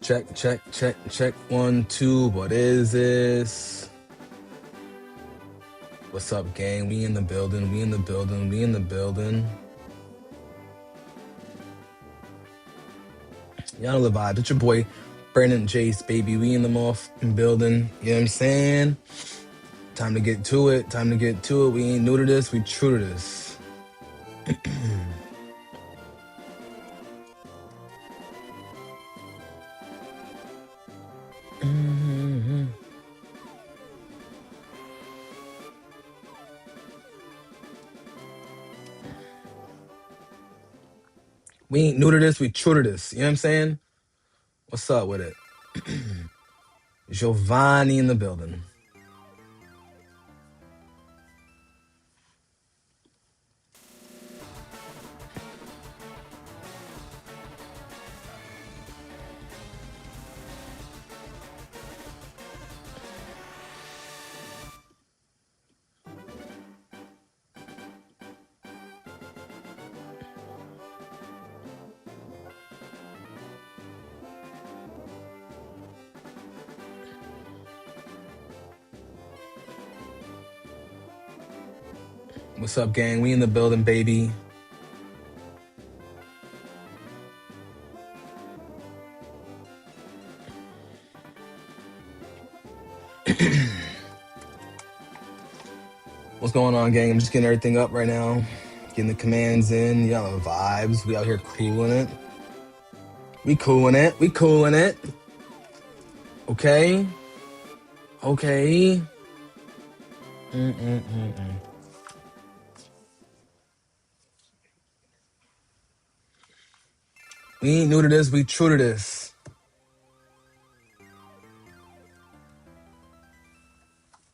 Check, check, check, check. 1, 2. What is this? What's up, gang? We in the building. We in the building. We in the building. Y'all know the vibes. It's your boy, Brandon Jace, baby. We in the motherfucking building. You know what I'm saying? Time to get to it. Time to get to it. We ain't new to this. We true to this. We ain't new to this. We true to this. You know what I'm saying? What's up with it? Giovanni in the building. What's up, gang? We in the building, baby. What's going on, gang? I'm just getting everything up right now. Getting the commands in. Y'all know the vibes. We out here cooling it. We cooling it. We cooling it. Okay. Okay. We ain't new to this. We true to this.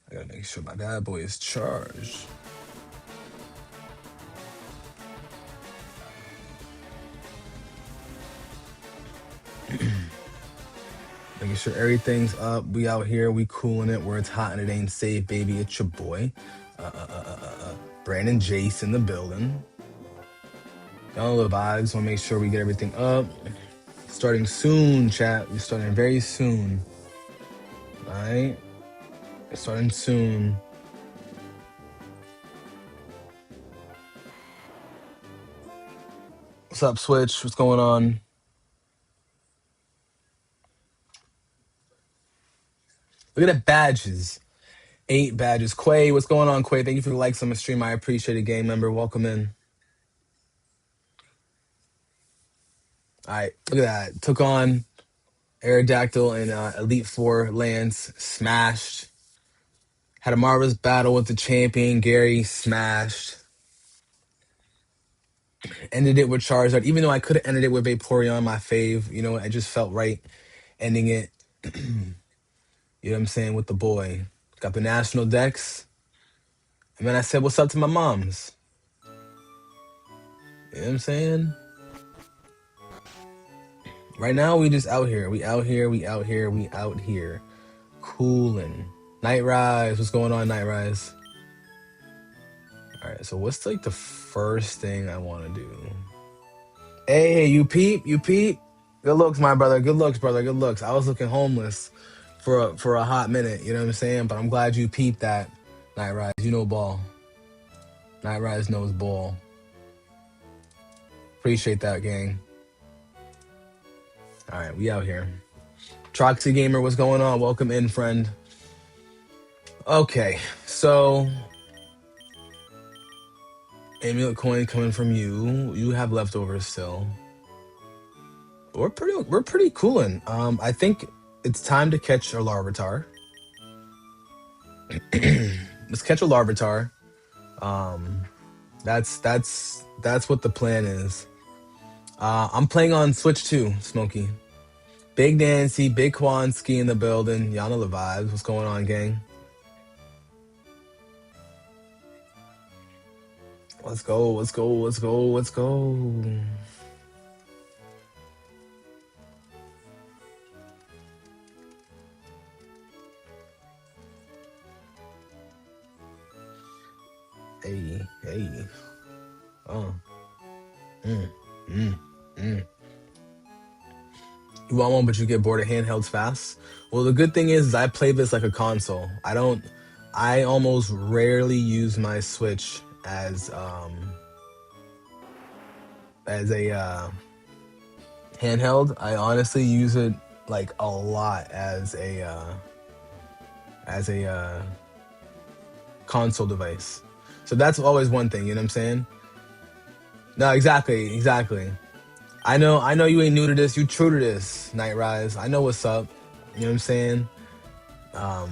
I gotta make sure my bad boy is charged. Making sure everything's up. We out here. We cooling it where it's hot and it ain't safe, baby. It's your boy, Brandon Jace in the building. Y'all know the vibes. Want to make sure we get everything up. Starting soon, chat. We're starting very soon. All right? We're starting soon. What's up, Switch? What's going on? Look at the badges. 8 badges. Quay, what's going on, Quay? Thank you for the likes on the stream. I appreciate it, gang member. Welcome in. All right, look at that. Took on Aerodactyl and Elite Four Lance. Smashed. Had a marvelous battle with the champion, Gary. Smashed. Ended it with Charizard, even though I could have ended it with Vaporeon, my fave. You know, I just felt right ending it. You know what I'm saying? With the boy. Got the national decks. And then I said, what's up to my moms? You know what I'm saying? Right now, we just out here. We out here. We out here. We out here. Coolin'. Night Rise. What's going on, Night Rise? All right, so what's like the first thing I want to do? Hey, you peep. You peep. Good looks, my brother. Good looks, brother. Good looks. I was looking homeless for a hot minute. You know what I'm saying? But I'm glad you peeped that, Night Rise. You know ball. Night Rise knows ball. Appreciate that, gang. All right, we out here. Troxy Gamer, what's going on? Welcome in, friend. Okay, so amulet coin coming from you. You have leftovers still. We're pretty coolin'. I think it's time to catch a Larvitar. Let's catch a Larvitar. That's what the plan is. I'm playing on Switch 2, Smokey. Big Nancy, Big Kwanski in the building. Y'all know the vibes. What's going on, gang? Let's go, let's go, let's go, let's go. Hey, hey. Oh. You want one, but you get bored of handhelds fast. Well, the good thing is I play this like a console. I don't. I almost rarely use my Switch as a handheld. I honestly use it like a lot as a console device. So that's always one thing. You know what I'm saying? No, exactly, exactly. I know you ain't new to this. You true to this, Night Rise. I know what's up. You know what I'm saying? Um,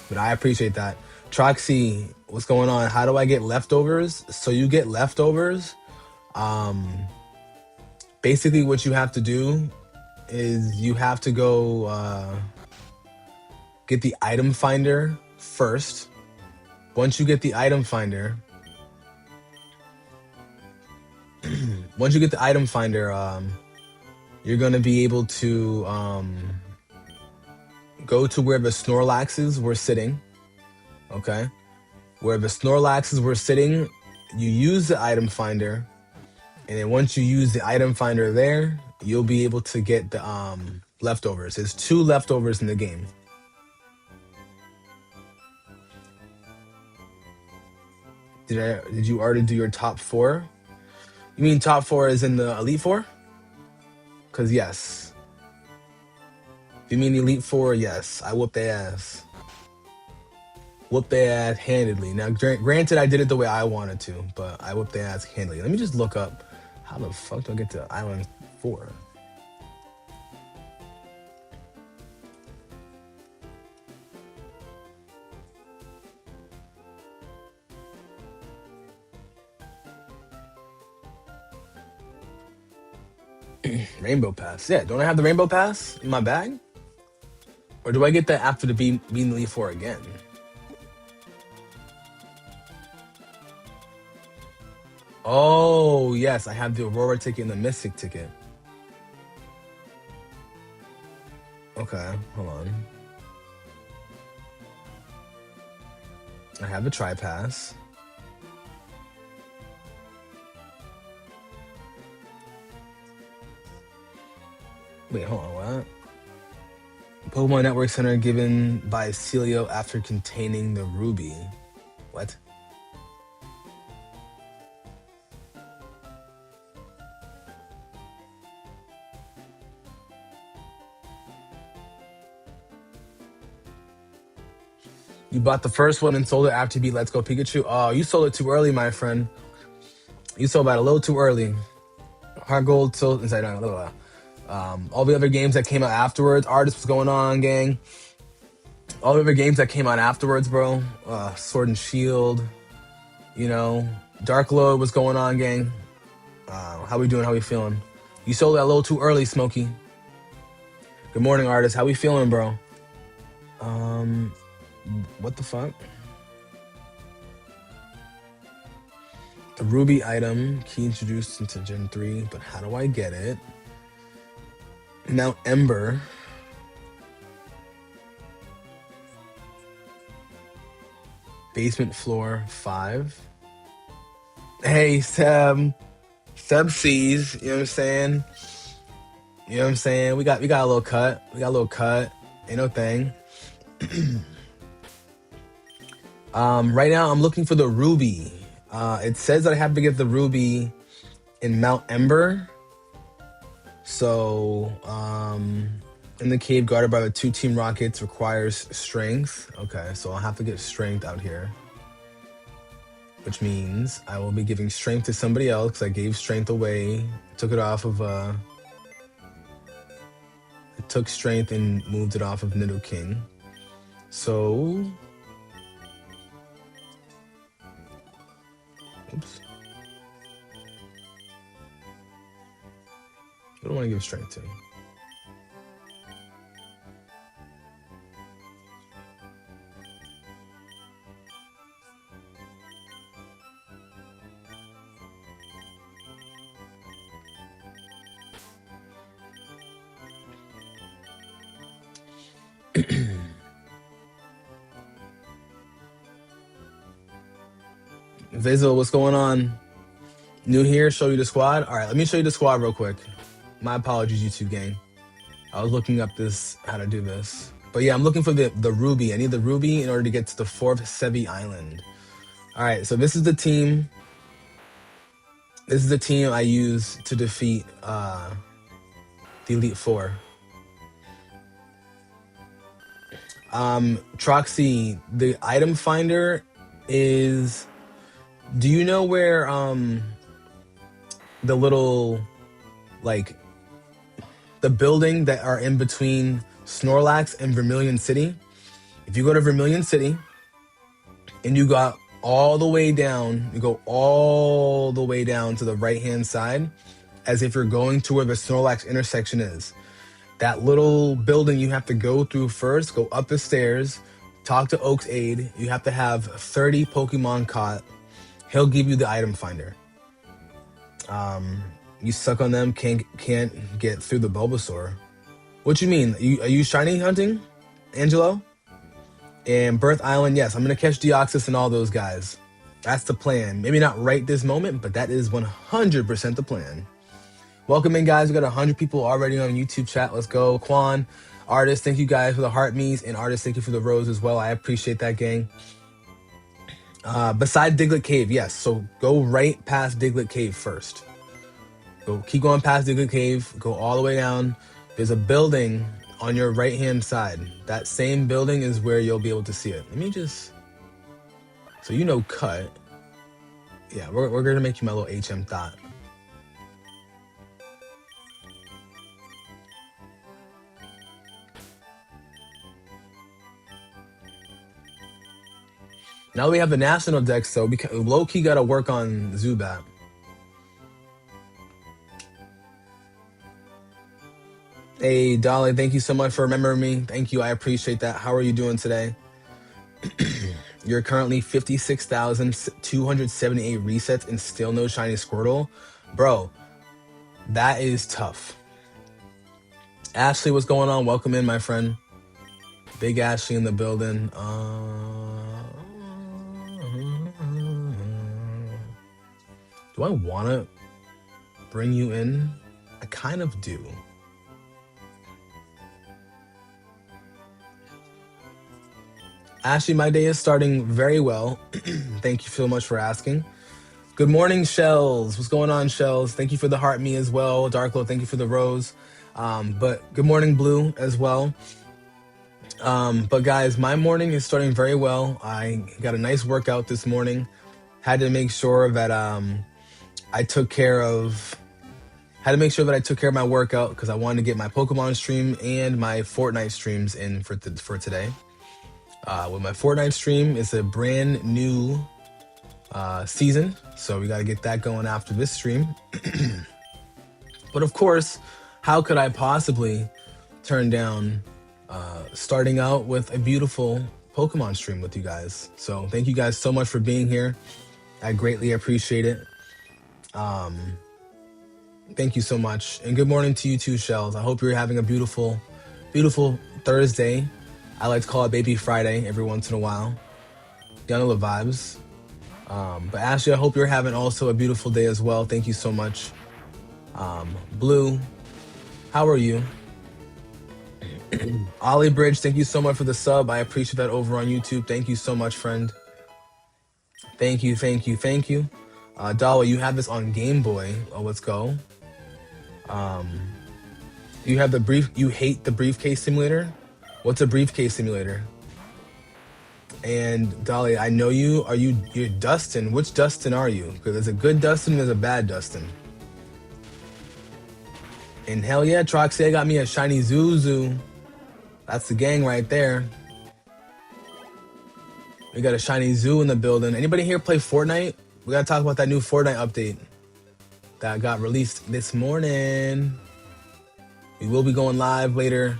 but I appreciate that. Troxy, what's going on? How do I get leftovers? So you get leftovers. Um, Basically, what you have to do is you have to go get the item finder first. Once you get the item finder, once you get the item finder, you're gonna be able to go to where the Snorlaxes were sitting. Okay, where the Snorlaxes were sitting, you use the item finder, and then once you use the item finder there, you'll be able to get the leftovers. There's two leftovers in the game. Did you already do your top four? You mean top four is in the Elite Four? Cause yes. If you mean Elite Four, yes. I whooped their ass. Whooped their ass handedly. Now, granted, I did it the way I wanted to, but I whooped their ass handedly. Let me just look up how the fuck do I get to Island 4? Rainbow Pass. Yeah, don't I have the Rainbow Pass in my bag? Or do I get that after the being Elite Four again? Oh, yes, I have the Aurora ticket and the Mystic ticket. Okay, hold on. I have the Tri Pass. Wait, hold on, what? Pokemon Network Center given by Celio after containing the Ruby. What? You bought the first one and sold it after you beat Let's Go Pikachu? Oh, you sold it too early, my friend. You sold it a little too early. Heart Gold sold inside. All the other games that came out afterwards. Artist was going on, gang. All the other games that came out afterwards, bro. Sword and Shield. You know, Dark Load was going on, gang. How we doing? How we feeling? You sold it a little too early, Smokey. Good morning, Artist. How we feeling, bro? What the fuck? The Ruby item, key introduced into Gen 3, but how do I get it? Mount Ember. Basement floor 5. Hey, Seb. Seb sees, you know what I'm saying? You know what I'm saying? We got a little cut. We got a little cut. Ain't no thing. Right now I'm looking for the Ruby. It says that I have to get the Ruby in Mount Ember. So, in the cave guarded by the 2 Team Rockets requires strength. Okay, so I'll have to get strength out here. Which means I will be giving strength to somebody else because I gave strength away. Took it off of, I took strength and moved it off of Nidoking. So, oops. What do I want to give strength to? Vizzle, what's going on? New here, show you the squad? All right, let me show you the squad real quick. My apologies, YouTube gang. I was looking up how to do this. But yeah, I'm looking for the ruby. I need the ruby in order to get to the 4th Sevii island. All right, so this is the team. This is the team I use to defeat the Elite Four. Troxy, the item finder is. Do you know where the little like the building that are in between Snorlax and Vermilion City? If you go to Vermilion City and you got all the way down, you go all the way down to the right-hand side, as if you're going to where the Snorlax intersection is. That little building you have to go through first, go up the stairs, talk to Oak's aide. You have to have 30 Pokemon caught. He'll give you the item finder. You suck on them, can't get through the Bulbasaur. What you mean? Are you shiny hunting, Angelo? And Birth Island, yes, I'm gonna catch Deoxys and all those guys. That's the plan. Maybe not right this moment, but that is 100% the plan. Welcome in, guys. We got 100 people already on YouTube chat. Let's go. Quan, Artist, thank you guys for the heart me's, and Artist, thank you for the rose as well. I appreciate that, gang. Beside Diglett Cave, yes. So go right past Diglett Cave first. Keep going past Diglett Cave. Go all the way down. There's a building on your right-hand side. That same building is where you'll be able to see it. Let me just... So you know cut. Yeah, we're going to make you my little HM thought. Now that we have the national decks, though, low-key got to work on Zubat. Hey, Dolly, thank you so much for remembering me. Thank you. I appreciate that. How are you doing today? You're currently 56,278 resets and still no shiny Squirtle. Bro, that is tough. Ashley, what's going on? Welcome in, my friend. Big Ashley in the building. Do I want to bring you in? I kind of do. Ashley, my day is starting very well. Thank you so much for asking. Good morning, Shells. What's going on, Shells? Thank you for the heart me as well. Darklo, thank you for the rose. But good morning, Blue, as well. But guys, my morning is starting very well. I got a nice workout this morning. Had to make sure that I took care of my workout because I wanted to get my Pokemon stream and my Fortnite streams in for today. With my Fortnite stream, it's a brand new season, so we got to get that going after this stream. But of course, how could I possibly turn down starting out with a beautiful Pokemon stream with you guys? So thank you guys so much for being here. I greatly appreciate it. Thank you so much, and good morning to you too, Shells. I hope you're having a beautiful, beautiful Thursday. I like to call it Baby Friday every once in a while. You know the vibes. But Ashley, I hope you're having also a beautiful day as well. Thank you so much. Blue, how are you? Ollie Bridge, thank you so much for the sub. I appreciate that over on YouTube. Thank you so much, friend. Thank you, thank you, thank you. Dawa, you have this on Game Boy. Oh, let's go. You have you hate the briefcase simulator? What's a briefcase simulator? And Dolly, I know you. You're Dustin? Which Dustin are you? Because there's a good Dustin and there's a bad Dustin. And hell yeah, Troxy, got me a shiny Zuzu. That's the gang right there. We got a shiny Zoo in the building. Anybody here play Fortnite? We gotta talk about that new Fortnite update that got released this morning. We will be going live later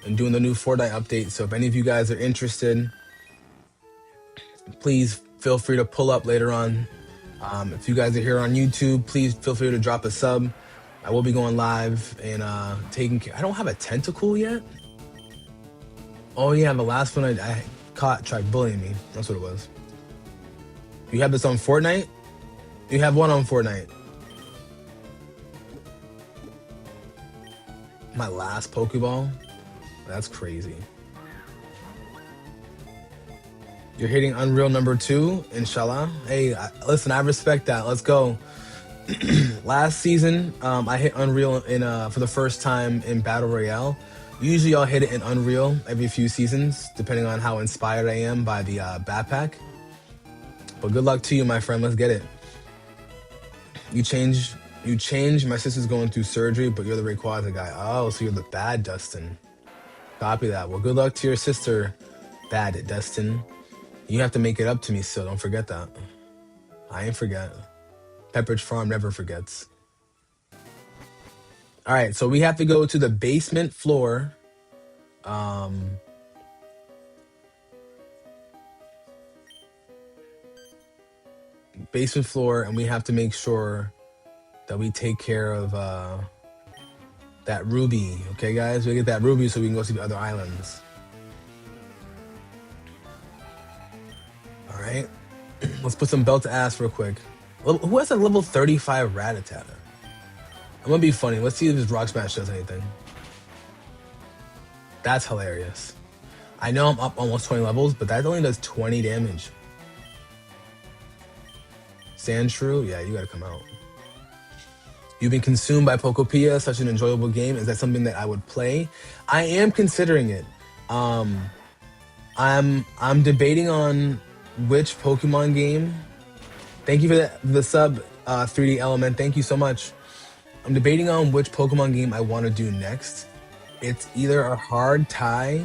and doing the new Fortnite update. So if any of you guys are interested, please feel free to pull up later on. If you guys are here on YouTube, please feel free to drop a sub. I will be going live and taking care. I don't have a tentacle yet. Oh yeah, the last one I caught tried bullying me. That's what it was. You have this on Fortnite? You have one on Fortnite. My last Pokeball? That's crazy. You're hitting Unreal number 2, inshallah. Hey, listen, I respect that. Let's go. Last season, I hit Unreal in for the first time in Battle Royale. Usually I'll hit it in Unreal every few seasons, depending on how inspired I am by the backpack. But good luck to you, my friend. Let's get it. You change. My sister's going through surgery, but you're the Rayquaza guy. Oh, so you're the bad Dustin. Copy that. Well, good luck to your sister, bad Dustin. You have to make it up to me still. Don't forget that. I ain't forget. Pepperidge Farm never forgets. All right, so we have to go to the basement floor. Basement floor, and we have to make sure that we take care of that ruby. Okay, guys? We get that ruby so we can go see the other islands. All right. Let's put some belt to ass real quick. Who has a level 35 Rattata? I'm gonna be funny. Let's see if this Rock Smash does anything. That's hilarious. I know I'm up almost 20 levels, but that only does 20 damage. Sandshrew? Yeah, you gotta come out. You've been consumed by Pokopia, such an enjoyable game. Is that something that I would play? I am considering it. I'm debating on which Pokemon game. Thank you for the sub, 3D Element. Thank you so much. I'm debating on which Pokemon game I want to do next. It's either a hard tie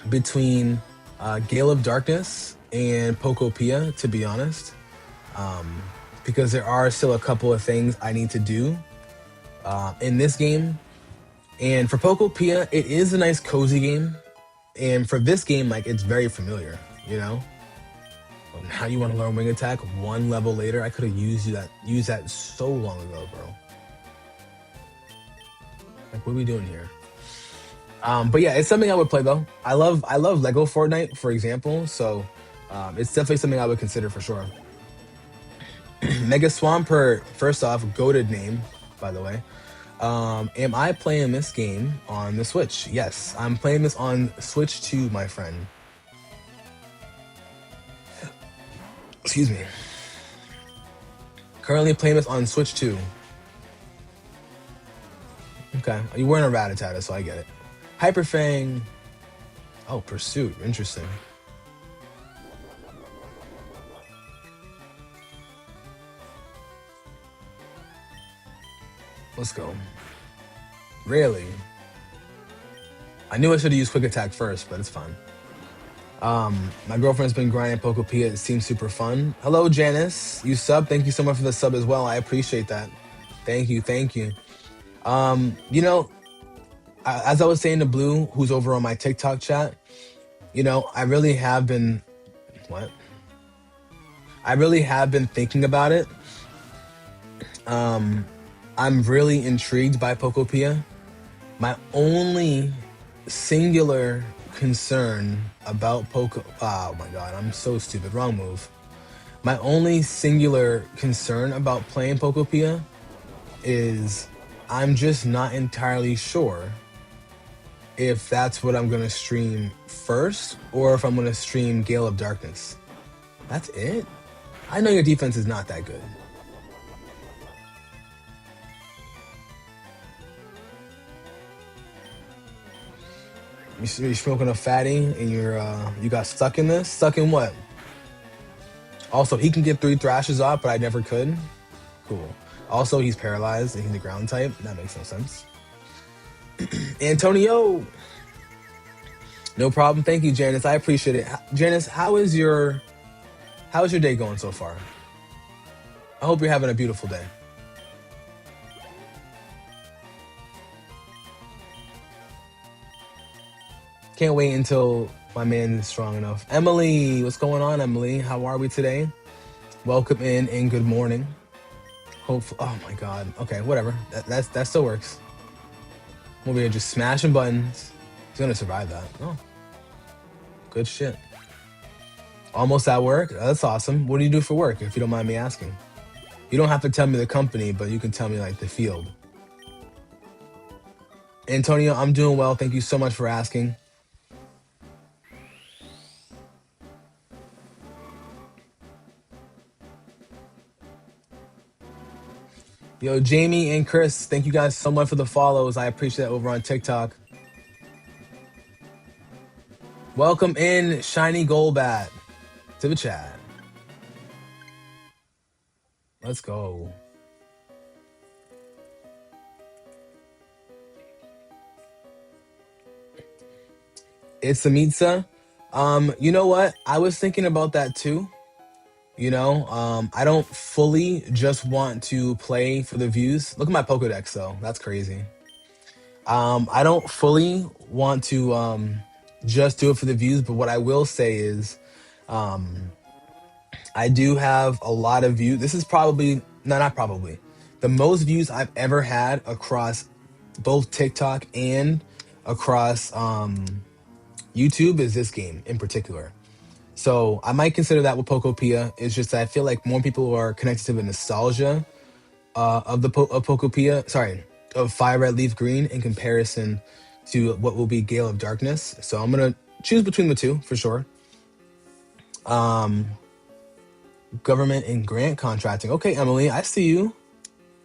between Gale of Darkness and Pokopia, to be honest. Because there are still a couple of things I need to do in this game. And for Pokopia, it is a nice cozy game. And for this game, like, it's very familiar, you know? Now you want to learn Wing Attack one level later? I could have used that so long ago, bro. Like, what are we doing here? But yeah, it's something I would play though. I love Lego Fortnite, for example. So it's definitely something I would consider for sure. Mega Swampert, first off, goated name, by the way. Am I playing this game on the Switch? Yes, I'm playing this on Switch 2, my friend. Excuse me. Currently playing this on Switch 2. Okay, you're wearing a Rattata, so I get it. Hyperfang. Oh, Pursuit. Interesting. Let's go. Really? I knew I should have used Quick Attack first, but it's fine. My girlfriend's been grinding Pokopia. It seems super fun. Hello, Janice. You sub. Thank you so much for the sub as well. I appreciate that. Thank you. Thank you. You know, as I was saying to Blue, who's over on my TikTok chat, you know, I really have been thinking about it. I'm really intrigued by Pokopia. My only singular concern about oh my god, I'm so stupid. Wrong move. My only singular concern about playing Pokopia is I'm just not entirely sure if that's what I'm gonna stream first or if I'm gonna stream Gale of Darkness. That's it? I know your defense is not that good. You're smoking a fatty and you got stuck in this? Stuck in what? Also, he can get 3 thrashes off, but I never could. Cool. Also, he's paralyzed and he's a ground type. That makes no sense. Antonio! No problem. Thank you, Janice. I appreciate it. Janice, how's your day going so far? I hope you're having a beautiful day. Can't wait until my man is strong enough. Emily, what's going on, Emily? How are we today? Welcome in and good morning. Hopefully, oh my god. Okay, whatever. That still works. I'm over here just smashing buttons. He's gonna survive that. Oh, good shit. Almost at work. That's awesome. What do you do for work, if you don't mind me asking? You don't have to tell me the company, but you can tell me like the field. Antonio, I'm doing well. Thank you so much for asking. Yo, Jamie and Chris, thank you guys so much for the follows. I appreciate that over on TikTok. Welcome in, Shiny Golbat, to the chat. Let's go. It's Samitsa. You know what? I was thinking about that too. I don't fully just want to play for the views. Look at my Pokedex though. That's crazy. I don't fully want to just do it for the views, but what I will say is I do have a lot of views. This is probably, no, not probably, the most views I've ever had across both TikTok and across YouTube is this game in particular. So I might consider that with Pokopia. It's just that I feel like more people are connected to the nostalgia of Pokopia. Sorry, of Fire Red Leaf Green in comparison to what will be Gale of Darkness. So I'm gonna choose between the two for sure. Government and grant contracting. Okay, Emily, I see you.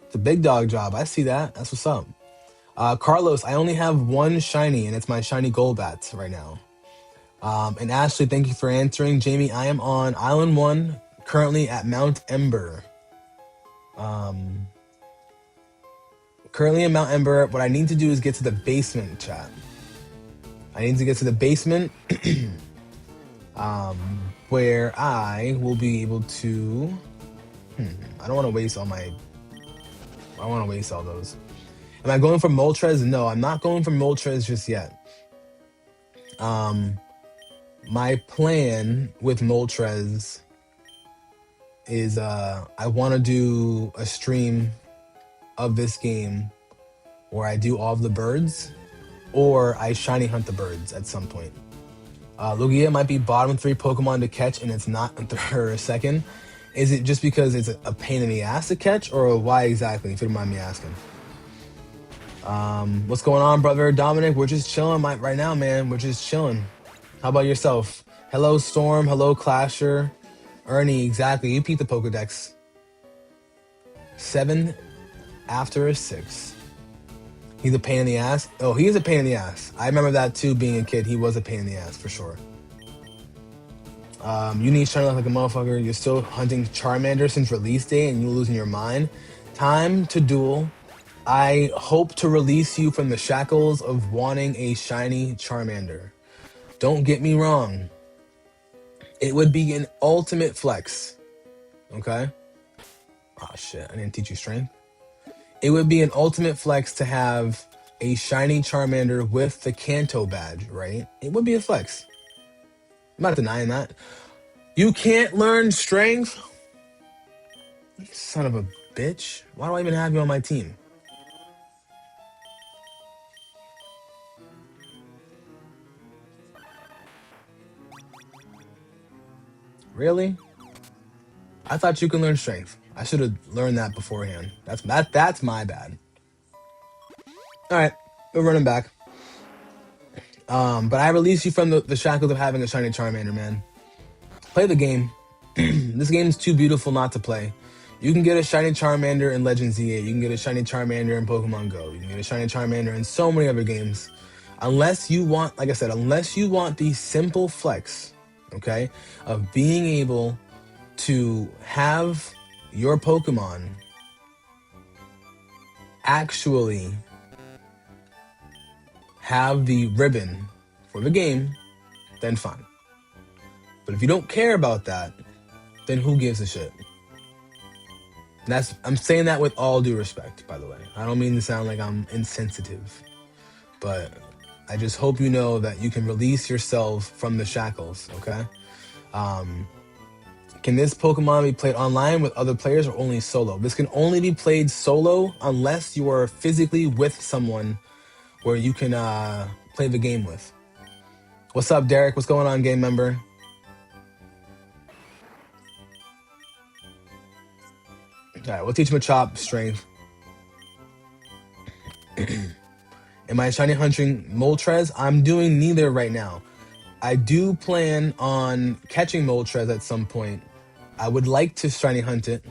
It's a big dog job. I see that. That's what's up. Carlos, I only have one shiny, and it's my shiny Golbat right now. And Ashley, thank you for answering. Jamie, I am on Island 1, currently at Mount Ember. Currently in Mount Ember. What I need to do is get to the basement, chat. I need to get to the basement where I will be able to... I don't want to waste all my... I want to waste all those. Am I going for Moltres? No, I'm not going for Moltres just yet. My plan with Moltres is I want to do a stream of this game where I do all of the birds or I shiny hunt the birds at some point. Lugia might be bottom 3 Pokemon to catch and it's not in third or second. Is it just because it's a pain in the ass to catch, or why exactly, if you don't mind me asking? What's going on, brother Dominic? We're just chilling right now, man. We're just chilling. How about yourself? Hello, Storm. Hello, Clasher. Ernie, exactly. You peeped the Pokedex. 7 after a 6. He's a pain in the ass. Oh, he is a pain in the ass. I remember that too, being a kid. He was a pain in the ass, for sure. You need to look like a motherfucker. You're still hunting Charmander since release day and you're losing your mind. Time to duel. I hope to release you from the shackles of wanting a shiny Charmander. Don't get me wrong. It would be an ultimate flex. Okay? Oh shit, I didn't teach you strength. It would be an ultimate flex to have a shiny Charmander with the Kanto badge, right? It would be a flex. I'm not denying that. You can't learn strength? You son of a bitch. Why do I even have you on my team? Really? I thought you can learn strength. I should have learned that beforehand. That's my bad. Alright, we're running back. But I release you from the shackles of having a shiny Charmander, man. Play the game. This game's too beautiful not to play. You can get a shiny Charmander in Legends Z8. You can get a shiny Charmander in Pokemon Go. You can get a shiny Charmander in so many other games. Unless you want, like I said, unless you want the simple flex, okay, of being able to have your Pokemon actually have the ribbon for the game, then fine. But if you don't care about that, then who gives a shit? I'm saying that with all due respect, by the way. I don't mean to sound like I'm insensitive, but I just hope you know that you can release yourself from the shackles, okay? Can this Pokemon be played online with other players or only solo? This can only be played solo unless you are physically with someone where you can play the game with. What's up, Derek? What's going on, game member? All right, we'll teach him a chop strength. Am I shiny hunting Moltres? I'm doing neither right now. I do plan on catching Moltres at some point. I would like to shiny hunt it,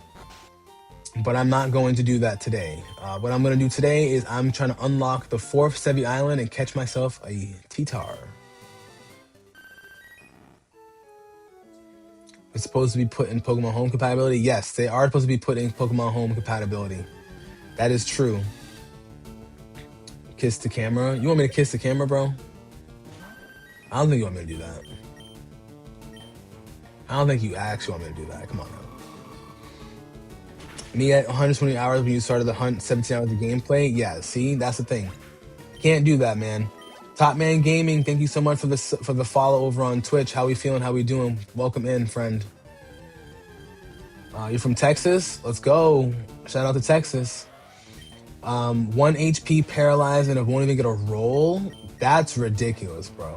but I'm not going to do that today. What I'm going to do today is I'm trying to unlock the 4th Sevii Island and catch myself a T-Tar. It's supposed to be put in Pokemon Home compatibility. Yes, they are supposed to be put in Pokemon Home compatibility. That is true. Kiss the camera. You want me to kiss the camera, bro? I don't think you want me to do that. I don't think you actually want me to do that. Come on now. Me at 120 hours when you started the hunt, 17 hours of gameplay. Yeah, see, that's the thing. Can't do that, man. Top Man Gaming, thank you so much for the follow over on Twitch. How we feeling? How we doing? Welcome in, friend. You're from Texas? Let's go. Shout out to Texas. 1 HP paralyzed and it won't even get a roll? That's ridiculous, bro.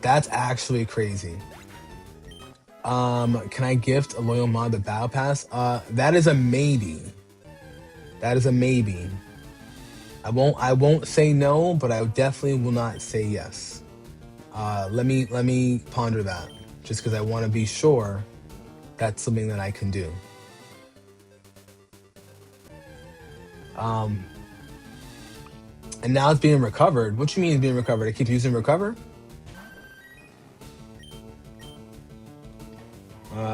That's actually crazy. Can I gift a loyal mod the Battle Pass? That is a maybe. That is a maybe. I won't say no, but I definitely will not say yes. Let me ponder that, just because I want to be sure that's something that I can do. And now it's being recovered. What you mean it's being recovered? I keep using recover?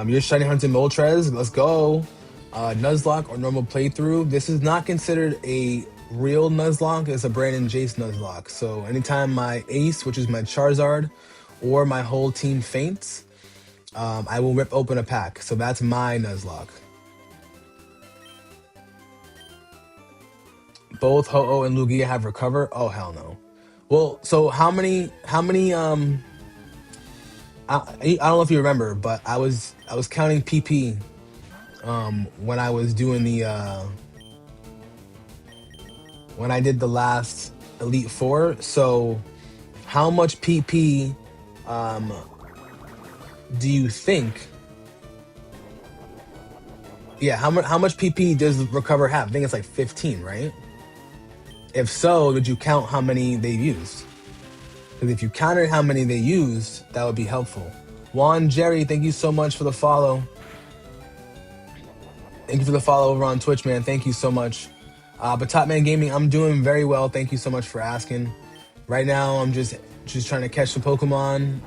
You're shiny hunting Moltres. Let's go. Nuzlocke or normal playthrough. This is not considered a real Nuzlocke. It's a Brandon Jace Nuzlocke. So anytime my ace, which is my Charizard, or my whole team faints, I will rip open a pack. So that's my Nuzlocke. Both Ho-Oh and Lugia have recover. Oh hell no. Well, so how many I don't know if you remember, but I was counting PP when I was doing the when I did the last Elite Four. So how much PP do you think? Yeah, how much PP does recover have? I think it's like 15, right? If so, did you count how many they used? Because if you counted how many they used, that would be helpful. Juan Jerry, thank you so much for the follow. Thank you for the follow over on Twitch, man. Thank you so much. But Top Man Gaming, I'm doing very well. Thank you so much for asking. Right now, I'm just trying to catch some Pokemon.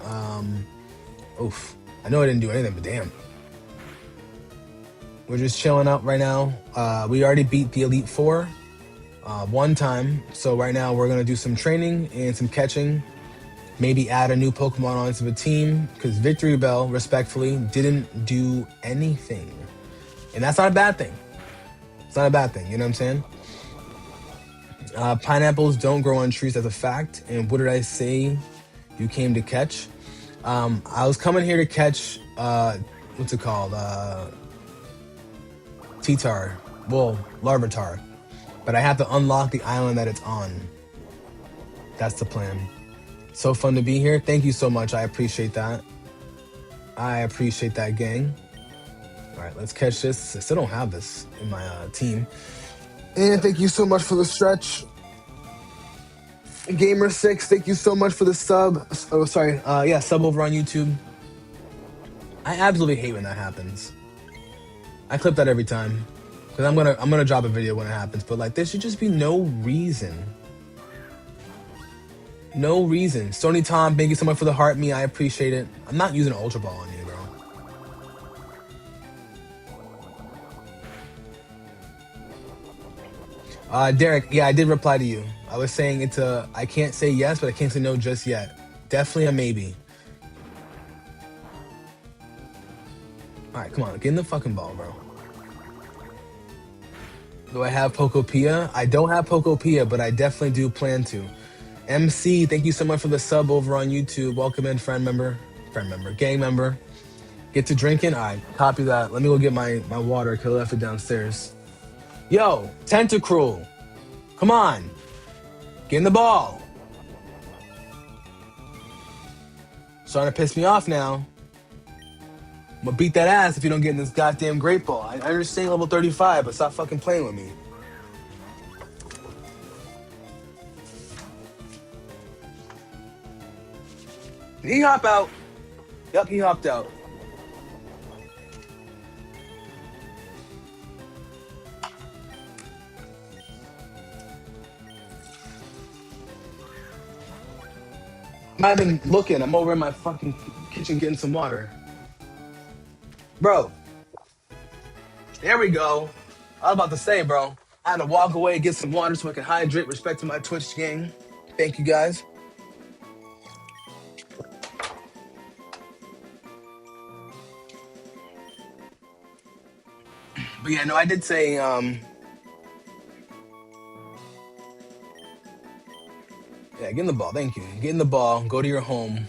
Oof. I know I didn't do anything, but damn. We're just chilling out right now. We already beat the Elite Four one time. So right now, we're going to do some training and some catching. Maybe add a new Pokemon onto the team, because Victory Bell, respectfully, didn't do anything. And that's not a bad thing. It's not a bad thing, you know what I'm saying? Pineapples don't grow on trees as a fact. And what did I say you came to catch? I was coming here to catch, what's it called? T-Tar. Well, Larvitar. But I have to unlock the island that it's on. That's the plan. So fun to be here. Thank you so much. I appreciate that. I appreciate that, gang. All right, let's catch this. I still don't have this in my team. And thank you so much for the stretch. Gamer6, thank you so much for the sub. Oh, sorry. Yeah, sub over on YouTube. I absolutely hate when that happens. I clip that every time, because I'm gonna drop a video when it happens. But like, there should just be no reason. No reason. Sony Tom, thank you so much for the heart me. I appreciate it. I'm not using an Ultra Ball on you, bro. Derek, yeah, I did reply to you. I was saying I can't say yes, but I can't say no just yet. Definitely a maybe. All right, come on, get in the fucking ball, bro. Do I have Pokopia? I don't have Pokopia, but I definitely do plan to. MC, thank you so much for the sub over on YouTube. Welcome in, friend member, gang member. Get to drinking? All right, copy that. Let me go get my water, because I left it downstairs. Yo, Tentacruel, come on. Get in the ball. Starting to piss me off now. I'm gonna beat that ass if you don't get in this goddamn great ball. I understand level 35, but stop fucking playing with me. Did he hop out? Yep, he hopped out. I'm not even looking. I'm over in my fucking kitchen getting some water. Bro, there we go. I was about to say, bro, I had to walk away and get some water so I can hydrate. Respect to my Twitch gang. Thank you guys. But yeah, no, I did say, yeah, get in the ball. Thank you. Get in the ball. Go to your home.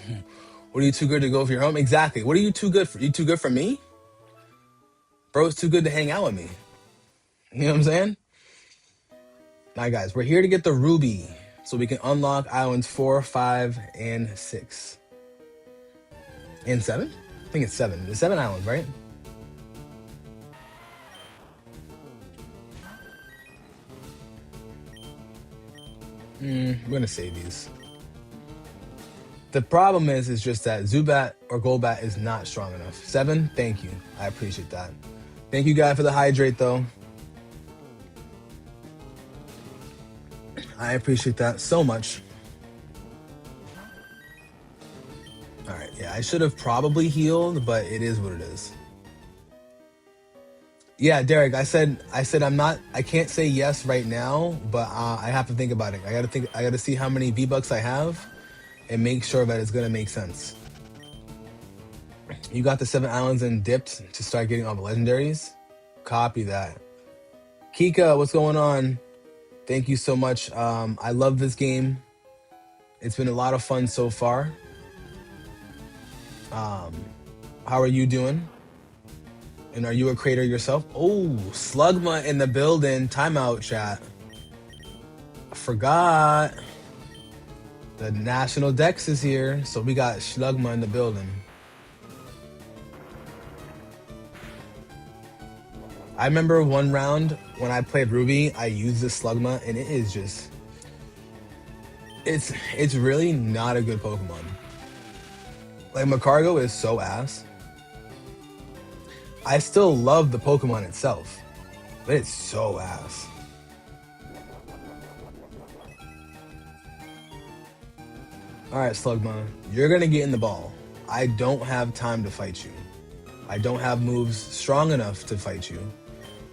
What are you too good to go for your home? Exactly. What are you too good for? You too good for me? Bro, it's too good to hang out with me. You know what I'm saying? All right, guys, we're here to get the ruby so we can unlock islands 4, 5, and 6. And 7? I think it's 7. There's 7 islands, right? We're going to save these. The problem is just that Zubat or Golbat is not strong enough. 7, thank you. I appreciate that. Thank you, guys, for the hydrate, though. I appreciate that so much. All right, yeah, I should have probably healed, but it is what it is. Yeah, Derek, I said I can't say yes right now, but I have to think about it. I gotta see how many V-Bucks I have and make sure that it's gonna make sense. You got the 7 islands and dipped to start getting all the legendaries? Copy that. Kika, what's going on? Thank you so much. I love this game. It's been a lot of fun so far. How are you doing? And are you a creator yourself? Oh, Slugma in the building. Timeout, chat. I forgot. The National Dex is here. So we got Slugma in the building. I remember one round when I played Ruby, I used the Slugma, and it is just... It's really not a good Pokemon. Like, Macargo is so ass. I still love the Pokemon itself, but it's so ass. All right, Slugma, you're gonna get in the ball. I don't have time to fight you. I don't have moves strong enough to fight you,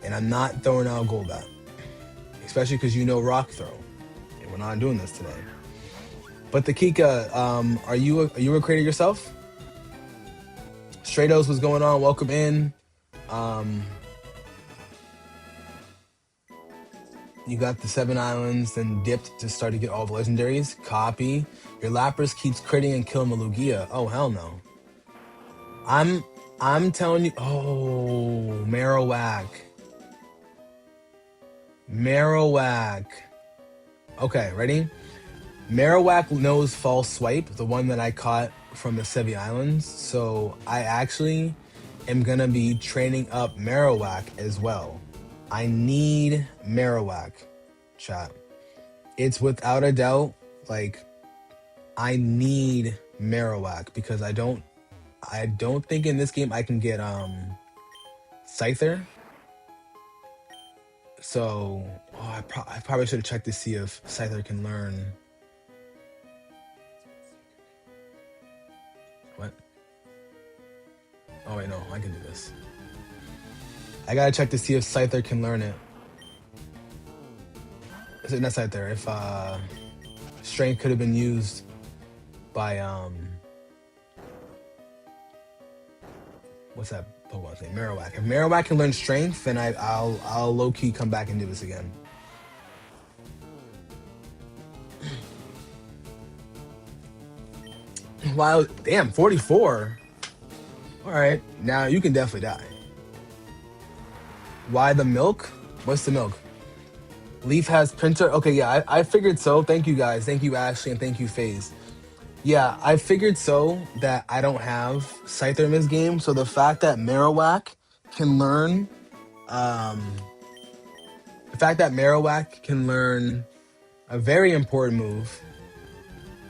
and I'm not throwing out Golbat, especially because you know Rock Throw, and we're not doing this today. But the Kika, are you a creator yourself? Stratos, what's going on? Welcome in. You got the 7 islands, then dipped to start to get all the legendaries. Copy. Your Lapras keeps critting and killing the Lugia. Oh, hell no. I'm telling you. Oh, Marowak. Marowak. Okay, ready? Marowak knows False Swipe, the one that I caught from the Sevii Islands. So I actually am gonna be training up Marowak as well. I need Marowak, chat. It's without a doubt, like, I need Marowak because I don't think in this game I can get Scyther. So I probably should have checked to see if Scyther can learn. What? Oh wait, no, I can do this. I gotta check to see if Scyther can learn it. Is it not Scyther? If Strength could have been used by what's that Pokemon's name? Marowak. If Marowak can learn Strength, then I'll low key come back and do this again. Wow, damn, 44. All right, now you can definitely die. Why the milk? What's the milk? Leaf has printer. Okay, yeah, I figured so. Thank you guys. Thank you, Ashley, and thank you, FaZe. Yeah, I figured so that I don't have Scyther in this game. So the fact that Marowak can learn, um, the fact that Marowak can learn a very important move,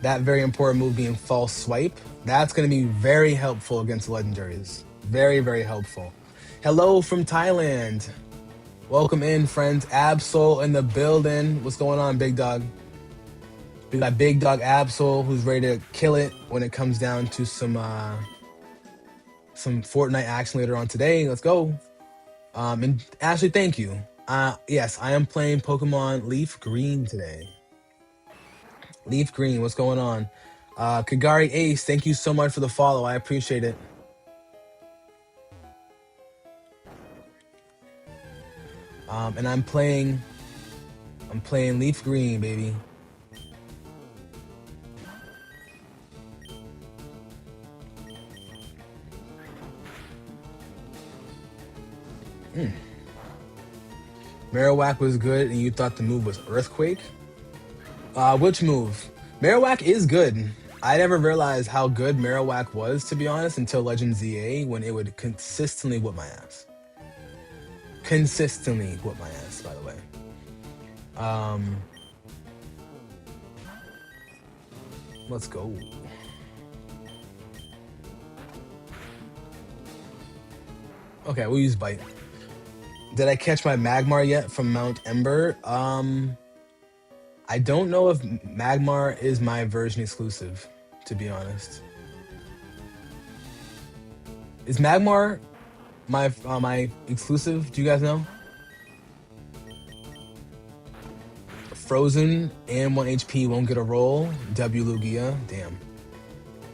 that very important move being false swipe, that's going to be very helpful against legendaries. Very, very helpful. Hello from Thailand. Welcome in, friends. Absol in the building. What's going on, big dog? We got big dog Absol who's ready to kill it when it comes down to some Fortnite action later on today. Let's go. And Ashley, thank you. Yes, I am playing Pokemon Leaf Green today. Leaf Green, what's going on? Kagari Ace, thank you so much for the follow. I appreciate it. And I'm playing Leaf Green, baby. Marowak was good, and you thought the move was Earthquake? Which move? Marowak is good. I never realized how good Marowak was, to be honest, until Legend ZA when it would consistently whip my ass. Consistently whip my ass, by the way. Let's go. Okay, we'll use Bite. Did I catch my Magmar yet from Mount Ember? I don't know if Magmar is my version exclusive, to be honest. Is Magmar my exclusive? Do you guys know? Frozen and 1 HP won't get a roll. W Lugia, damn.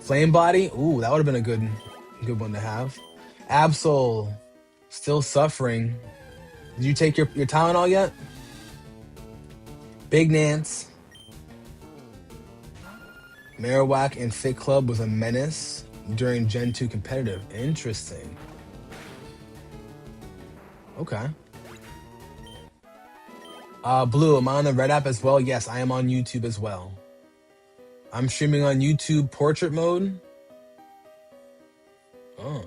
Flame Body, ooh, that would have been a good one to have. Absol, still suffering. Did you take your Tylenol yet? Big Nance. Marowak and Fit Club was a menace during Gen 2 competitive. Interesting. Okay. Blue, am I on the Red app as well? Yes, I am on YouTube as well. I'm streaming on YouTube portrait mode. Oh.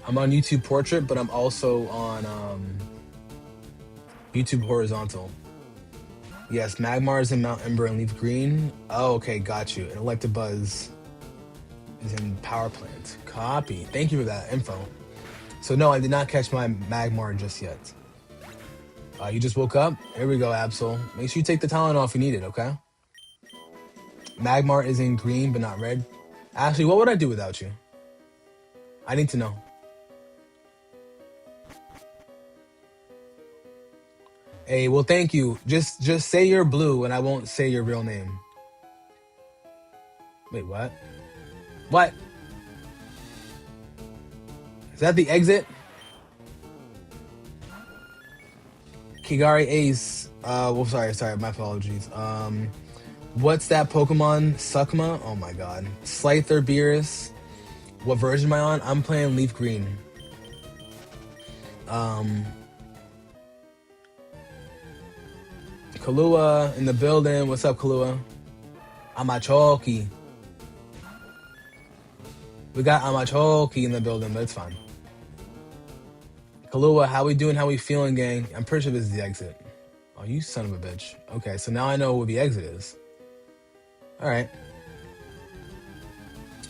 I'm on YouTube portrait, but I'm also on YouTube horizontal. Yes, Magmar's in Mount Ember and Leaf Green. Oh, okay, got you. And Electabuzz is in Power Plant. Copy. Thank you for that info. So no, I did not catch my Magmar just yet. You just woke up? Here we go, Absol. Make sure you take the Tylenol if you need it, okay? Magmar is in green, but not red. Ashley, what would I do without you? I need to know. Hey, well, thank you. Just say you're blue, and I won't say your real name. Wait, what? What? Is that the exit? Kigari Ace. Well, sorry, my apologies. What's that Pokemon? Sukma? Oh my god. Scyther Beerus. What version am I on? I'm playing Leaf Green. Kahlua in the building. What's up, Kahlua? Amachoki. We got Amachoki in the building, but it's fine. Kahlua, how we doing? How we feeling, gang? I'm pretty sure this is the exit. Oh, you son of a bitch. Okay, so now I know what the exit is. Alright.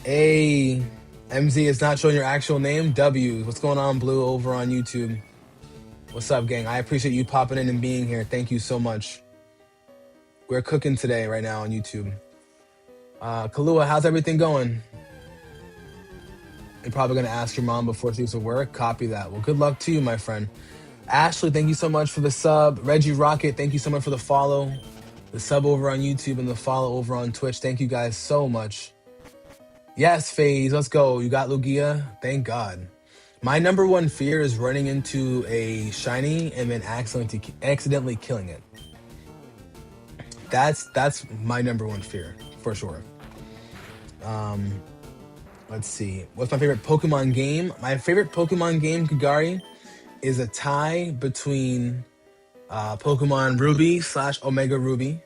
Hey, MZ, it's not showing your actual name. W, what's going on, Blue, over on YouTube? What's up, gang? I appreciate you popping in and being here. Thank you so much. We're cooking today right now on YouTube. Kahlua, how's everything going? You're probably going to ask your mom before she leaves for work. Copy that. Well, good luck to you, my friend. Ashley, thank you so much for the sub. Reggie Rocket, thank you so much for the follow. The sub over on YouTube and the follow over on Twitch. Thank you guys so much. Yes, FaZe, let's go. You got Lugia? Thank God. My number one fear is running into a shiny and then accidentally killing it. That's my number one fear, for sure. Let's see. What's my favorite Pokemon game? My favorite Pokemon game, Kagari, is a tie between Pokemon Ruby slash Omega Ruby,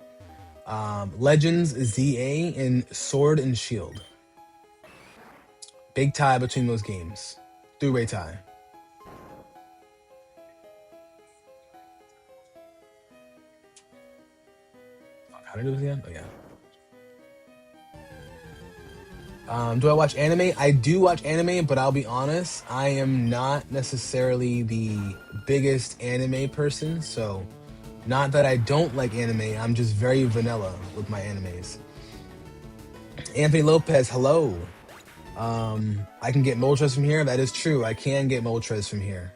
Legends ZA, and Sword and Shield. Big tie between those games. Three-way tie. How did I do this again? Oh, yeah. Do I watch anime? I do watch anime, but I'll be honest, I am not necessarily the biggest anime person. So, not that I don't like anime, I'm just very vanilla with my animes. Anthony Lopez, hello. I can get Moltres from here. That is true. I can get Moltres from here.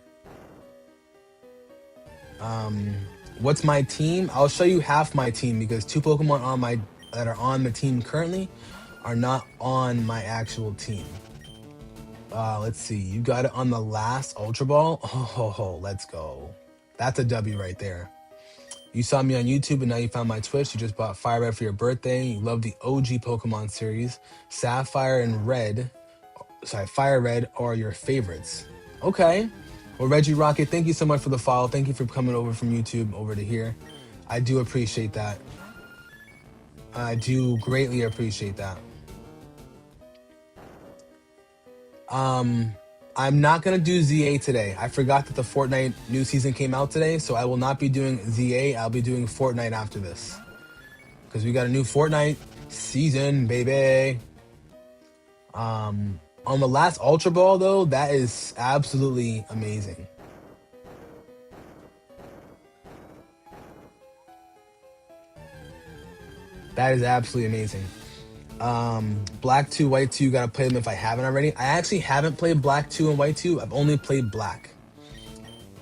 What's my team? I'll show you half my team because two Pokemon on my that are on the team currently are not on my actual team. Let's see. You got it on the last Ultra Ball. Oh, let's go. That's a W right there. You saw me on YouTube and now you found my Twitch. You just bought Fire Red for your birthday. You love the OG Pokemon series. Sapphire and Red. Sorry, Fire Red are your favorites. Okay. Well, Reggie Rocket, thank you so much for the follow. Thank you for coming over from YouTube over to here. I do appreciate that. I do greatly appreciate that. I'm not gonna do ZA today. I forgot that the Fortnite new season came out today, so I will not be doing ZA. I'll be doing Fortnite after this. Because we got a new Fortnite season, baby. On the last Ultra Ball, though, that is absolutely amazing. That is absolutely amazing. Black 2, White 2, you gotta play them if I haven't already. I actually haven't played Black 2 and White 2. I've only played Black.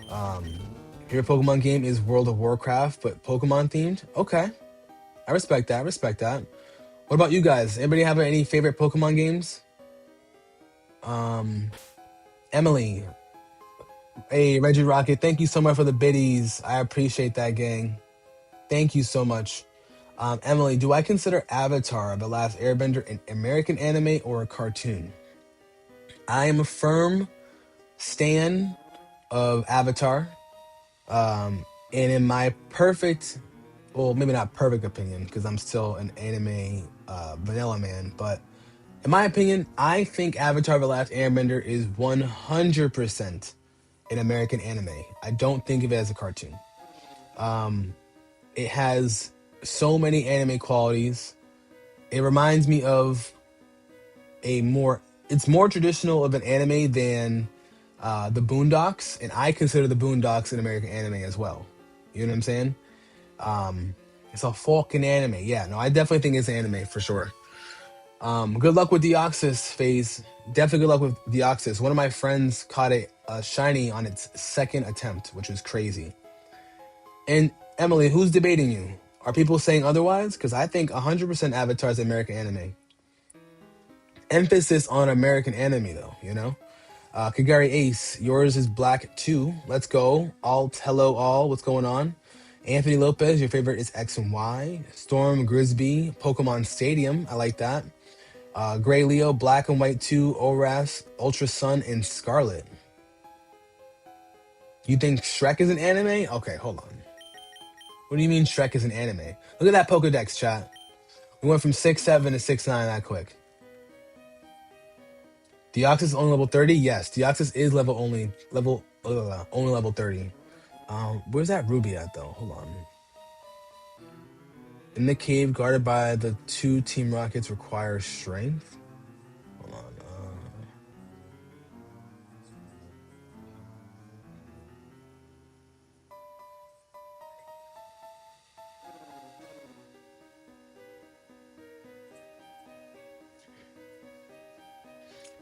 Your Pokemon game is World of Warcraft, but Pokemon themed? Okay. I respect that. I respect that. What about you guys? Anybody have any favorite Pokemon games? Emily. Hey, Reggie Rocket, thank you so much for the biddies. I appreciate that, gang. Thank you so much. Emily, do I consider Avatar, The Last Airbender, an American anime or a cartoon? I am a firm stan of Avatar. And in my perfect, well, maybe not perfect opinion, because I'm still an anime vanilla man, but in my opinion, I think Avatar The Last Airbender is 100% an American anime. I don't think of it as a cartoon. It has so many anime qualities. It reminds me of it's more traditional of an anime than the Boondocks, and I consider the Boondocks an American anime as well. You know what I'm saying? It's a fucking anime. Yeah, no, I definitely think it's anime for sure. Good luck with Deoxys phase. Definitely good luck with Deoxys. One of my friends caught a shiny on its second attempt, which was crazy. And Emily, who's debating you? Are people saying otherwise? Because I think 100% Avatar is American anime. Emphasis on American anime, though, you know? Kagari Ace, yours is Black 2. Let's go. Alt, hello, all. What's going on? Anthony Lopez, your favorite is X and Y. Storm Grisby, Pokemon Stadium. I like that. Gray Leo, Black and White 2, Oras, Ultra Sun, and Scarlet. You think Shrek is an anime? Okay, hold on. What do you mean Shrek is an anime? Look at that Pokedex, chat. We went from 6'7" to 6'9" that quick. Deoxys is only level 30? Yes, Deoxys is only level 30. Where's that Ruby at, though? Hold on. In the cave guarded by the two Team Rockets requires strength? Hold on.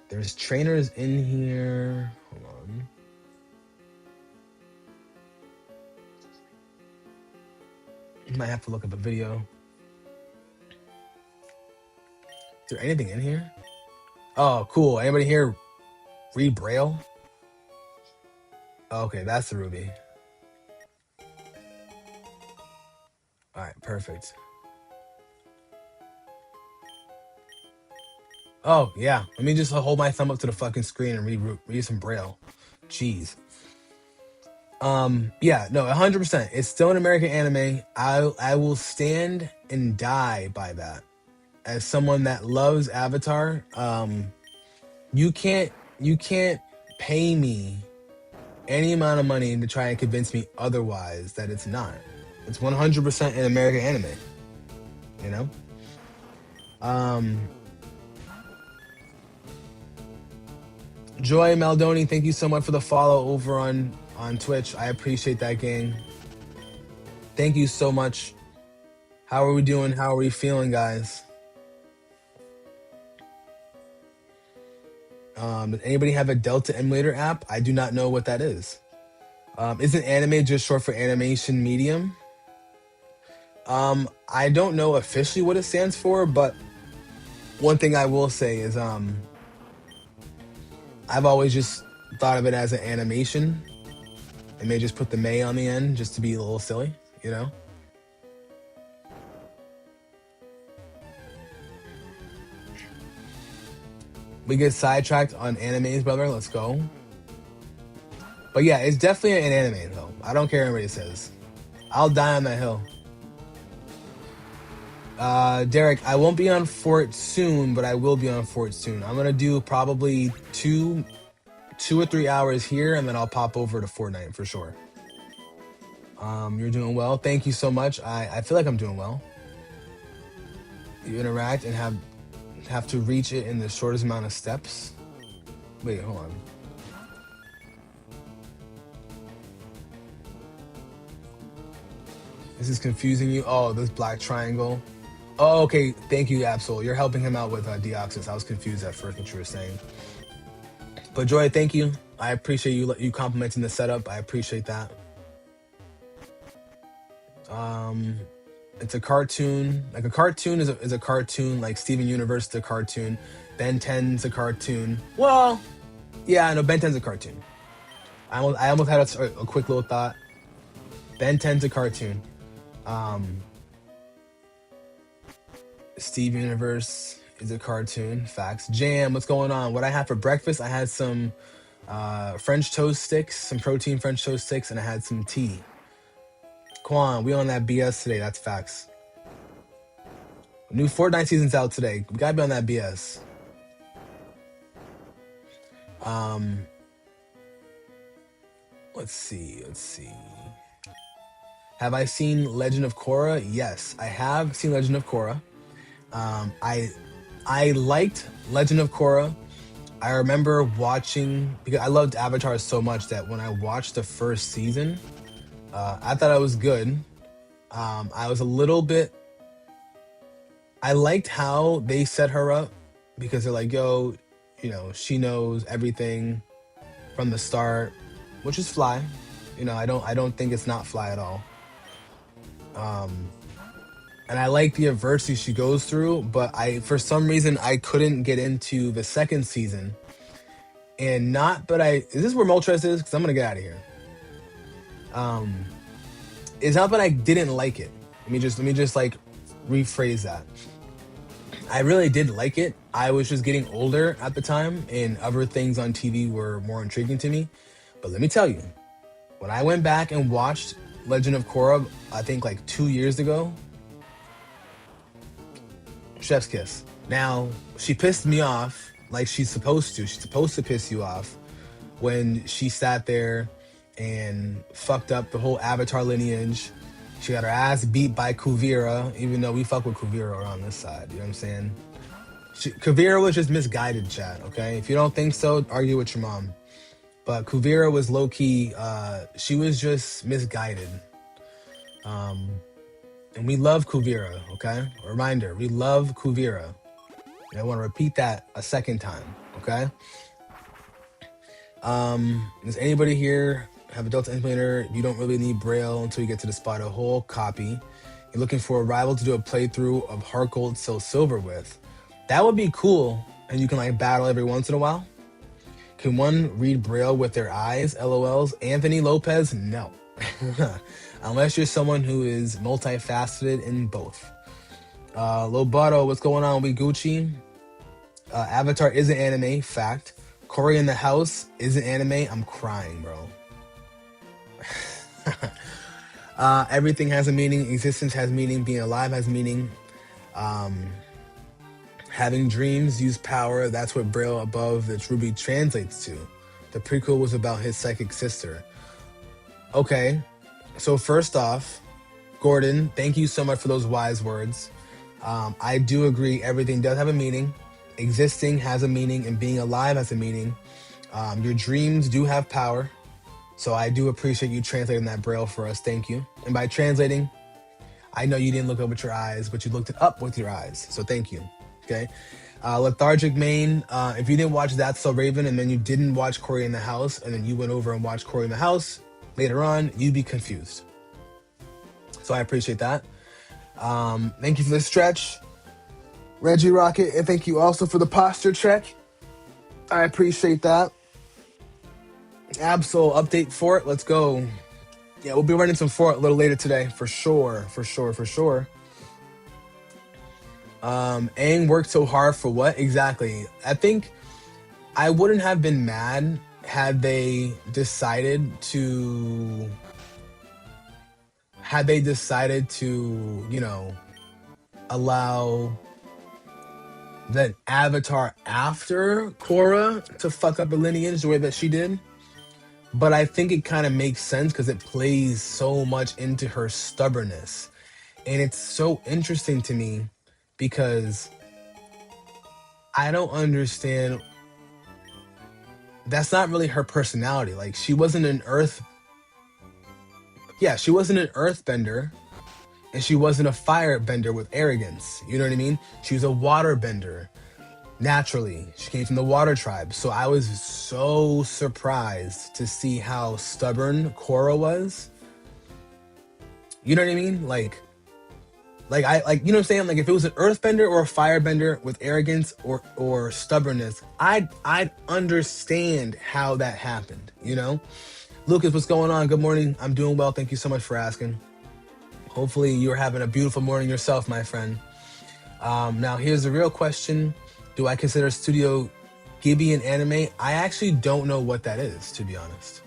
There's trainers in here. Hold on. You might have to look up a video. Is there anything in here? Oh, cool. Anybody here read Braille? Oh, okay, that's the Ruby. All right, perfect. Oh, yeah. Let me just hold my thumb up to the fucking screen and read some Braille. Jeez. Yeah, no, 100%. It's still an American anime. I will stand and die by that. As someone that loves Avatar, you can't you can't pay me any amount of money to try and convince me otherwise that it's not. It's 100% an American anime, you know? Um Joy Maldoni, thank you so much for the follow over on Twitch. I appreciate that, gang. Thank you so much. How are we doing? How are we feeling, guys? Does anybody have a Delta emulator app? I do not know what that is. Isn't anime just short for animation medium? I don't know officially what it stands for, but one thing I will say is I've always just thought of it as an animation. And may just put the May on the end just to be a little silly, you know? We get sidetracked on animes, brother. Let's go. But yeah, it's definitely an anime, though. I don't care what anybody says. I'll die on that hill. Derek, I won't be on Fort soon, but I will be on Fort soon. I'm gonna do probably two or 3 hours here, and then I'll pop over to Fortnite for sure. You're doing well. Thank you so much. I feel like I'm doing well. You interact and have to reach it in the shortest amount of steps. Wait, hold on. This is confusing you. Oh, this black triangle. Oh, okay. Thank you, Absol. You're helping him out with Deoxys. I was confused at first what you were saying. But Joy, thank you. I appreciate you complimenting the setup. I appreciate that. It's a cartoon. Like a cartoon is a cartoon. Like Steven Universe is a cartoon. Ben 10's a cartoon. Well, yeah, no, Ben 10's a cartoon. I almost had a quick little thought. Ben 10's a cartoon. Steve Universe is a cartoon. Facts. Jam, what's going on? What I had for breakfast? I had some French toast sticks, some protein French toast sticks, and I had some tea. Quan, we on that BS today. That's facts. New Fortnite season's out today. We gotta be on that BS. Let's see. Have I seen Legend of Korra? Yes, I have seen Legend of Korra. I liked Legend of Korra. I remember watching because I loved Avatar so much that when I watched the first season, I thought it was good. I was a little bit. I liked how they set her up because they're like, yo, you know, she knows everything from the start, which is fly. You know, I don't think it's not fly at all. And I like the adversity she goes through, but for some reason I couldn't get into the second season. And is this where Moltres is? Because I'm gonna get out of here. It's not that I didn't like it. Let me just like rephrase that. I really did like it. I was just getting older at the time, and other things on TV were more intriguing to me. But let me tell you, when I went back and watched Legend of Korra, I think like 2 years ago, chef's kiss. Now, she pissed me off like she's supposed to. She's supposed to piss you off when she sat there and fucked up the whole Avatar lineage. She got her ass beat by Kuvira, even though we fuck with Kuvira on this side. You know what I'm saying? Kuvira was just misguided, chat, okay? If you don't think so, argue with your mom. But Kuvira was low-key, she was just misguided. And we love Kuvira, okay? A reminder, we love Kuvira. And I want to repeat that a second time, okay? Does anybody here have a Delta implementer? You don't really need Braille until you get to the spot a whole copy. You're looking for a rival to do a playthrough of Heart Gold Soul Silver with. That would be cool, and you can like battle every once in a while. Can one read Braille with their eyes? LOLs. Anthony Lopez? No. Unless you're someone who is multifaceted in both. Lobato, what's going on? We Gucci. Avatar is an anime, fact. Corey in the House is an anime. I'm crying, bro. Everything has a meaning. Existence has meaning. Being alive has meaning. Having dreams use power. That's what Braille above the Ruby translates to. The prequel was about his psychic sister. Okay, so first off, Gordon, thank you so much for those wise words. I do agree. Everything does have a meaning. Existing has a meaning, and being alive has a meaning. Your dreams do have power. So I do appreciate you translating that Braille for us. Thank you. And by translating, I know you didn't look up with your eyes, but you looked it up with your eyes. So thank you. Okay. Lethargic Main. If you didn't watch That's So Raven and then you didn't watch Corey in the House and then you went over and watched Corey in the House later on, you'd be confused. So I appreciate that. Thank you for the stretch, Reggie Rocket, and thank you also for the posture check. I appreciate that. Absol update Fort. Let's go. Yeah, we'll be running some Fort a little later today, for sure. Aang worked so hard for what exactly? I think I wouldn't have been mad had they decided to, you know, allow that Avatar after Korra to fuck up the lineage the way that she did. But I think it kind of makes sense because it plays so much into her stubbornness. And it's so interesting to me because I don't understand. That's not really her personality. Like, she wasn't an earth. Yeah, she wasn't an earthbender. And she wasn't a firebender with arrogance. You know what I mean? She was a waterbender. Naturally, she came from the water tribe. So I was so surprised to see how stubborn Korra was. You know what I mean? Like you know what I'm saying? Like, if it was an earthbender or a firebender with arrogance or stubbornness, I'd understand how that happened, you know? Lucas, what's going on? Good morning. I'm doing well. Thank you so much for asking. Hopefully you're having a beautiful morning yourself, my friend. Now here's the real question. Do I consider Studio Ghibli an anime? I actually don't know what that is, to be honest.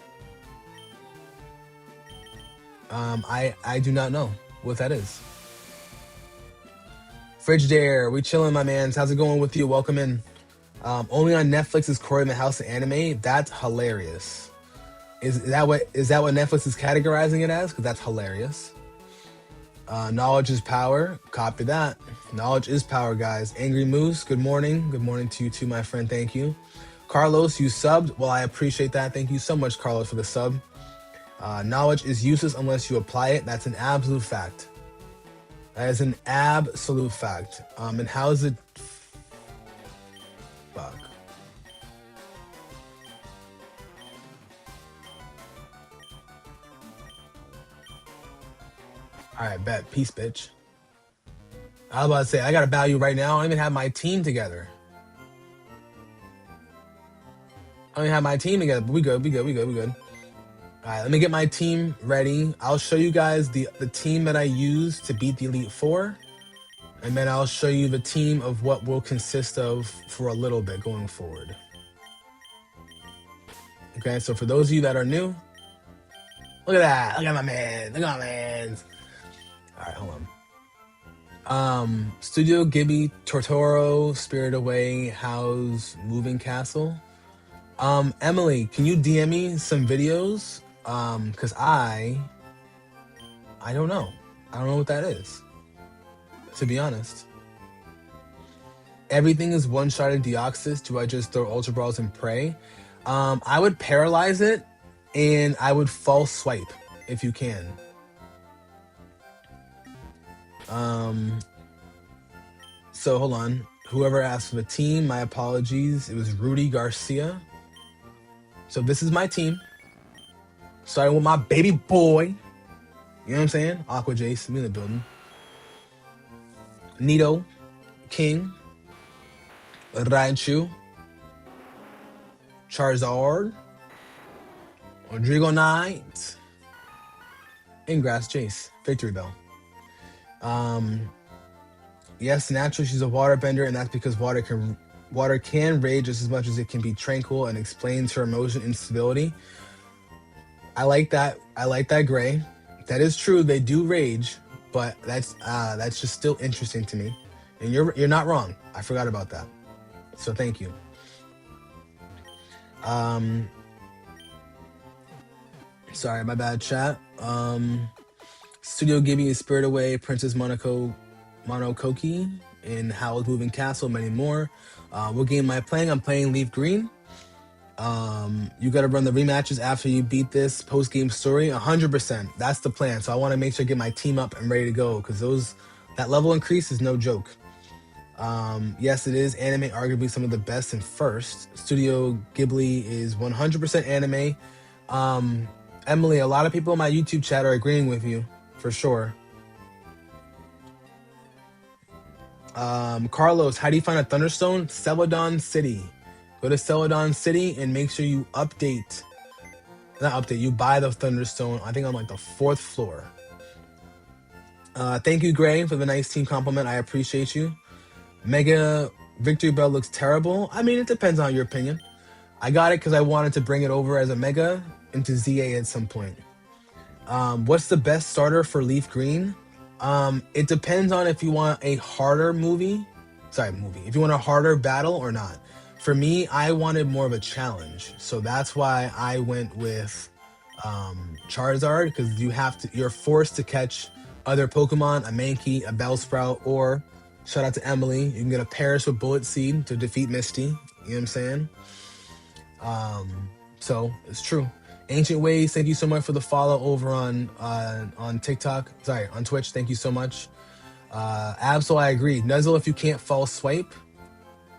I do not know what that is. Frigidaire, we chilling, my mans. How's it going with you? Welcome in. Only on Netflix is Corey in the House an anime. That's hilarious. Is that what Netflix is categorizing it as? Because that's hilarious. Knowledge is power. Copy that. Knowledge is power, guys. Angry Moose, good morning. Good morning to you too, my friend. Thank you. Carlos, you subbed. Well, I appreciate that. Thank you so much, Carlos, for the sub. Knowledge is useless unless you apply it. That's an absolute fact. That is an absolute fact. And how is it? Fuck. All right, bet. Peace, bitch. I was about to say, I got to bow you right now. I don't even have my team together. But we good. All right, let me get my team ready. I'll show you guys the team that I use to beat the Elite Four. And then I'll show you the team of what we'll consist of for a little bit going forward. Okay, so for those of you that are new, look at that. Look at my man. Look at my man. All right, hold on. Studio Ghibli, Totoro, Spirit Away, House, Moving Castle. Emily, can you DM me some videos? Cause I don't know. I don't know what that is, to be honest. Everything is one-shotted Deoxys. Do I just throw Ultra Balls and pray? I would paralyze it and I would false swipe if you can. So hold on. Whoever asked for the team, my apologies. It was Rudy Garcia. So this is my team. Starting with my baby boy. You know what I'm saying? Aqua Jace, me in the building. Nito, King, Raichu, Charizard, Rodrigo Knight, and Grass Jace. Victory Bell. Yes, naturally she's a waterbender, and that's because water can rage just as much as it can be tranquil and explains her emotion instability. I like that. I like that, Gray. That is true. They do rage, but that's just still interesting to me. And you're not wrong. I forgot about that. So thank you. Um, Sorry, my bad, chat. Studio Ghibli is Spirit Away, Princess Monokoke, in Howl's Moving Castle, many more. What game am I playing? I'm playing Leaf Green. You got to run the rematches after you beat this post game story. 100%. That's the plan. So I want to make sure I get my team up and ready to go because that level increase is no joke. Yes, it is anime, arguably some of the best and first. Studio Ghibli is 100% anime. Emily, a lot of people in my YouTube chat are agreeing with you for sure. Carlos, how do you find a Thunderstone? Celadon City. Go to Celadon City and make sure you update. Not update, you buy the Thunderstone. I think on like the 4th floor. Thank you, Gray, for the nice team compliment. I appreciate you. Mega Victory Bell looks terrible. I mean, it depends on your opinion. I got it because I wanted to bring it over as a Mega into ZA at some point. What's the best starter for Leaf Green? It depends on if you want a harder movie. If you want a harder battle or not. For me, I wanted more of a challenge. So that's why I went with Charizard, because you're forced to catch other Pokemon, a Mankey, a Bellsprout, or shout out to Emily, you can get a Paris with Bullet Seed to defeat Misty. You know what I'm saying? So it's true. Ancient Ways, thank you so much for the follow over on TikTok. Sorry, on Twitch. Thank you so much. Absol, I agree. Nuzzle, if you can't false swipe,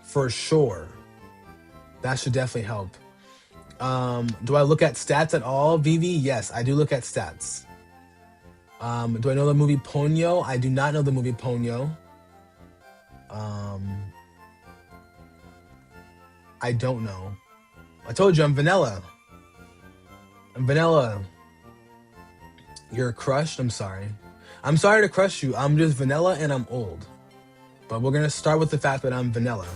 for sure. That should definitely help. Do I look at stats at all, Vivi? Yes, I do look at stats. Do I know the movie Ponyo? I do not know the movie Ponyo. I don't know. I told you I'm vanilla. I'm vanilla. You're crushed? I'm sorry. I'm sorry to crush you. I'm just vanilla and I'm old. But we're going to start with the fact that I'm vanilla.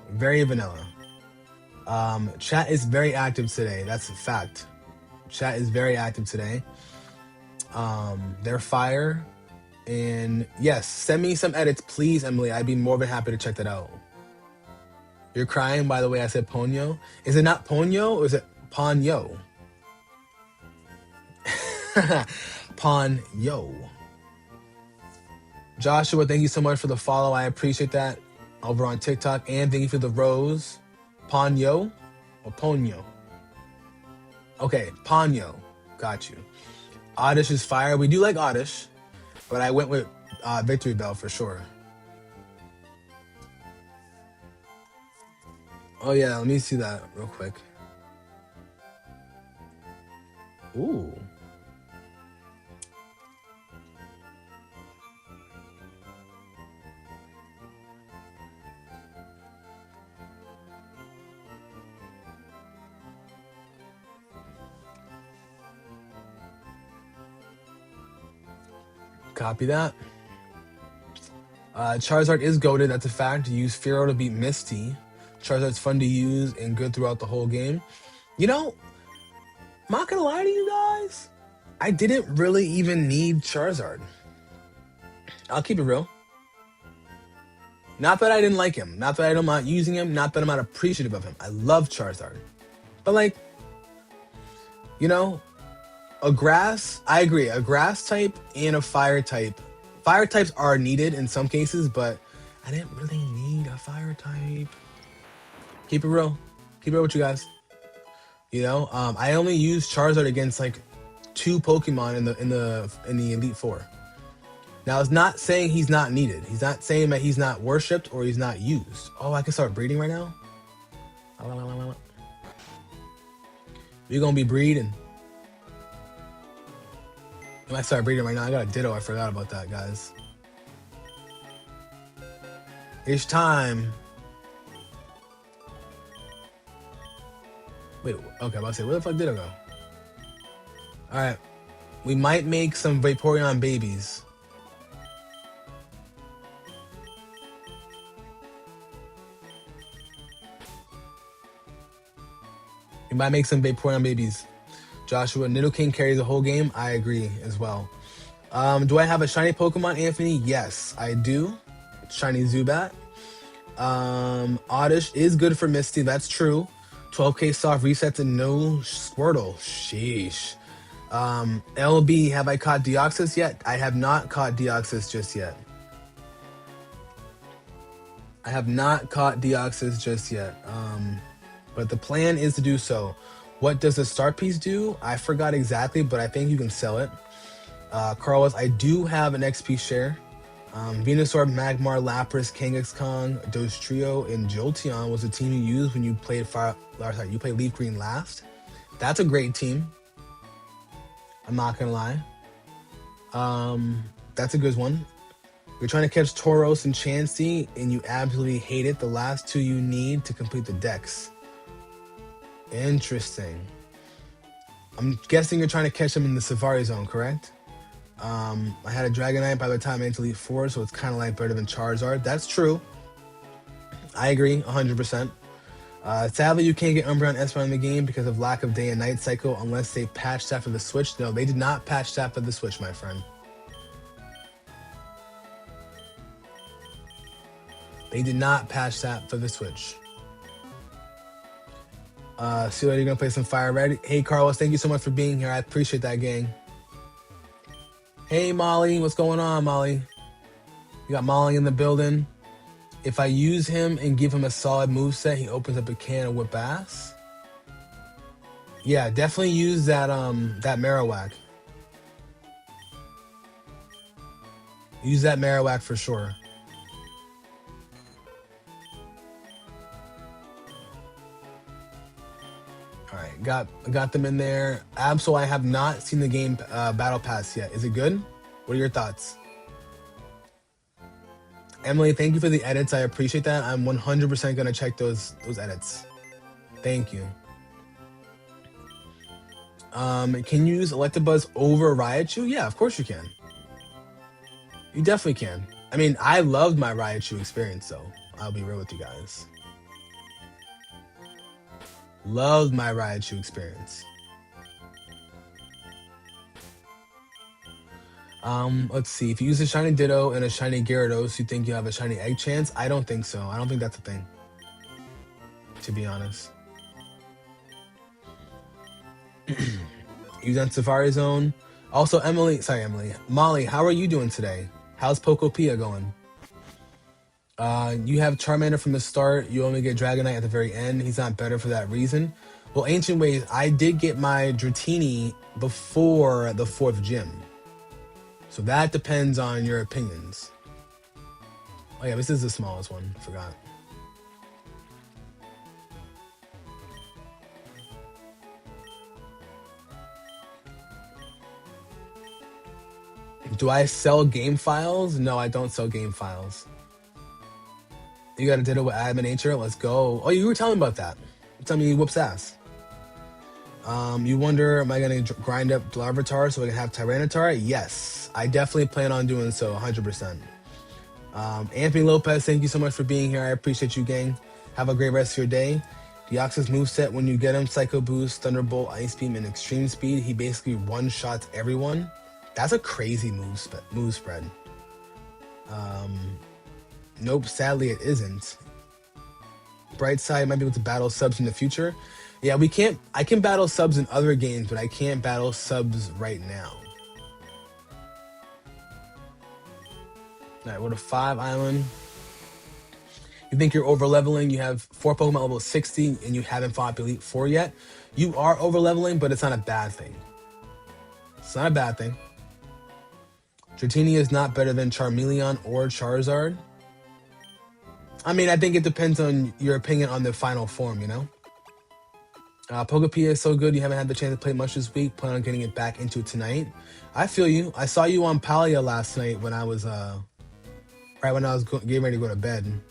Very vanilla. Chat is very active today. That's a fact. Chat is very active today. They're fire. And yes, send me some edits, please, Emily. I'd be more than happy to check that out. You're crying, by the way, I said Ponyo. Is it not Ponyo or is it Ponyo? Ponyo. Joshua, thank you so much for the follow. I appreciate that over on TikTok. And thank you for the rose. Ponyo or Ponyo? Okay, Ponyo. Got you. Oddish is fire. We do like Oddish, but I went with Victory Bell for sure. Oh yeah, let me see that real quick. Ooh. Copy that. Charizard is goated, that's a fact. Use Fearow to beat Misty. Charizard's fun to use and good throughout the whole game. You know, I'm not gonna lie to you guys. I didn't really even need Charizard. I'll keep it real. Not that I didn't like him. Not that I'm not using him. Not that I'm not appreciative of him. I love Charizard. But like, you know, a grass, I agree. A grass type and a fire type. Fire types are needed in some cases, but I didn't really need a fire type. Keep it real. Keep it real with you guys. You know, I only use Charizard against like 2 Pokemon in the Elite Four. Now, it's not saying he's not needed. He's not saying that he's not worshipped or he's not used. Oh, I can start breeding right now? We're gonna be breeding. If I start breeding right now, I got a Ditto. I forgot about that, guys. It's time. Wait, okay, I'm about to say, where the fuck did I go? Alright. We might make some Vaporeon babies. We might make some Vaporeon babies. Joshua, Nidoking carries the whole game. I agree as well. Do I have a shiny Pokemon, Anthony? Yes, I do. Shiny Zubat. Oddish is good for Misty. That's true. 12k soft resets and no Squirtle. Sheesh. LB, have I caught Deoxys yet? I have not caught Deoxys just yet. I have not caught Deoxys just yet. But the plan is to do so. What does the start piece do? I forgot exactly, but I think you can sell it. Carlos, I do have an XP share. Venusaur, Magmar, Lapras, Kangaskhan, Dostrio, and Jolteon was the team you used when you played you played Leaf Green last. That's a great team. I'm not gonna lie. That's a good one. You're trying to catch Tauros and Chansey, and you absolutely hate it. The last two you need to complete the dex. Interesting. I'm guessing you're trying to catch them in the Sevii zone, correct? I had a Dragonite by the time I went to Elite 4, so it's kind of like better than Charizard. That's true. I agree, 100%. Sadly, you can't get Umbreon Espeon in the game because of lack of day and night cycle unless they patched that for the Switch. No, they did not patch that for the Switch, my friend. They did not patch that for the Switch. See you later, you're going to play some Fire Red. Hey, Carlos, thank you so much for being here. I appreciate that, gang. Hey, Molly. What's going on, Molly? You got Molly in the building. If I use him and give him a solid moveset, he opens up a can of Whip Ass. Yeah, definitely use that that Marowak. Use that Marowak for sure. All right, got them in there. Absol, I have not seen the game Battle Pass yet. Is it good? What are your thoughts? Emily, thank you for the edits. I appreciate that. I'm 100% gonna check those edits. Thank you. Can you use Electabuzz over Raichu? Yeah, of course you can. You definitely can. I mean, I loved my Raichu experience, though. I'll be real with you guys. Loved my Raichu experience. Let's see. If you use a shiny Ditto and a shiny Gyarados, you think you have a shiny Egg chance? I don't think so. I don't think that's a thing, to be honest. Use on Safari Zone. Also, Molly, how are you doing today? How's Pokopia going? You have Charmander from the start. You only get Dragonite at the very end. He's not better for that reason. Well, Ancient Ways, I did get my Dratini before the 4th gym. So that depends on your opinions. Oh yeah, this is the smallest one. Forgot. Do I sell game files? No, I don't sell game files. You got a Ditto with Admin Nature? Let's go. Oh, you were telling me about that. Tell me he whoops ass. You wonder, am I going to grind up Larvitar so I can have Tyranitar? Yes, I definitely plan on doing so, 100%. Anthony Lopez, thank you so much for being here. I appreciate you, gang. Have a great rest of your day. Deoxys moveset, when you get him, Psycho Boost, Thunderbolt, Ice Beam, and Extreme Speed, he basically one-shots everyone. That's a crazy move spread. Nope, sadly it isn't. Bright side, might be able to battle subs in the future. Yeah, we can't. I can battle subs in other games, but I can't battle subs right now. All right, we're to 5 Island. You think you're over leveling? You have 4 Pokemon level 60, and you haven't fought Elite 4 yet. You are over leveling, but it's not a bad thing. It's not a bad thing. Dratini is not better than Charmeleon or Charizard. I mean, I think it depends on your opinion on the final form, you know? Pokepia is so good, you haven't had the chance to play much this week. Plan on getting it back into it tonight. I feel you. I saw you on Palia last night when I was, right when I was getting ready to go to bed.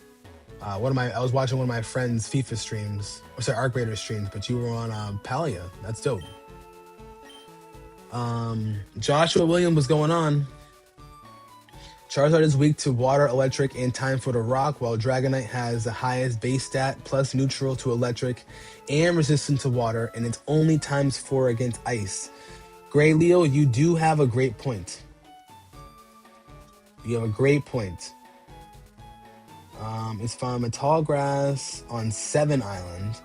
I was watching one of my friends' FIFA streams, or sorry, Arc Raider streams, but you were on Palia. That's dope. Joshua Williams, what's going on? Charizard is weak to water, electric, and time for the rock, while Dragonite has the highest base stat, plus neutral to electric, and resistant to water, and it's only times 4 against ice. Gray Leo, you do have a great point. You have a great point. It's from a tall grass on 7 Island.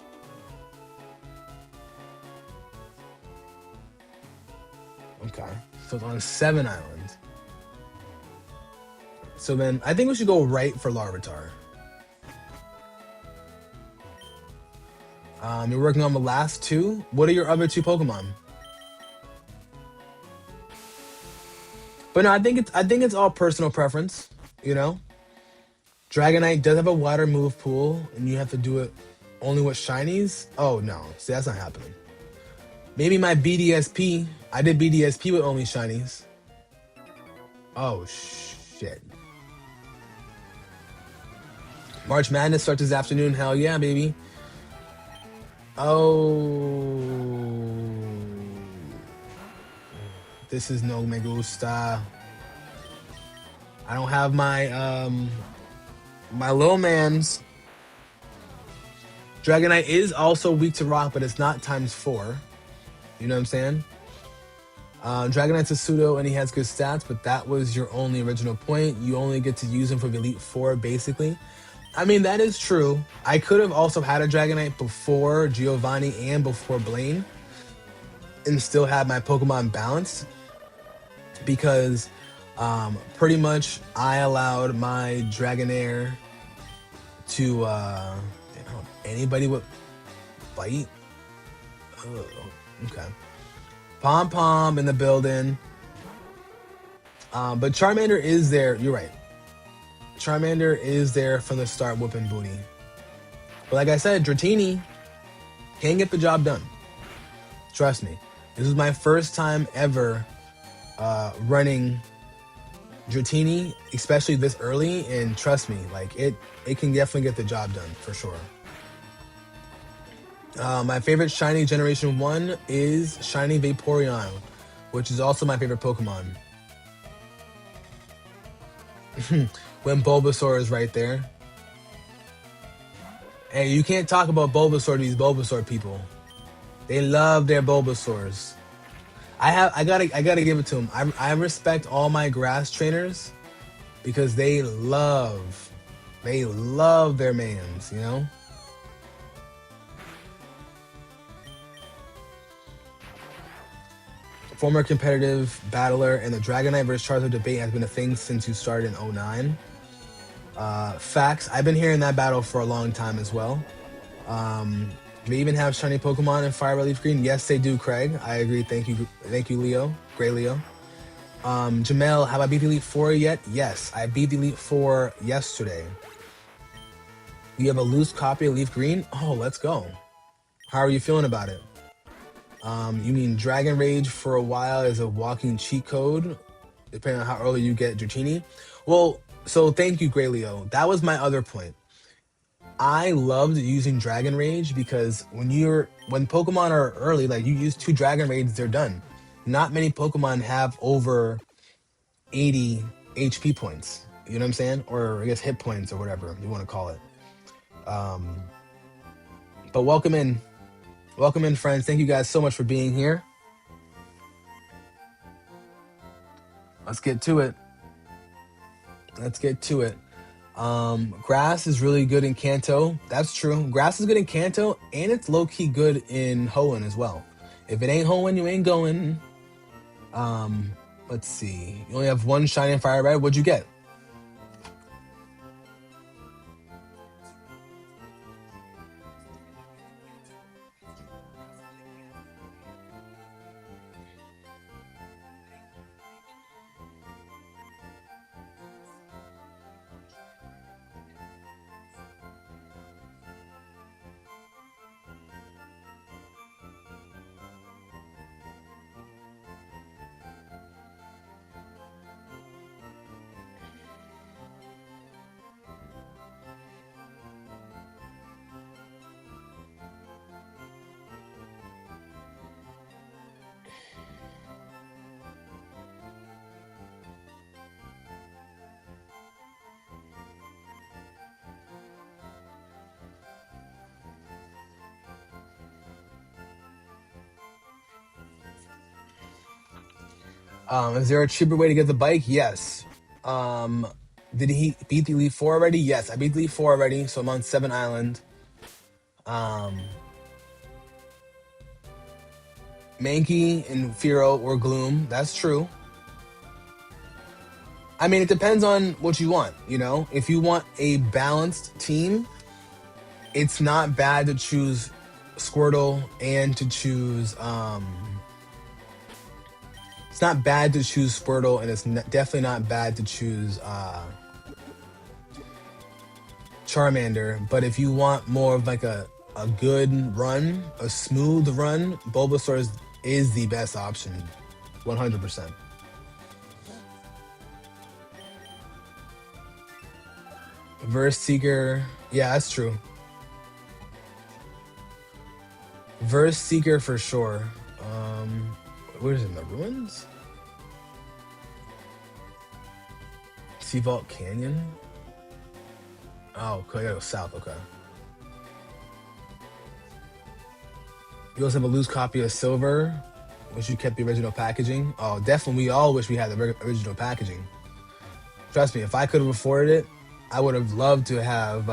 Okay, so it's on 7 Island. So then I think we should go right for Larvitar. You're working on the last 2. What are your other 2 Pokemon? But no, I think it's all personal preference, you know? Dragonite does have a water move pool, and you have to do it only with shinies. Oh no, see that's not happening. Maybe my BDSP. I did BDSP with only shinies. Oh shit. March Madness starts this afternoon. Hell yeah, baby. Oh, this is no me gusta. I don't have my little man's. Dragonite is also weak to rock, but it's not times 4. You know what I'm saying? Dragonite's a pseudo and he has good stats, but that was your only original point. You only get to use him for the Elite Four, basically. I mean, that is true. I could have also had a Dragonite before Giovanni and before Blaine and still have my Pokemon balanced because pretty much I allowed my Dragonair to anybody with bite. Oh, okay. Pom Pom in the building. But Charmander is there. You're right. Charmander is there from the start whooping booty. But like I said, Dratini can get the job done. Trust me. This is my first time ever running Dratini, especially this early, and trust me, like it can definitely get the job done for sure. My favorite shiny Generation 1 is Shiny Vaporeon, which is also my favorite Pokemon. When Bulbasaur is right there. Hey, you can't talk about Bulbasaur to these Bulbasaur people. They love their Bulbasaurs. I gotta give it to them. I respect all my grass trainers because they love their mans, you know? Former competitive battler and the Dragonite versus Charizard debate has been a thing since you started in 09. Facts. I've been hearing that battle for a long time as well. They even have shiny Pokemon in Fire Red Leaf Green. Yes, they do, Craig. I agree. Thank you, Leo. Gray Leo. Jamel, have I beat the Elite Four yet? Yes, I beat the Elite Four yesterday. You have a loose copy of Leaf Green? Oh, let's go. How are you feeling about it? You mean Dragon Rage for a while is a walking cheat code, depending on how early you get Dratini? Well, so thank you, Gray Leo. That was my other point. I loved using Dragon Rage because when Pokemon are early, like you use 2 Dragon Rages, they're done. Not many Pokemon have over 80 HP points. You know what I'm saying? Or I guess hit points or whatever you want to call it. But welcome in. Welcome in, friends. Thank you guys so much for being here. Let's get to it. Grass is really good in Kanto. That's true. Grass is good in Kanto, and it's low-key good in Hoenn as well. If it ain't Hoenn, you ain't going. Let's see. You only have 1 shiny and Fire Red. What'd you get? Is there a cheaper way to get the bike? Yes. Um, did he beat the Elite Four already? Yes, I beat the Elite Four already, so I'm on 7 Island. Um, Mankey and Firo or Gloom. That's true. I mean, it depends on what you want. You know, if you want a balanced team, it's not bad to choose Squirtle and to choose. It's not bad to choose Squirtle, and it's definitely not bad to choose Charmander. But if you want more of like a good run, a smooth run, Bulbasaur is the best option, 100%. Verse Seeker, yeah, that's true. Verse Seeker for sure. Where is it, in the ruins? Sea Vault Canyon? Oh, okay, I gotta go south, okay. You also have a loose copy of Silver. Wish you kept the original packaging. Oh, definitely, we all wish we had the original packaging. Trust me, if I could have afforded it, I would have loved to have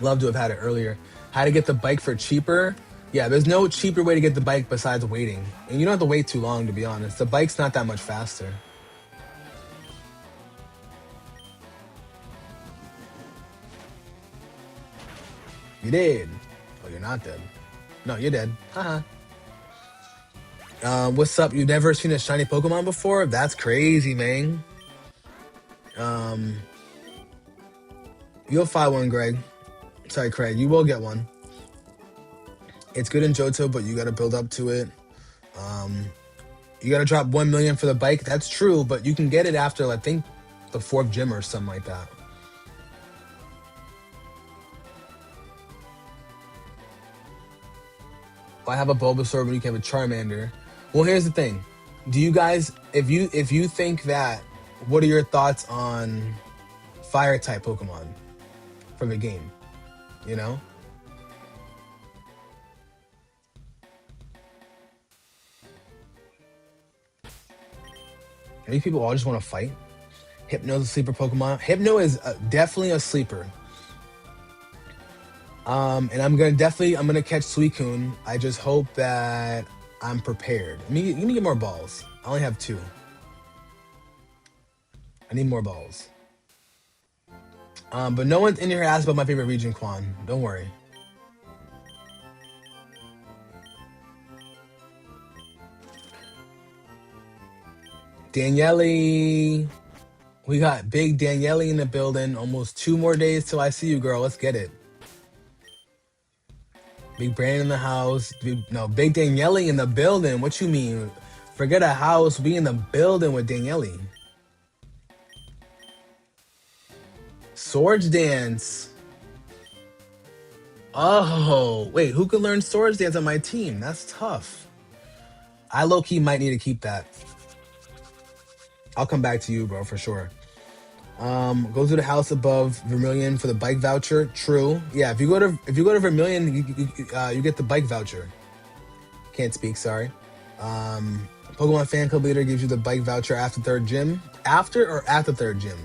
had it earlier. How to get the bike for cheaper? Yeah, there's no cheaper way to get the bike besides waiting. And you don't have to wait too long, to be honest. The bike's not that much faster. You did. Oh, you're not dead. No, you're dead. Haha. What's up? You've never seen a shiny Pokemon before? That's crazy, man. Um, you'll find one, Greg. Sorry, Craig. You will get one. It's good in Johto, but you got to build up to it. You got to drop 1 million for the bike. That's true, but you can get it after, I think, the 4th gym or something like that. If I have a Bulbasaur, but you can have a Charmander. Well, here's the thing. Do you guys, if you think that, what are your thoughts on fire type Pokemon for the game? You know? I think people all just want to fight. Hypno's a sleeper Pokemon. Hypno is definitely a sleeper. And I'm gonna catch Suicune. I just hope that I'm prepared. Let me get more balls. I only have 2. I need more balls. But no one's in here asked about my favorite region, Quan. Don't worry. Daniele. We got big Daniele in the building. Almost 2 more days till I see you, girl. Let's get it. Big Brandon in the house. Big Daniele in the building. What you mean? Forget a house. We in the building with Daniele. Swords Dance. Oh, wait. Who could learn Swords Dance on my team? That's tough. I low-key might need to keep that. I'll come back to you, bro, for sure. Go to the house above Vermilion for the bike voucher. True. Yeah, if you go to Vermilion, you get the bike voucher. Can't speak. Sorry. Pokemon Fan Club leader gives you the bike voucher after 3rd gym. After or at the 3rd gym.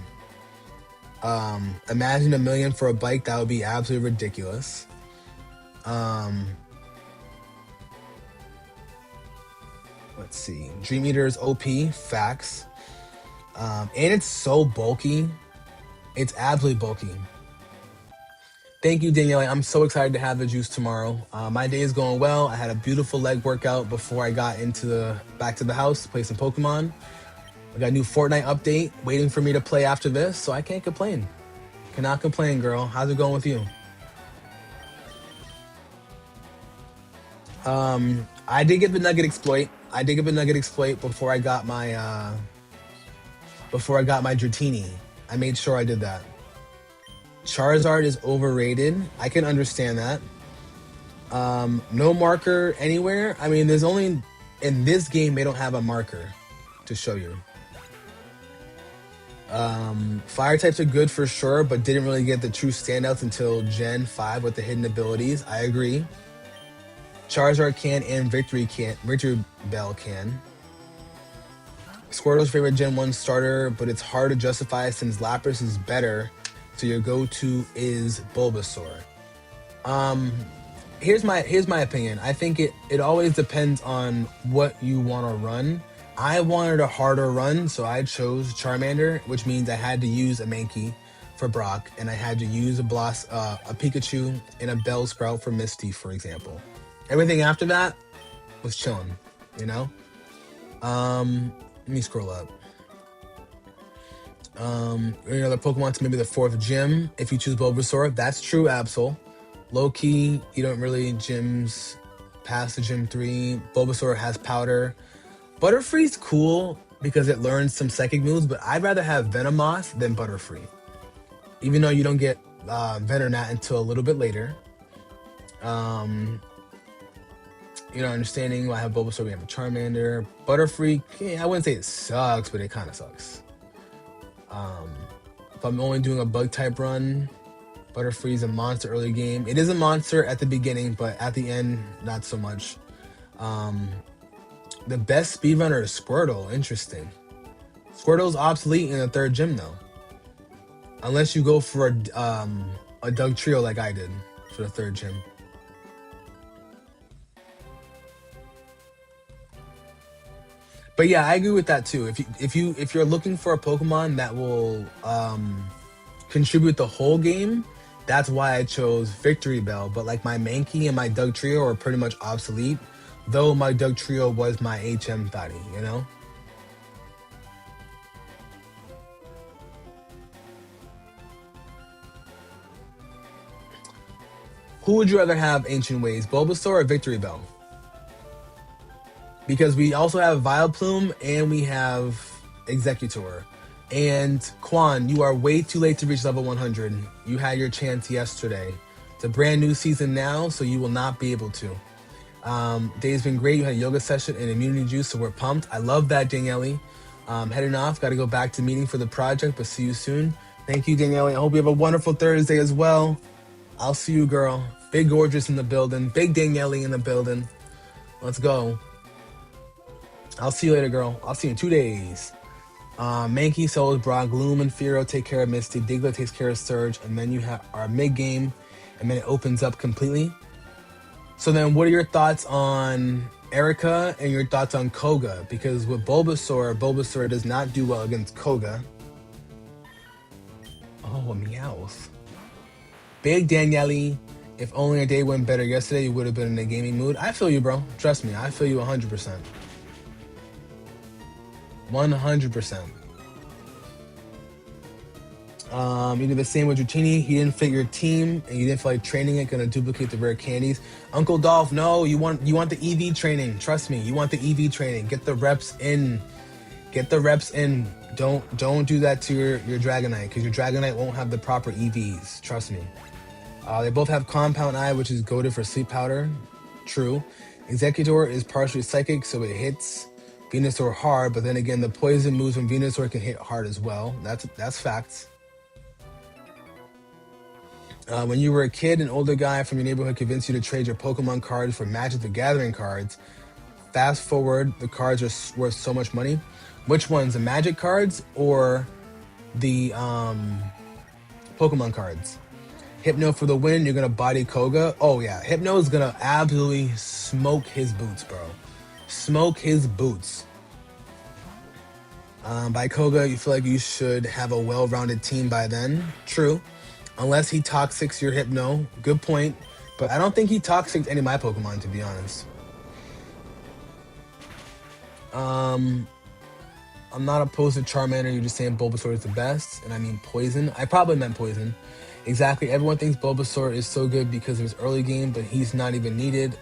Imagine 1 million for a bike. That would be absolutely ridiculous. Let's see. Dream Eater is OP. Facts. And it's so bulky. It's absolutely bulky. Thank you, Danielle. I'm so excited to have the juice tomorrow. My day is going well. I had a beautiful leg workout before I got back to the house to play some Pokemon. I got a new Fortnite update waiting for me to play after this, so I can't complain. Cannot complain, girl. How's it going with you? I did get the Nugget exploit. Before I got my Dratini. I made sure I did that. Charizard is overrated. I can understand that. No marker anywhere. I mean, there's only in this game they don't have a marker to show you. Fire types are good for sure, but didn't really get the true standouts until Gen 5 with the hidden abilities. I agree. Charizard can and Victory Bell can. Squirtle's favorite Gen 1 starter, but it's hard to justify since Lapras is better, so your go-to is Bulbasaur. Um, here's my opinion. I think it always depends on what you want to run. I wanted a harder run, so I chose Charmander, which means I had to use a Mankey for Brock, and I had to use a Pikachu, and a Bellsprout for Misty, for example. Everything after that was chilling, you know. Let me scroll up. Any other Pokemon to maybe the fourth gym if you choose Bulbasaur. That's true, Absol. Low key, you don't really gyms past the gym 3. Bulbasaur has powder. Butterfree's cool because it learns some psychic moves, but I'd rather have Venomoth than Butterfree. Even though you don't get Venonat until a little bit later. Understanding why I have Bulbasaur, we have a Charmander. Butterfree, I wouldn't say it sucks, but it kind of sucks. If I'm only doing a bug type run, Butterfree's a monster early game. It is a monster at the beginning, but at the end, not so much. The best speedrunner is Squirtle. Interesting. Squirtle's obsolete in the third gym, though. Unless you go for a Doug Trio like I did for the third gym. But yeah, I agree with that too. If you're looking for a Pokemon that will contribute the whole game, that's why I chose Victory Bell. But like my Mankey and my Doug Trio are pretty much obsolete, though my Doug Trio was my HM thotty, you know? Who would you rather have Ancient Ways, Bulbasaur or Victory Bell? Because we also have Vileplume and we have Executor. And Quan, you are way too late to reach level 100. You had your chance yesterday. It's a brand new season now, so you will not be able to. Day's been great. You had a yoga session and immunity juice, so we're pumped. I love that, Daniele. Heading off. Got to go back to meeting for the project, but see you soon. Thank you, Daniele. I hope you have a wonderful Thursday as well. I'll see you, girl. Big Gorgeous in the building. Big Daniele in the building. Let's go. I'll see you later, girl. I'll see you in 2 days. Mankey, Souls, Brock, Gloom, and Fearow take care of Misty. Diglett takes care of Surge. And then you have our mid-game. And then it opens up completely. So then what are your thoughts on Erica and your thoughts on Koga? Because with Bulbasaur does not do well against Koga. Oh, a Meowth. Big Daniele. If only a day went better yesterday, you would have been in a gaming mood. I feel you, bro. Trust me. I feel you 100%. 100%. You did the same with Dratini. He didn't fit your team, and you didn't feel like training it. Gonna duplicate the rare candies. Uncle Dolph, no, you want the EV training. Trust me, you want the EV training. Get the reps in. Get the reps in. Don't do that to your Dragonite, because your Dragonite won't have the proper EVs. Trust me. They both have Compound Eye, which is goaded for Sleep Powder. True. Executor is partially psychic, so it hits Venusaur hard, but then again, the poison moves from Venusaur can hit hard as well. That's facts. When you were a kid, an older guy from your neighborhood convinced you to trade your Pokemon cards for Magic the Gathering cards. Fast forward, the cards are worth so much money. Which ones, the Magic cards or the Pokemon cards? Hypno for the win, you're going to body Koga. Oh yeah, Hypno is going to absolutely smoke his boots, bro. Smoke his boots. By Koga, you feel like you should have a well-rounded team by then. True. Unless he toxics your Hypno. Good point. But I don't think he toxics any of my Pokemon, to be honest. I'm not opposed to Charmander. You're just saying Bulbasaur is the best. And I mean Poison. I probably meant Poison. Exactly. Everyone thinks Bulbasaur is so good because of his early game, but he's not even needed.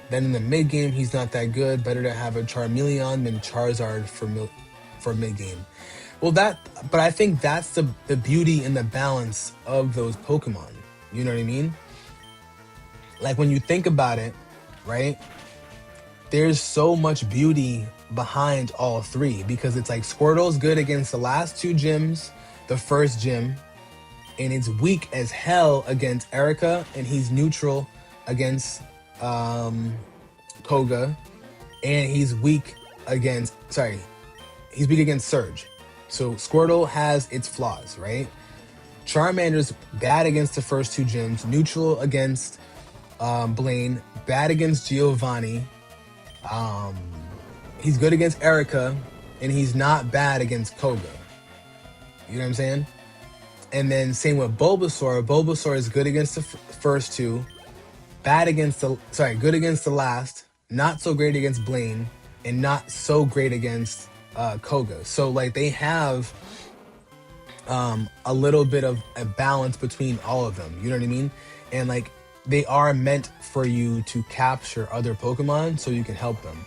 Then in the mid game, he's not that good. Better to have a Charmeleon than Charizard for mid game. Well, but I think that's the beauty and the balance of those Pokemon. You know what I mean? Like when you think about it, right? There's so much beauty behind all three because it's like Squirtle's good against the last two gyms, the first gym, and it's weak as hell against Erica, and he's neutral against Koga, and he's weak against he's weak against Surge. So Squirtle has its flaws, right? Charmander's bad against the first two gyms, neutral against Blaine, bad against Giovanni. Um, he's good against Erica, and he's not bad against Koga. You know what I'm saying? And then same with Bulbasaur. Bulbasaur is good against the first two, good against the last, not so great against Blaine, and not so great against Koga. So like they have a little bit of a balance between all of them. You know what I mean? And like they are meant for you to capture other Pokemon so you can help them.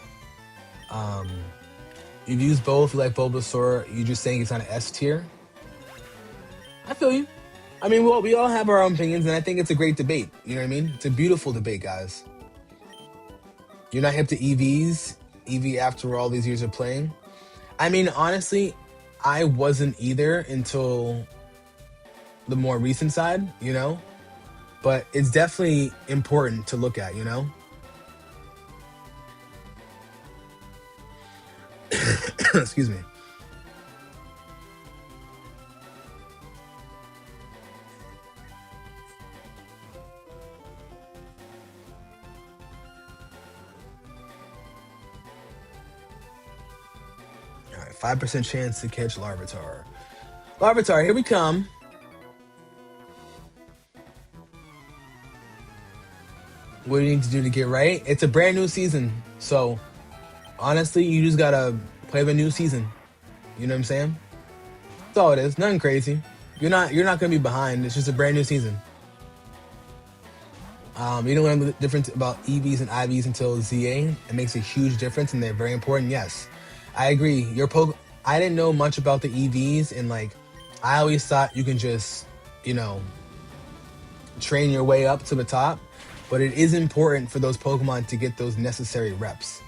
You've used both, like Bulbasaur. You're just saying it's on an S tier. I feel you. I mean, well, we all have our own opinions, and I think it's a great debate. You know what I mean? It's a beautiful debate, guys. You're not hip to EVs, EV after all these years of playing. I mean, honestly, I wasn't either until the more recent side, you know? But it's definitely important to look at, you know? Excuse me. All right, 5% chance to catch Larvitar. Larvitar, here we come. What do you need to do to get right? It's a brand new season. So, honestly, you just gotta play the new season. You know what I'm saying? That's all it is. Nothing crazy. You're not gonna be behind. It's just a brand new season. You don't learn the difference about EVs and IVs until ZA. It makes a huge difference, and they're very important. Yes, I agree. I didn't know much about the EVs, and like, I always thought you can just, you know, train your way up to the top. But it is important for those Pokemon to get those necessary reps.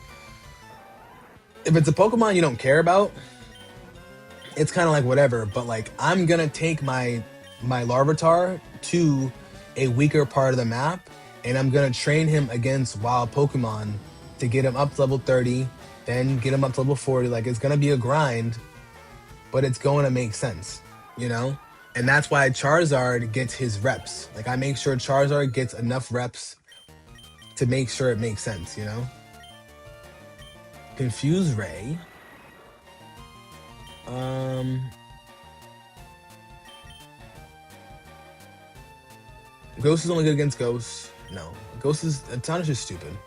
If it's a Pokemon you don't care about, it's kind of like whatever. But like, I'm gonna take my Larvitar to a weaker part of the map, and I'm gonna train him against wild Pokemon to get him up to level 30, then get him up to level 40. Like, it's gonna be a grind, but it's going to make sense, you know? And that's why Charizard gets his reps. Like, I make sure Charizard gets enough reps to make sure it makes sense, you know? Confuse Ray. Ghost is only good against Ghost. No. Ghost is... Tonic is stupid.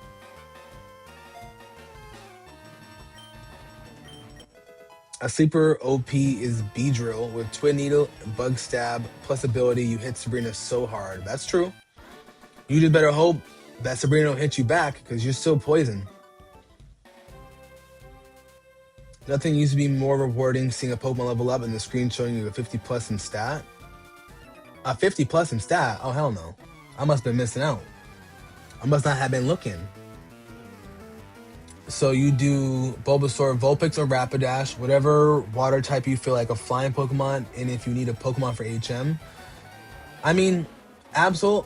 A sleeper OP is Beedrill with Twin Needle, Bug Stab, plus ability. You hit Sabrina so hard. That's true. You just better hope that Sabrina don't hit you back, because you're still poison. Nothing used to be more rewarding seeing a Pokemon level up and the screen showing you a 50 plus in stat. A 50 plus in stat? Oh, hell no. I must have been missing out. I must not have been looking. So you do Bulbasaur, Vulpix, or Rapidash, whatever water type you feel like a flying Pokemon, and if you need a Pokemon for HM. I mean, Absol,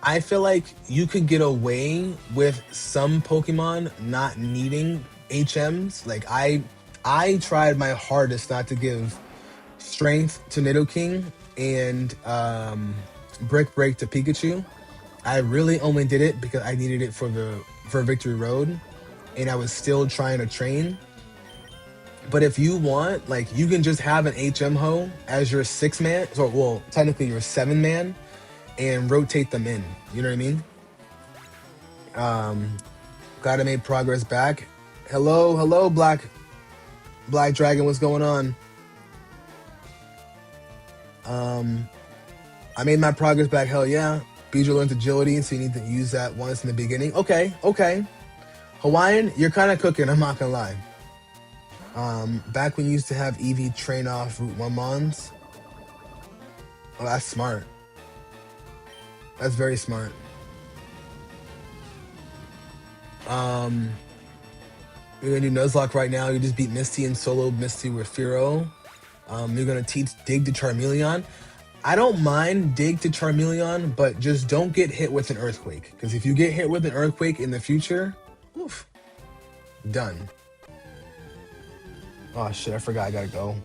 I feel like you could get away with some Pokemon not needing HMs. Like, I tried my hardest not to give Strength to Nidoking and Brick Break to Pikachu. I really only did it because I needed it for Victory Road, and I was still trying to train. But if you want, like, you can just have an HM Ho as your 6-man, so, well, technically your 7-man, and rotate them in. You know what I mean? Glad I made progress back. Hello, Black Dragon, what's going on? I made my progress back, hell yeah. Beedrill learns agility, so you need to use that once in the beginning. Okay. Hawaiian, you're kind of cooking, I'm not gonna lie. Back when you used to have Eevee train off Route 1 Mons. Oh, that's smart. That's very smart. You're gonna do Nuzlocke right now. You just beat Misty and solo Misty with Firo. You're gonna teach Dig to Charmeleon. I don't mind Dig to Charmeleon, but just don't get hit with an Earthquake. Because if you get hit with an Earthquake in the future, oof, done. Oh shit, I forgot I gotta go.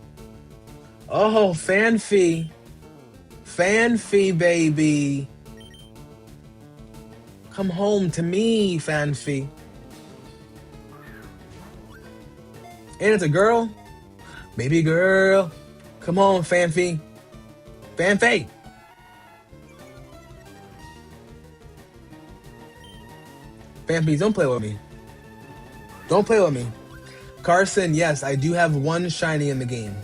Oh, Fanfi. Fanfi, baby. Come home to me, Fanfi. And it's a girl? Baby girl. Come on, Fanfi. Fanfi. Fanfi, don't play with me. Don't play with me. Carson, yes, I do have one shiny in the game.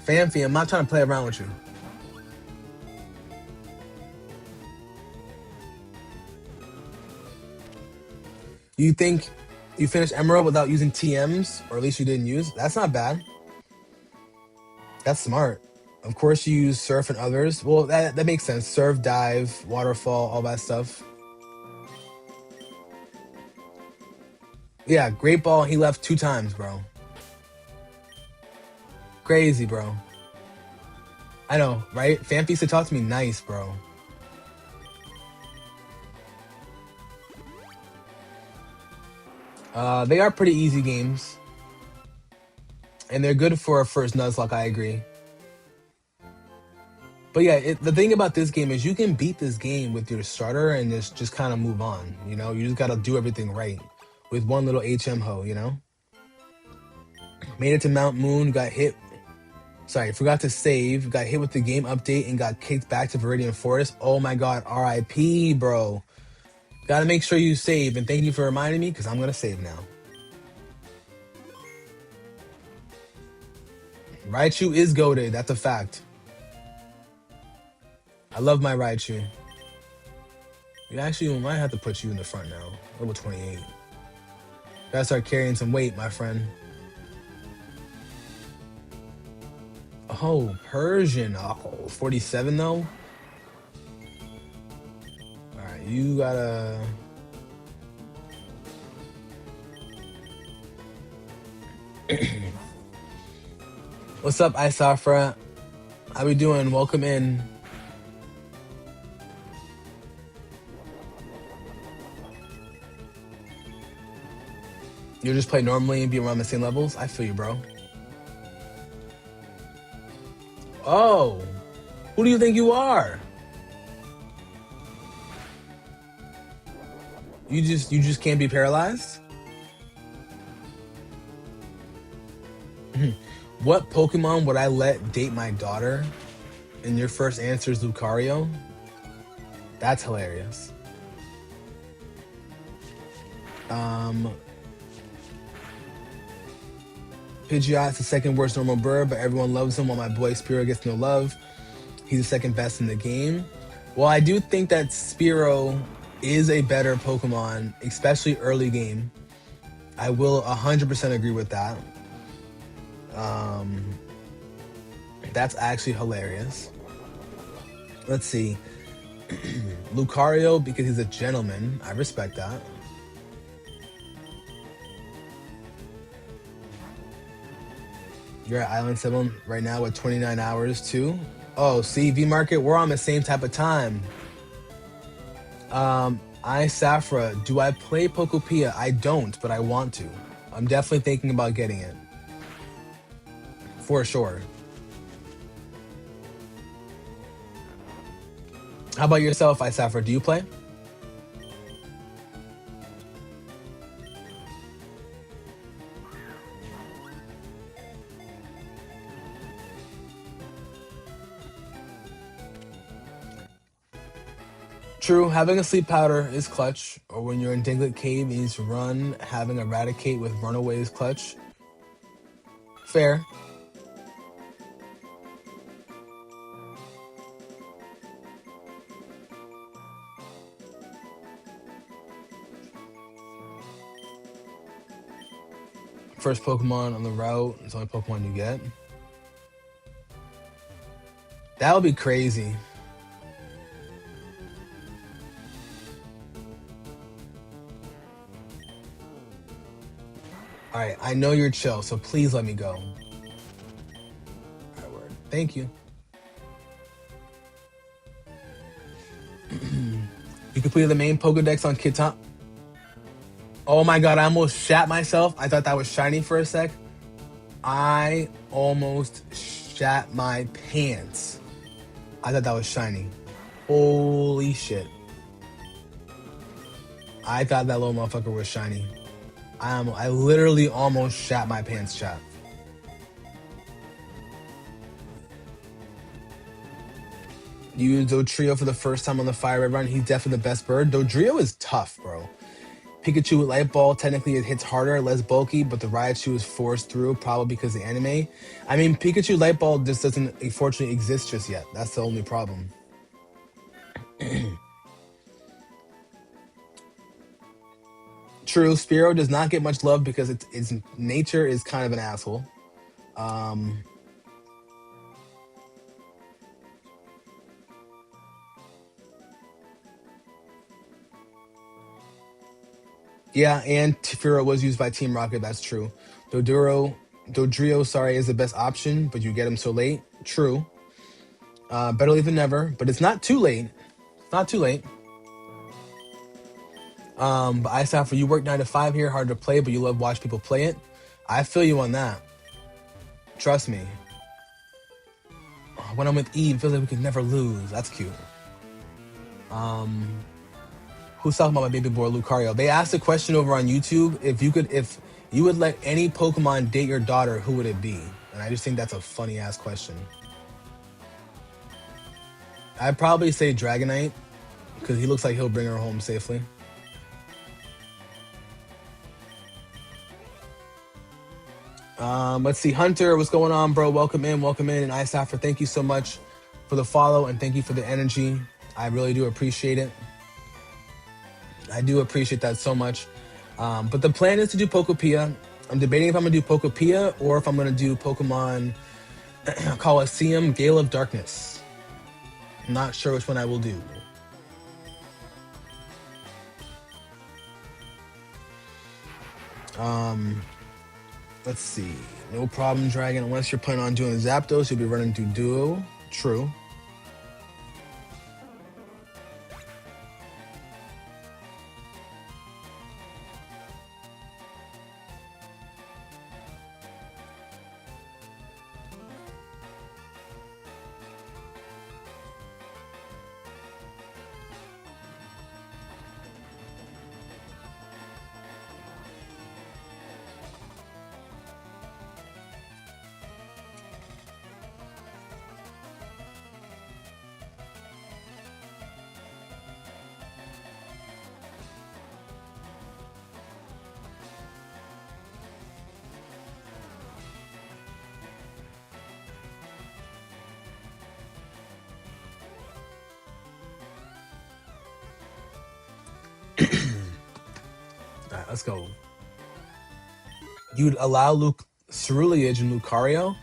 Fanfi, I'm not trying to play around with you. You think you finished Emerald without using TMs, or at least you didn't use? That's not bad. That's smart. Of course, you use Surf and others. Well, that makes sense. Surf, Dive, Waterfall, all that stuff. Yeah, Great Ball, he left 2 times, bro. Crazy, bro. I know, right? Fanfi used to talk to me nice, bro. They are pretty easy games. And they're good for a first Nuzlocke, I agree. But yeah, the thing about this game is you can beat this game with your starter and just kind of move on. You know, you just got to do everything right with one little HM hoe, you know? Made it to Mount Moon, got hit. Sorry, forgot to save. Got hit with the game update and got kicked back to Viridian Forest. Oh my god, RIP, bro. Gotta make sure you save. And thank you for reminding me because I'm going to save now. Raichu is goated. That's a fact. I love my Raichu. We actually might have to put you in the front now. Level 28. Gotta start carrying some weight, my friend. Oh, Persian. Oh, 47 though? Alright, you gotta... What's up, Isafra? How we doing? Welcome in. You just play normally and be around the same levels? I feel you, bro. Oh, who do you think you are? You just can't be paralyzed? What Pokemon would I let date my daughter? And your first answer is Lucario? That's hilarious. Pidgeot's the second worst normal bird, but everyone loves him while my boy Spearow gets no love. He's the second best in the game. Well, I do think that Spearow is a better Pokemon, especially early game. I will 100% agree with that. That's actually hilarious. Let's see. Lucario, because he's a gentleman. I respect that. You're at Island 7 right now with 29 hours too. Oh, see, V-Market, we're on the same type of time. Safra, do I play Pokopia? I don't, but I want to. I'm definitely thinking about getting it. For sure. How about yourself, Safra? Do you play? True, having a sleep powder is clutch, or when you're in Diglett Cave and you need to run, having Eradicate with Runaway is clutch. Fair. First Pokemon on the route, it's the only Pokemon you get. That would be crazy. Alright, I know you're chill, so please let me go. Alright, word. Thank you. You completed the main Pokedex on Kitan. Oh my god, I almost shat myself. I thought that was shiny for a sec. I almost shat my pants. I thought that was shiny. Holy shit. I thought that little motherfucker was shiny. I literally almost shat my pants, chat. You used Dodrio for the first time on the Fire Red run. He's definitely the best bird. Dodrio is tough, bro. Pikachu with Light Ball, technically it hits harder, less bulky, but the Raichu is forced through, probably because of the anime. I mean, Pikachu Light Ball just doesn't, unfortunately, exist just yet. That's the only problem. True, Spearow does not get much love because its nature is kind of an asshole. Um, yeah, and Spearow was used by Team Rocket. That's true. Dodrio, sorry, is the best option, but you get him so late. True. Better late than never, but it's not too late. It's not too late. But I saw for you work 9 to 5 here, hard to play, but you love watch people play it. I feel you on that. Trust me. When I'm with Eve, it feels like we could never lose. That's cute. Who's talking about my baby boy Lucario? They asked a question over on YouTube. If you would let any Pokemon date your daughter, who would it be? And I just think that's a funny ass question. I'd probably say Dragonite, because he looks like he'll bring her home safely. Let's see, Hunter, what's going on, bro? Welcome in, and Isaffer, thank you so much for the follow and thank you for the energy. I really do appreciate it. I do appreciate that so much. But the plan is to do Pokopia. I'm debating if I'm gonna do Pokopia or if I'm gonna do Pokemon Coliseum Gale of Darkness. I'm not sure which one I will do. Let's see. No problem, Dragon. Unless you're planning on doing Zapdos, you'll be running through Duo. True. All right, let's go. You'd allow Cerulean and Lucario?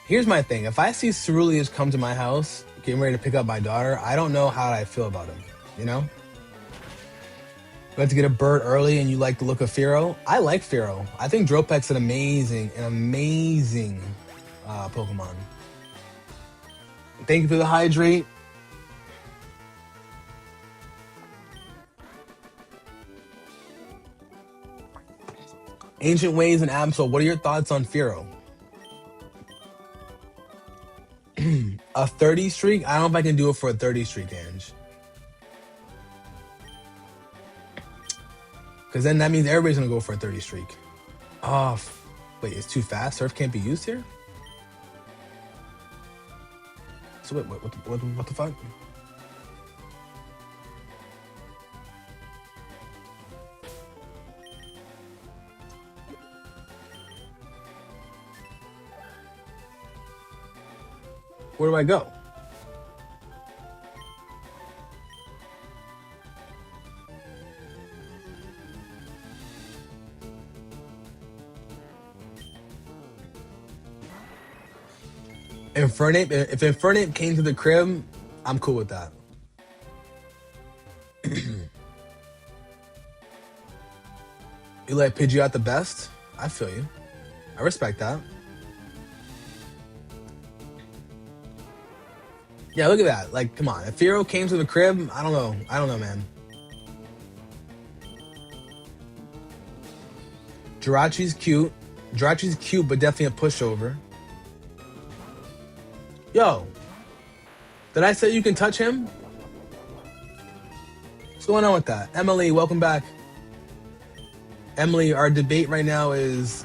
Here's my thing. If I see Cerulean come to my house, getting ready to pick up my daughter, I don't know how I feel about him, you know? You have to get a bird early and you like the look of Fearow. I like Fearow. I think Dropek's an amazing Pokemon. Thank you for the hydrate. Ancient Ways and Absol, what are your thoughts on Fearow? A 30 streak? I don't know if I can do it for a 30 streak, Ange. Because then that means everybody's going to go for a 30 streak. Oh, wait, it's too fast? Surf can't be used here? So wait, what the fuck? Where do I go? Infernape, if Infernape came to the crib, I'm cool with that. You let Pidgeot the best? I feel you. I respect that. Yeah, look at that. Like, come on. If Fearow came to the crib, I don't know. I don't know, man. Jirachi's cute. Jirachi's cute, but definitely a pushover. Yo, did I say you can touch him? What's going on with that? Emily, welcome back. Emily, our debate right now is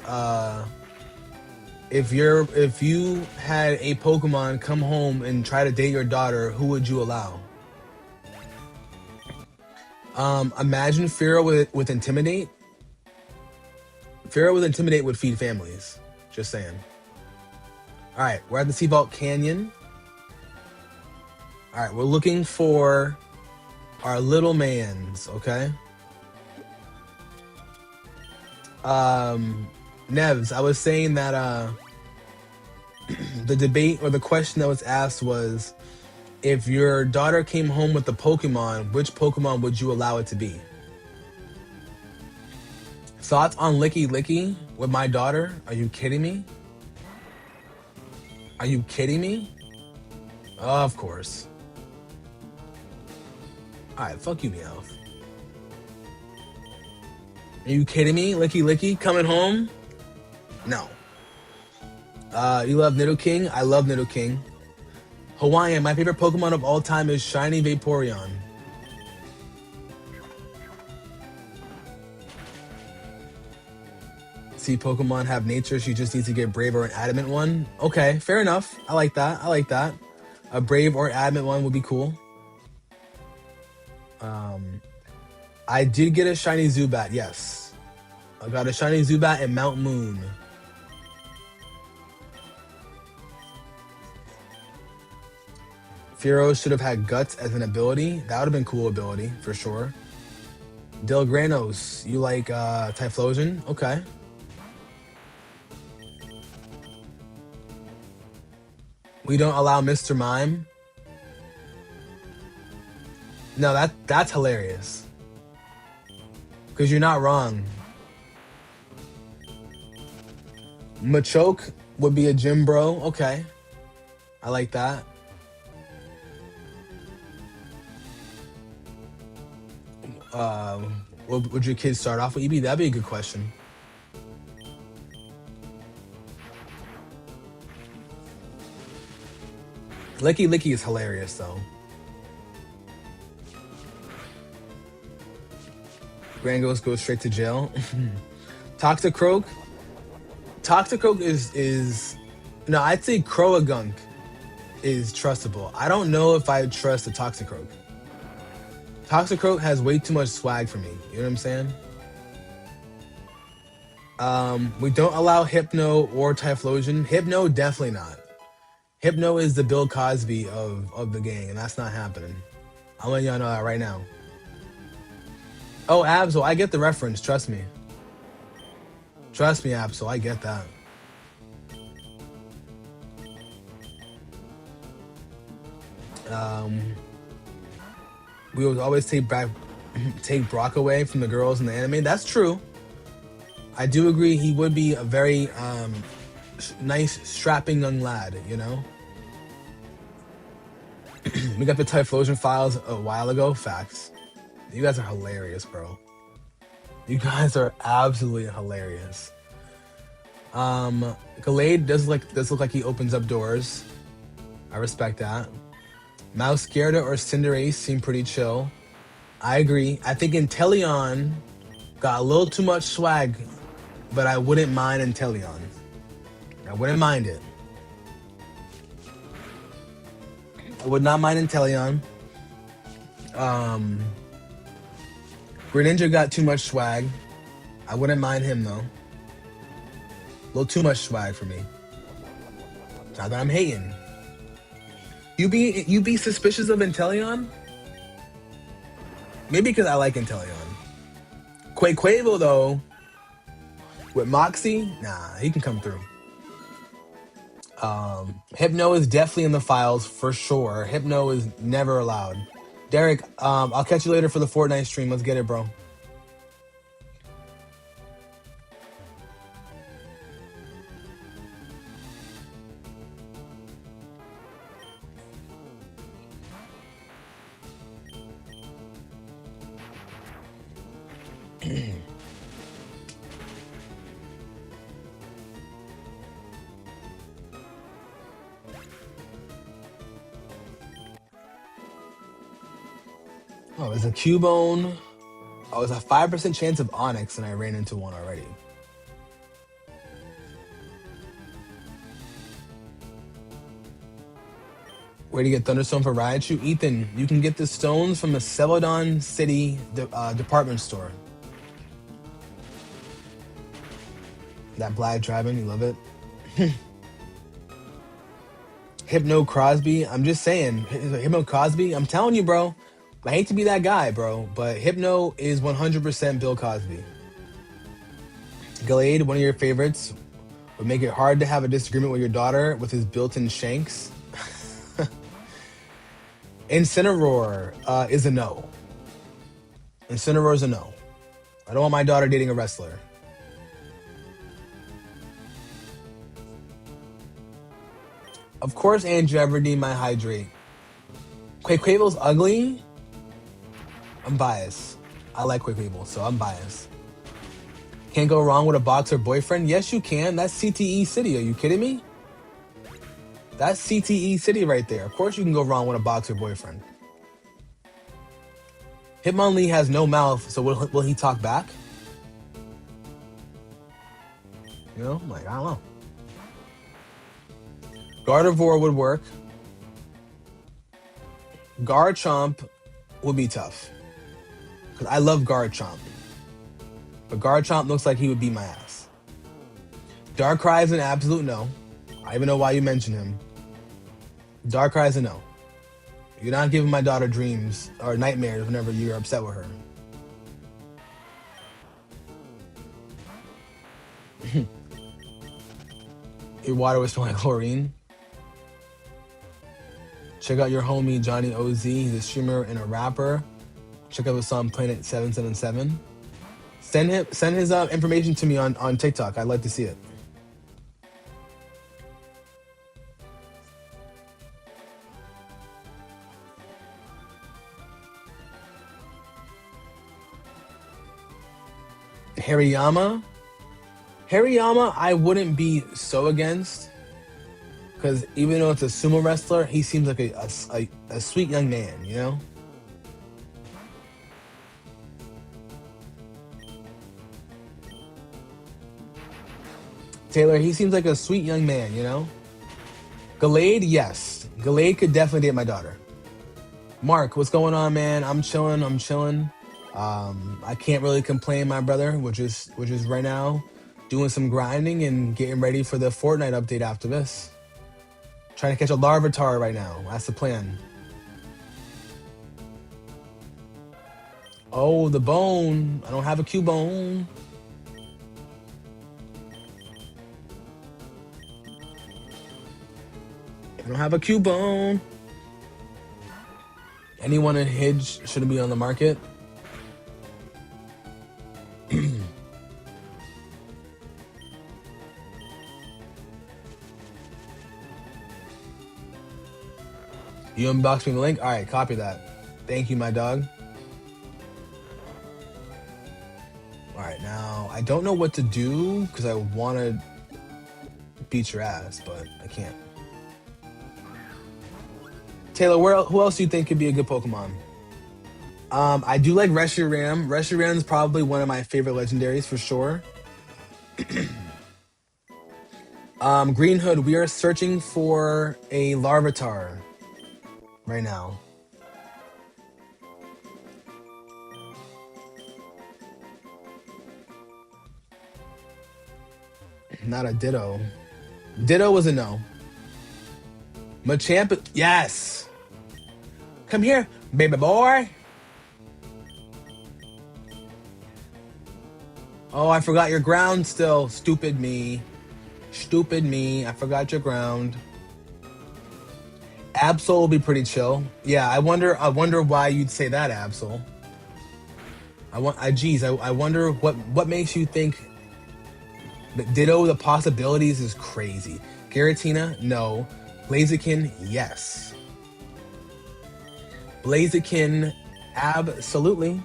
if you had a Pokemon come home and try to date your daughter, who would you allow? Imagine Firo with Intimidate. Firo with Intimidate would feed families. Just saying. All right, we're at the Seavault Canyon. All right, we're looking for our little mans, okay? Nevs, I was saying that the debate or the question that was asked was, if your daughter came home with the Pokemon, which Pokemon would you allow it to be? Thoughts on Licky Licky with my daughter? Are you kidding me? Are you kidding me? Of course. Alright, fuck you, Meowth. Are you kidding me? Licky Licky coming home? No. You love Nidoking? I love Nidoking. Hawaiian, my favorite Pokemon of all time is Shiny Vaporeon. See, Pokemon have nature, she just needs to get brave or an adamant one. Okay, fair enough. I like that. I like that. A brave or adamant one would be cool. I did get a shiny Zubat, yes. I got a shiny Zubat in Mount Moon. Firo should have had Guts as an ability. That would have been cool ability, for sure. Delgranos, you like Typhlosion? Okay. We don't allow Mr. Mime? No, that's hilarious. Because you're not wrong. Machoke would be a gym bro. Okay. I like that. What would your kids start off with? EB? That'd be a good question. Licky Licky is hilarious, though. Grangos goes straight to jail. Toxicroak. Toxicroak is no, I'd say Croagunk is trustable. I don't know if I trust the Toxicroak. Toxicroak has way too much swag for me. You know what I'm saying? We don't allow Hypno or Typhlosion. Hypno, definitely not. Hypno is the Bill Cosby of the gang, and that's not happening. I'm letting y'all know that right now. Oh, Absol, I get the reference. Trust me. Trust me, Absol, I get that. We would always take Brock away from the girls in the anime. That's true. I do agree he would be a very nice, strapping young lad, you know? We got the Typhlosion files a while ago. Facts. You guys are hilarious, bro. You guys are absolutely hilarious. Gallade does look like he opens up doors. I respect that. Mousgerda or Cinderace seem pretty chill. I agree. I think Inteleon got a little too much swag, but I wouldn't mind Inteleon. I wouldn't mind it. I would not mind Inteleon. Greninja got too much swag. I wouldn't mind him though. A little too much swag for me. Not that I'm hating. You be suspicious of Inteleon? Maybe because I like Inteleon. Quavo though, with Moxie, nah, he can come through. Hypno is definitely in the files for sure. Hypno is never allowed. Derek, I'll catch you later for the Fortnite stream. Let's get it, bro. Oh, there's a Cubone. Oh, it's a 5% chance of Onyx, and I ran into one already. Where to get Thunderstone for Raichu? Ethan, you can get the stones from the Celadon City department store. That black driving, you love it. Hypno Crosby, I'm just saying, Hypno Cosby, I'm telling you, bro. I hate to be that guy, bro, but Hypno is 100% Bill Cosby. Glade, one of your favorites, would make it hard to have a disagreement with your daughter with his built-in shanks. Incineroar is a no. Incineroar is a no. I don't want my daughter dating a wrestler. Of course, Andrew, I redeemed my hydrate. Quaquavel's ugly? I'm biased. I like Quaquavel, so I'm biased. Can't go wrong with a boxer boyfriend? Yes, you can. That's CTE City. Are you kidding me? That's CTE City right there. Of course you can go wrong with a boxer boyfriend. Hitmonlee has no mouth, so will he talk back? You know, like, I don't know. Gardevoir would work. Garchomp would be tough. Because I love Garchomp. But Garchomp looks like he would beat my ass. Darkrai is an absolute no. I don't even know why you mentioned him. Darkrai is a no. You're not giving my daughter dreams or nightmares whenever you're upset with her. Your water was smelling like chlorine. Check out your homie Johnny OZ. He's a streamer and a rapper. Check out the song Planet 777. Send his information to me on TikTok. I'd like to see it. Hariyama, I wouldn't be so against, because even though it's a sumo wrestler, he seems like a sweet young man, you know? Taylor, he seems like a sweet young man, you know? Gallade, yes. Gallade could definitely date my daughter. Mark, what's going on, man? I'm chilling. I can't really complain, my brother, which is right now doing some grinding and getting ready for the Fortnite update after this. Trying to catch a Larvitar right now. That's the plan. Oh, the bone. I don't have a Cubone. I don't have a Cubone. Anyone in Hidge shouldn't be on the market. You unboxed me the link? All right, copy that. Thank you, my dog. All right, now I don't know what to do because I want to beat your ass, but I can't. Taylor, who else do you think could be a good Pokemon? I do like Reshiram. Reshiram is probably one of my favorite legendaries for sure. Green Hood, we are searching for a Larvitar right now. Not a Ditto. Ditto was a no. Machamp, yes. Come here, baby boy. Oh, I forgot your ground still. Stupid me. Stupid me. I forgot your ground. Absol will be pretty chill. Yeah, I wonder why you'd say that, Absol. I wonder what makes you think that Ditto, the possibilities is crazy. Giratina, no. Blaziken, yes. Blaziken, absolutely.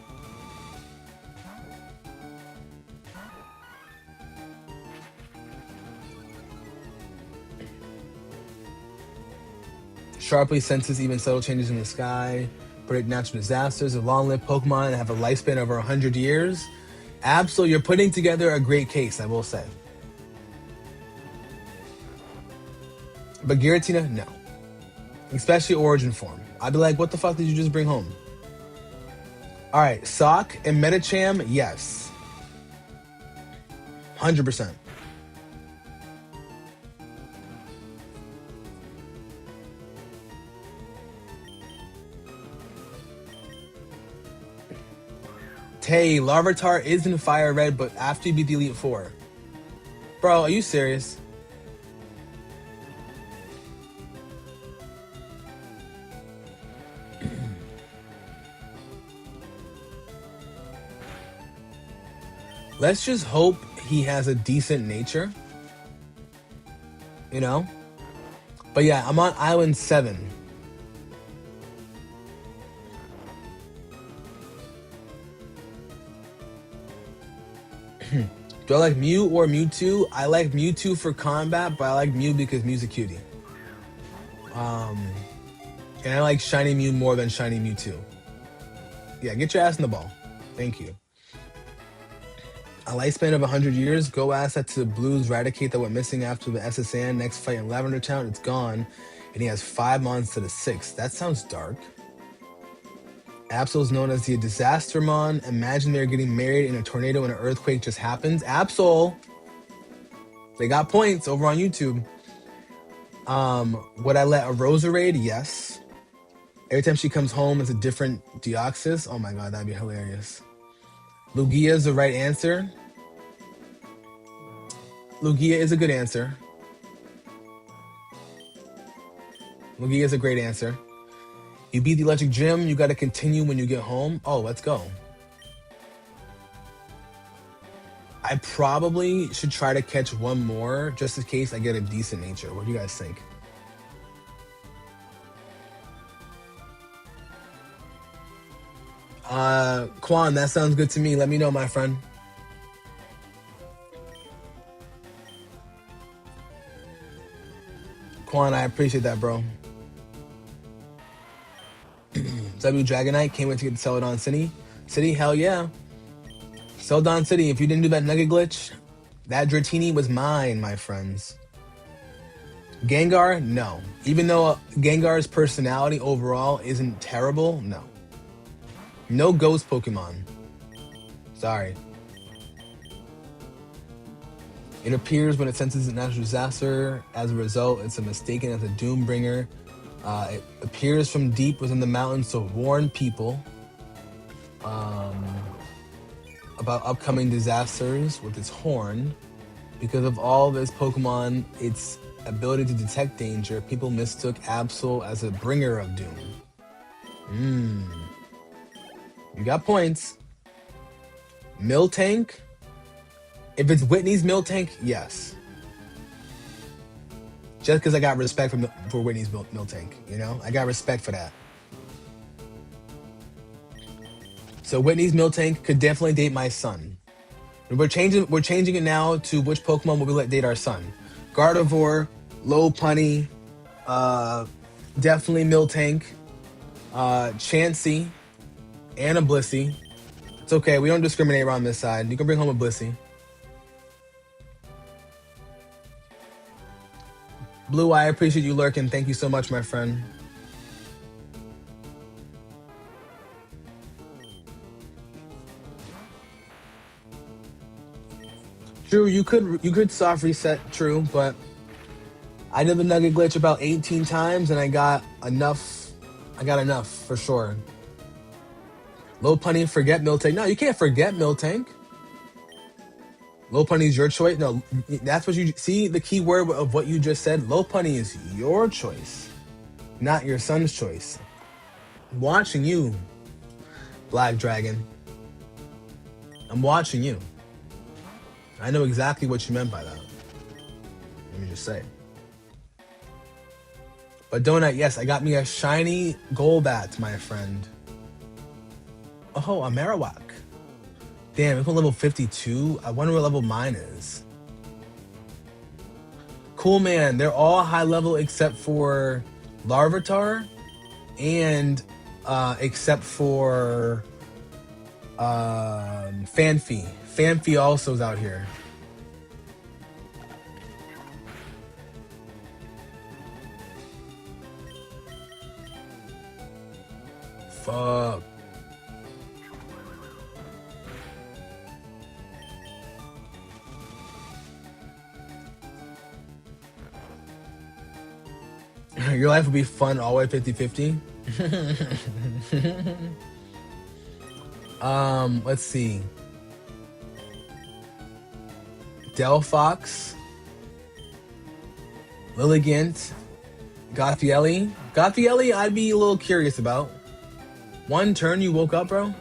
Sharply senses even subtle changes in the sky. predict natural disasters, a long-lived Pokemon, and have a lifespan over 100 years. Absol, you're putting together a great case, I will say. But Giratina, no. Especially Origin form. I'd be like, what the fuck did you just bring home? Alright, Sock and Medicham, yes. 100%. Tay, Larvitar is in Fire Red, but after you beat the Elite Four. Bro, are you serious? Let's just hope he has a decent nature. You know? But yeah, I'm on Island 7. Do I like Mew or Mewtwo? I like Mewtwo for combat, but I like Mew because Mew's a cutie. And I like Shiny Mew more than Shiny Mewtwo. Yeah, get your ass in the ball. Thank you. A lifespan of 100 years. Go ask that to the Blues Raticate that went missing after the SSN. Next fight in Lavender Town, it's gone. And he has 5 months to the 6. That sounds dark. Absol is known as the Disastermon. Imagine they're getting married in a tornado and an earthquake just happens. Absol! They got points over on YouTube. Would I let a Roserade? Yes. Every time she comes home, it's a different Deoxys. Oh my god, that'd be hilarious. Lugia is the right answer. Lugia is a good answer. Lugia is a great answer. You beat the electric gym, you gotta continue when you get home. Oh, let's go. I probably should try to catch one more just in case I get a decent nature. What do you guys think? Quan, that sounds good to me. Let me know, my friend. Quan, I appreciate that, bro. Sevii Dragonite can't wait to get to Celadon City. Hell yeah. Celadon City, if you didn't do that Nugget glitch, that Dratini was mine, my friends. Gengar, no. Even though Gengar's personality overall isn't terrible, no. No ghost Pokemon. Sorry. It appears when it senses a natural disaster. As a result, it's mistaken as a Doombringer. It appears from deep within the mountains to warn people about upcoming disasters with its horn. Because of all this Pokemon, its ability to detect danger, people mistook Absol as a bringer of doom. You got points. Miltank? If it's Whitney's Miltank, yes. Just because I got respect for Whitney's Miltank, you know? I got respect for that. So Whitney's Miltank could definitely date my son. We're changing it now to which Pokemon will we let date our son. Gardevoir, Lopunny, definitely Miltank, Chansey, and a Blissey. It's okay, we don't discriminate around this side. You can bring home a Blissey. Blue, I appreciate you lurking. Thank you so much, my friend. True, you could soft reset, true, but I did the Nugget glitch about 18 times and I got enough. I got enough for sure. Lopunny, forget Miltank. No, you can't forget Miltank. Lopunny's your choice. No, that's what you see. The key word of what you just said. Lopunny is your choice, not your son's choice. I'm watching you, Black Dragon. I'm watching you. I know exactly what you meant by that. Let me just say. But Donut, yes, I got me a shiny Golbat, my friend. Oh, a Marowak. Damn, it's on level 52. I wonder what level mine is. Cool, man. They're all high level except for Larvitar and except for Fanfi. Fanfi also is out here. Fuck. Your life would be fun all the way 50-50. Let's see. Delphox, Lilligant, Gothielli. Gothielli, I'd be a little curious about. One turn you woke up, bro?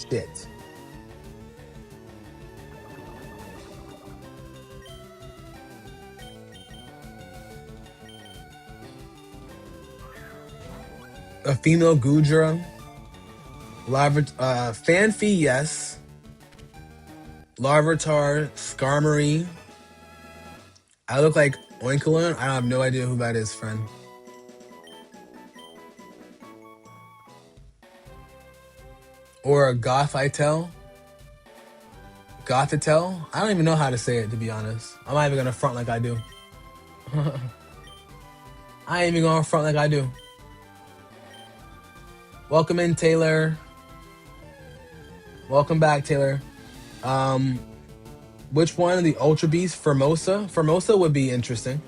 Shit. A female Gudra. Fanfi, yes. Larvitar, Skarmory. I look like Oinkalon. I have no idea who that is, friend. Or a Gothitel. Gothitel? I don't even know how to say it, to be honest. I'm not even gonna front like I do. I ain't even gonna front like I do. Welcome in, Taylor. Welcome back, Taylor. Which one of the Ultra Beasts? Formosa? Formosa would be interesting.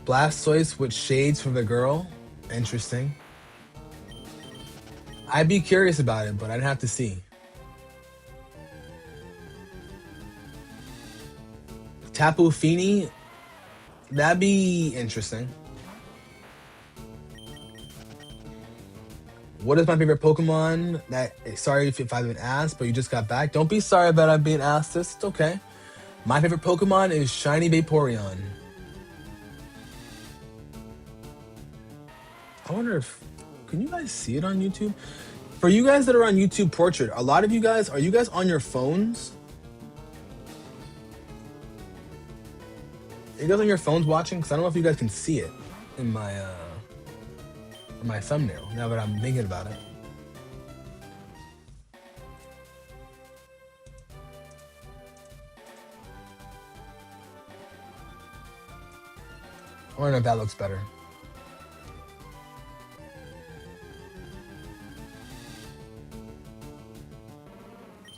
Blastoise with shades for the girl? Interesting. I'd be curious about it, but I'd have to see. Tapu Fini? That'd be interesting. What is my favorite Pokemon? Sorry if I've been asked, but you just got back. Don't be sorry about I'm being asked this. It's okay. My favorite Pokemon is Shiny Vaporeon. I wonder if... Can you guys see it on YouTube? For you guys that are on YouTube Portrait, a lot of you guys, are you guys on your phones? Are you guys on your phones watching? Because I don't know if you guys can see it in my thumbnail, now that I'm thinking about it. I wonder if that looks better.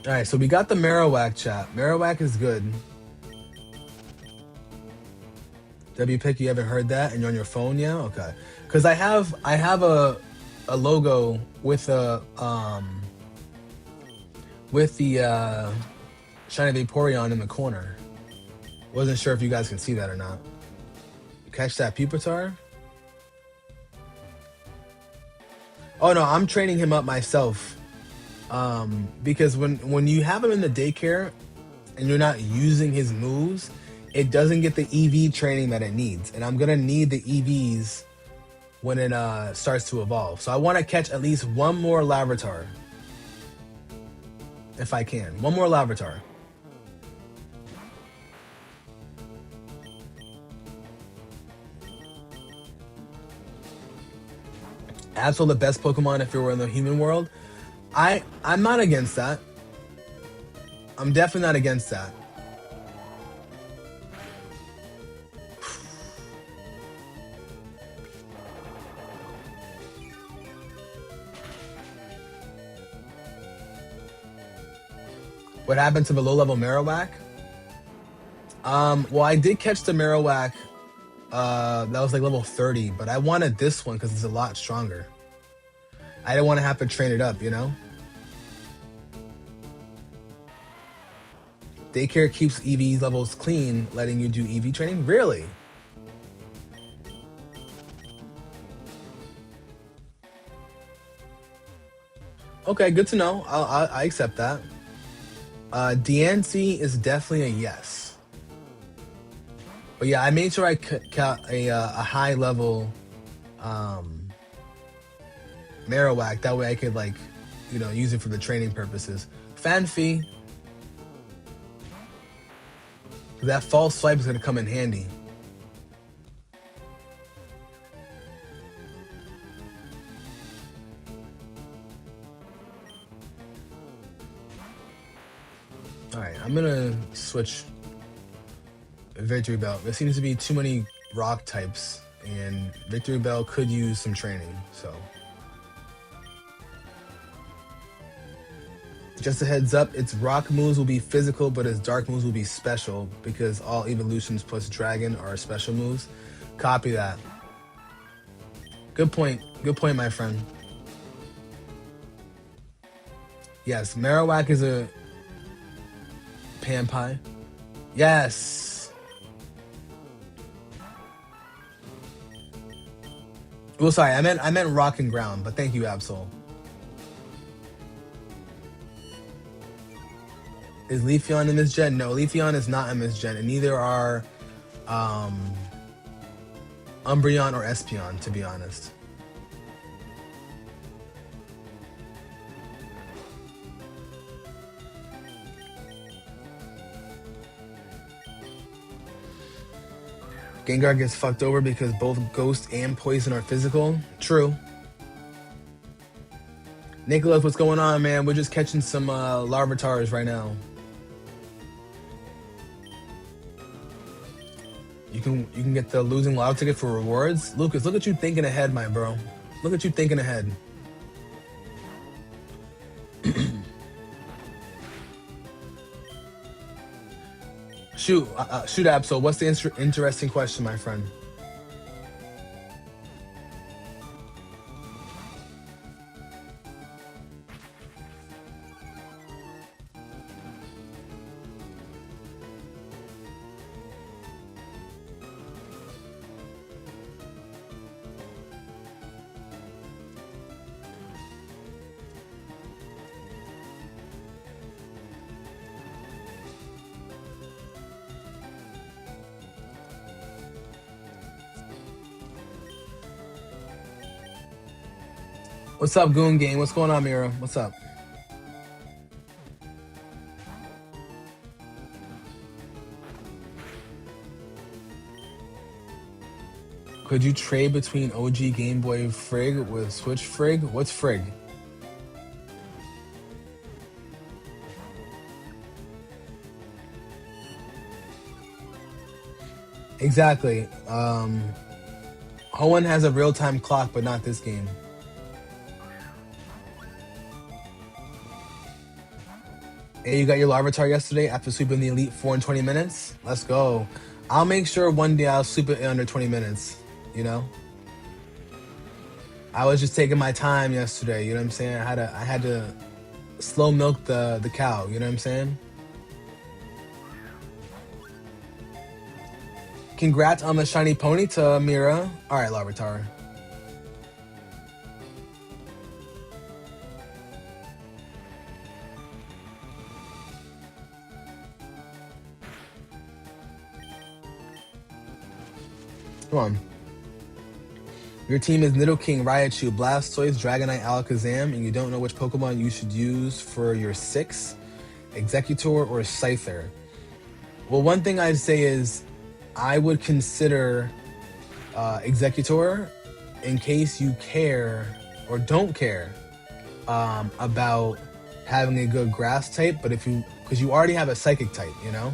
All right, so we got the Marowak chat. Marowak is good. WPick, you haven't heard that, and you're on your phone, yeah? Okay. Because I have a logo with the Shiny Vaporeon in the corner. Wasn't sure if you guys can see that or not. Catch that Pupitar? Oh no, I'm training him up myself. Because when you have him in the daycare and you're not using his moves, it doesn't get the EV training that it needs. And I'm gonna need the EVs when it starts to evolve. So I want to catch at least one more Larvitar. If I can. One more Larvitar. Absol the best Pokemon if it were in the human world. I'm not against that. I'm definitely not against that. What happened to the low-level Marowak? Well, I did catch the Marowak that was like level 30, but I wanted this one because it's a lot stronger. I didn't want to have to train it up, you know? Daycare keeps EV levels clean, letting you do EV training? Really? Okay, good to know. I accept that. DNC is definitely a yes. But yeah, I made sure I got a high level um, Marowak. That way I could like, use it for the training purposes. Fanfi, that false swipe is gonna come in handy. All right, I'm gonna switch Victory Belt. There seems to be too many rock types, and Victory Belt could use some training. So, just a heads up, its rock moves will be physical, but its dark moves will be special because all evolutions plus dragon are special moves. Copy that. Good point. Good point, my friend. Yes, Marowak is a pan pie. Yes. Well, sorry, I meant rock and ground, but thank you, Absol. Is Leafeon in this gen? No, Leafeon is not in this gen, and neither are Umbreon or Espeon, to be honest. Gengar gets fucked over because both Ghost and Poison are physical. True. Nicholas, what's going on, man? We're just catching some Larvatars right now. You can get the losing lotto ticket for rewards. Lucas, look at you thinking ahead, my bro. Look at you thinking ahead. Shoot, Absol. What's the interesting question, my friend? What's up, Goon Gang? What's going on, Mira? What's up? Could you trade between OG Game Boy Frig with Switch Frig? What's Frig? Exactly. Hoenn has a real-time clock, but not this game. Hey, you got your Larvitar yesterday after sweeping the Elite Four in 20 minutes? Let's go. I'll make sure one day I'll sweep it in under 20 minutes, you know? I was just taking my time yesterday, you know what I'm saying? I had to slow milk the cow, you know what I'm saying? Congrats on the shiny Ponyta, Mira. All right, Larvitar. Come on. Your team is Nidoking, Raichu, Blastoise, Dragonite, Alakazam, and you don't know which Pokemon you should use for your 6, Executor or Scyther. Well, one thing I'd say is I would consider Executor in case you care or don't care about having a good grass type, but because you already have a psychic type, you know?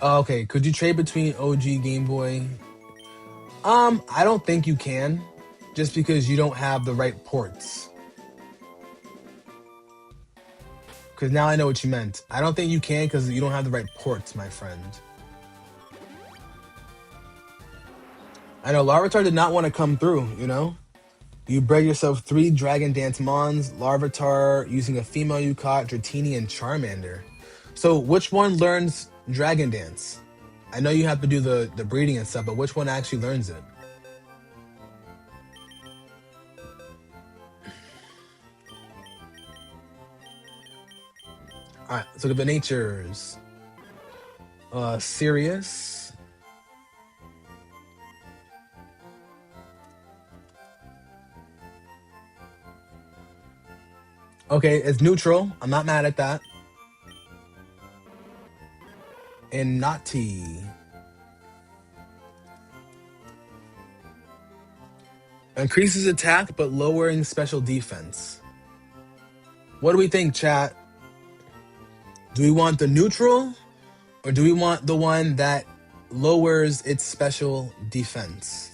Okay, could you trade between OG Game Boy? I don't think you can, just because you don't have the right ports. Because now I know what you meant. I don't think you can because you don't have the right ports, my friend. I know Larvitar did not want to come through, you know? You bred yourself 3 Dragon Dance Mons, Larvitar using a female you caught, Dratini, and Charmander. So which one learns Dragon Dance? I know you have to do the breeding and stuff, but which one actually learns it? All right, let's look at the natures. Serious. Okay, it's neutral. I'm not mad at that. And naughty. Increases attack, but lowering special defense. What do we think, chat? Do we want the neutral, or do we want the one that lowers its special defense?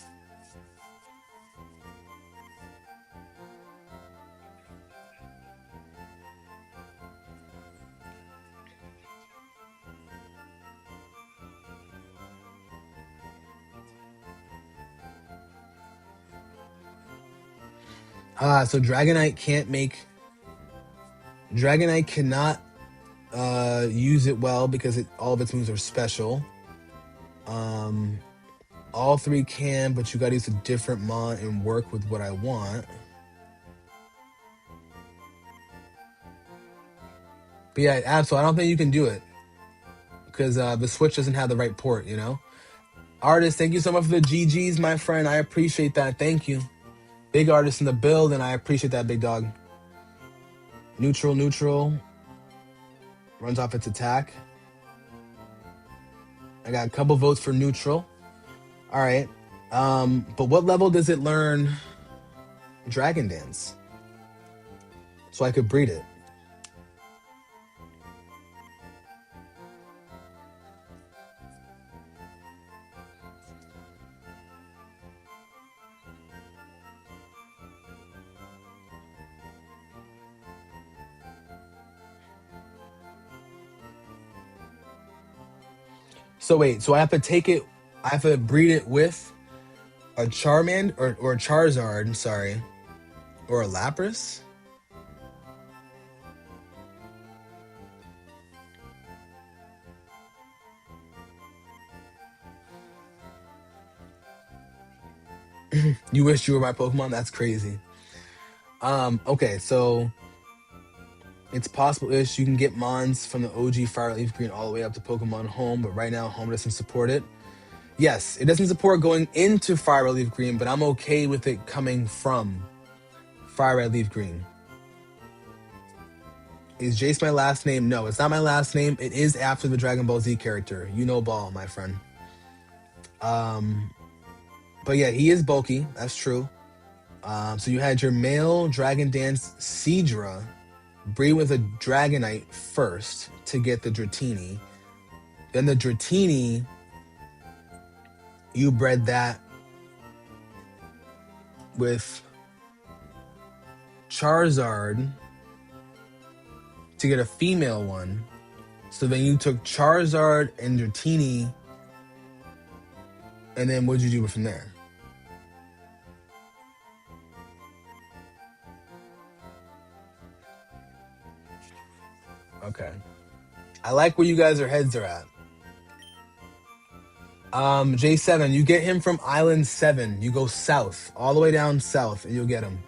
So Dragonite can't make. Dragonite cannot use it well because all of its moves are special. All three can, but you gotta use a different mon and work with what I want. But yeah, Absol, I don't think you can do it because the Switch doesn't have the right port, you know? Artist, thank you so much for the GGs, my friend. I appreciate that. Thank you. Big artist in the build, and I appreciate that, big dog. Neutral, neutral. Runs off its attack. I got a couple votes for neutral. All right. But what level does it learn Dragon Dance? So I could breed it. So wait, so I have to take it, I have to breed it with a Charmander or a Charizard, sorry, or a Lapras? You wish you were my Pokemon? That's crazy. Okay, so it's possible-ish you can get Mons from the OG Fire Leaf Green all the way up to Pokemon Home, but right now Home doesn't support it. Yes, it doesn't support going into Fire Leaf Green, but I'm okay with it coming from Fire Red Leaf Green. Is Jace my last name? No, it's not my last name. It is after the Dragon Ball Z character. You know Ball, my friend. But yeah, he is bulky. That's true. So you had your male Dragon Dance Seadra breed with a Dragonite first to get the Dratini. Then the Dratini, you bred that with Charizard to get a female one. So then you took Charizard and Dratini, and then what'd you do from there? Okay. I like where you guys' heads are at. J7, you get him from Island 7. You go south, all the way down south, and you'll get him.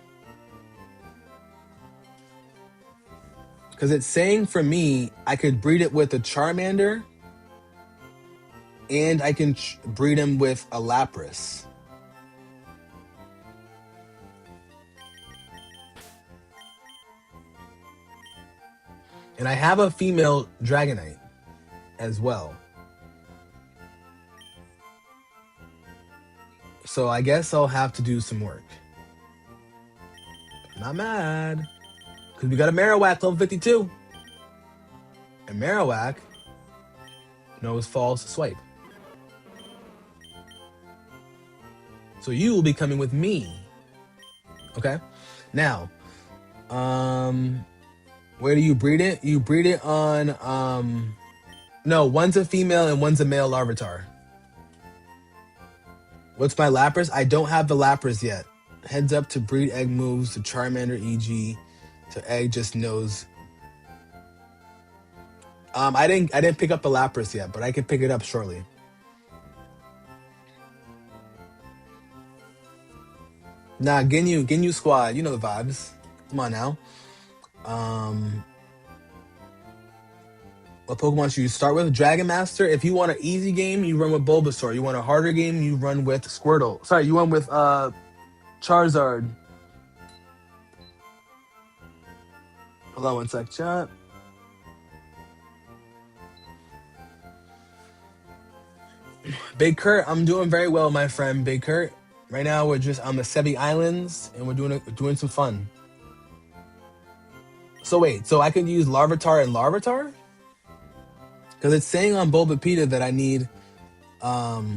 Because it's saying for me, I could breed it with a Charmander, and I can breed him with a Lapras. And I have a female Dragonite as well. So I guess I'll have to do some work. I'm not mad. Because we got a Marowak level 52. And Marowak knows false swipe. So you will be coming with me. Okay? Now, where do you breed it? You breed it on, no, one's a female and one's a male Larvitar. What's my Lapras? I don't have the Lapras yet. Heads up to breed egg moves to Charmander EG. So egg just knows. I didn't pick up the Lapras yet, but I can pick it up shortly. Nah, Ginyu squad, you know the vibes. Come on now. What Pokemon should you start with? Dragon Master. If you want an easy game, you run with Bulbasaur. You want a harder game, you run with Squirtle. Sorry, you run with Charizard. Hold on one sec, chat. Big Kurt, I'm doing very well, my friend. Big Kurt. Right now we're just on the Sevii Islands and we're doing some fun. So wait, so I could use Larvitar and Larvitar? Because it's saying on Bulbapedia that I need hold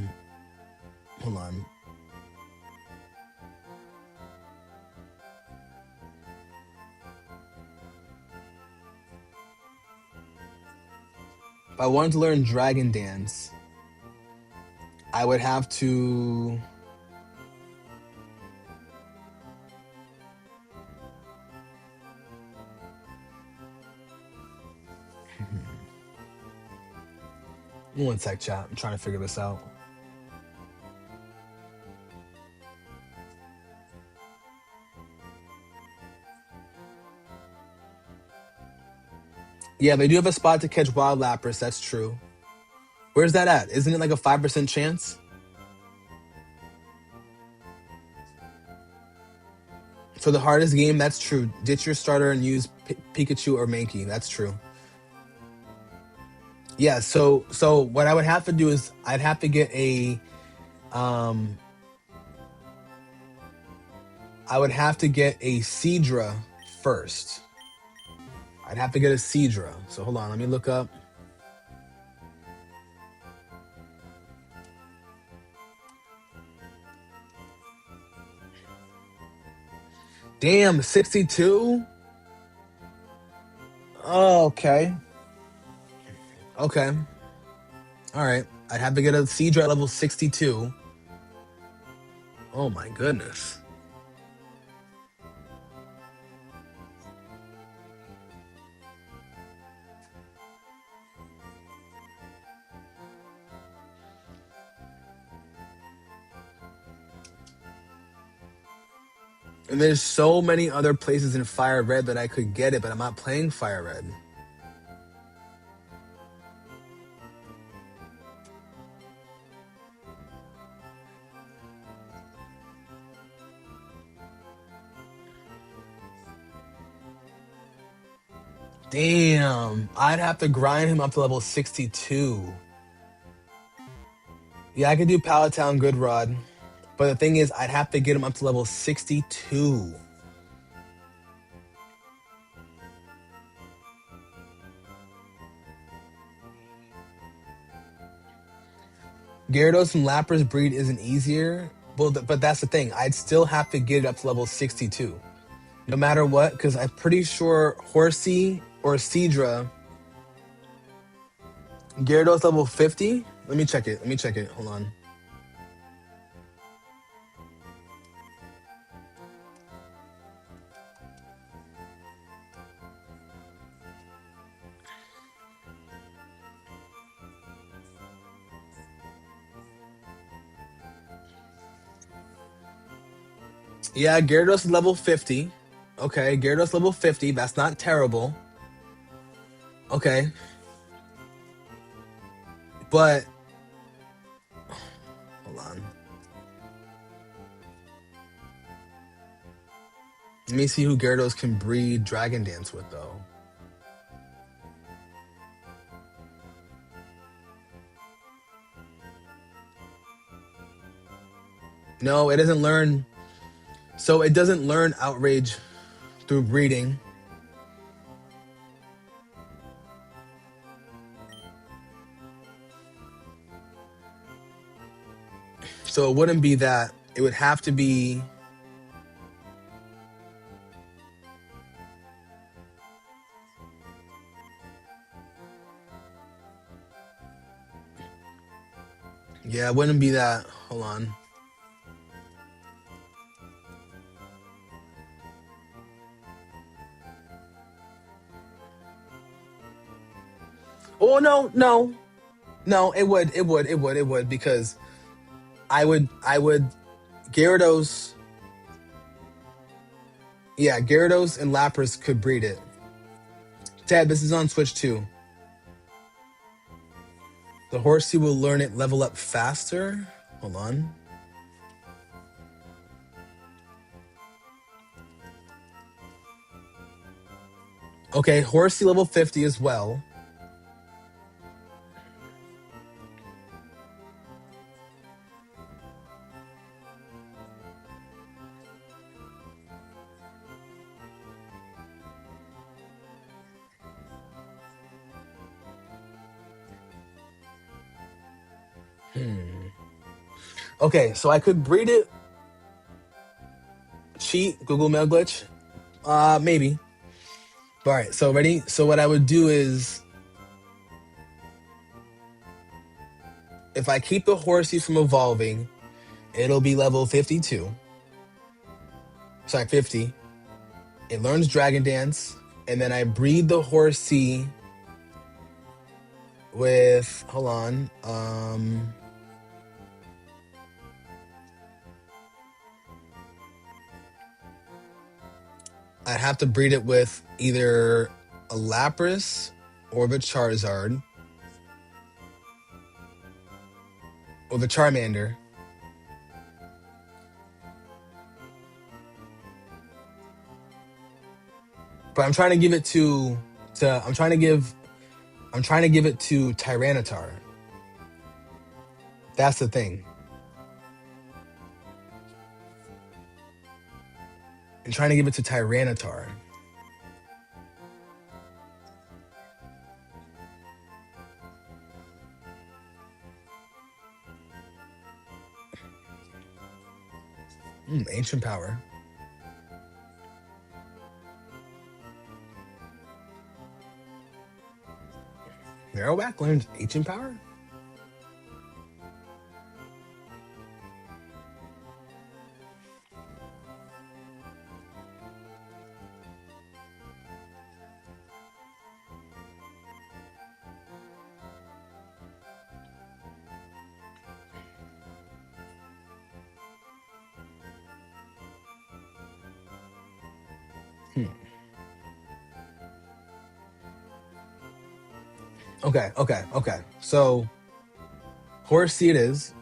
on. If I wanted to learn Dragon Dance, I would have to. One sec, chat. I'm trying to figure this out. Yeah, they do have a spot to catch wild Lapras. That's true. Where's that at? Isn't it like a 5% chance? For the hardest game, that's true. Ditch your starter and use Pikachu or Mankey. That's true. Yeah, so what I would have to do is I'd have to get a I would have to get a Seadra first. I'd have to get a Seadra. So hold on, let me look up. Damn, 62? Oh, okay. Okay. All right. I'd have to get a Seadra level 62. Oh my goodness. And there's so many other places in Fire Red that I could get it, but I'm not playing Fire Red. Damn, I'd have to grind him up to level 62. Yeah, I could do Palatown Good Rod, but the thing is, I'd have to get him up to level 62. Gyarados and Lapras breed isn't easier, well, but that's the thing. I'd still have to get it up to level 62. No matter what, because I'm pretty sure Horsey or Seadra, Gyarados level 50. Let me check it. Hold on. Yeah, Gyarados is level 50. Okay, Gyarados level 50. That's not terrible. Okay. But hold on. Let me see who Gyarados can breed Dragon Dance with, though. No, it doesn't learn. So it doesn't learn Outrage through breeding. So it wouldn't be that. It would have to be. Yeah, it wouldn't be that. Hold on. Oh no, it would because I would Gyarados. Yeah, Gyarados and Lapras could breed it. Ted, this is on Switch too. The horsey will learn it level up faster. Hold on. Okay, horsey level 50 as well. Okay, so I could breed it. Cheat, Google Mail glitch. Maybe. All right, so ready? So what I would do is, if I keep the horsey from evolving, it'll be level 52. Sorry, 50. It learns Dragon Dance, and then I breed the horsey with, hold on, I'd have to breed it with either a Lapras or the Charizard or the Charmander. But I'm trying to give it to I'm trying to give it to Tyranitar. That's the thing. I'm trying to give it to Tyranitar. Ancient Power. Marowak learns Ancient Power? Okay. So, Horsey it is.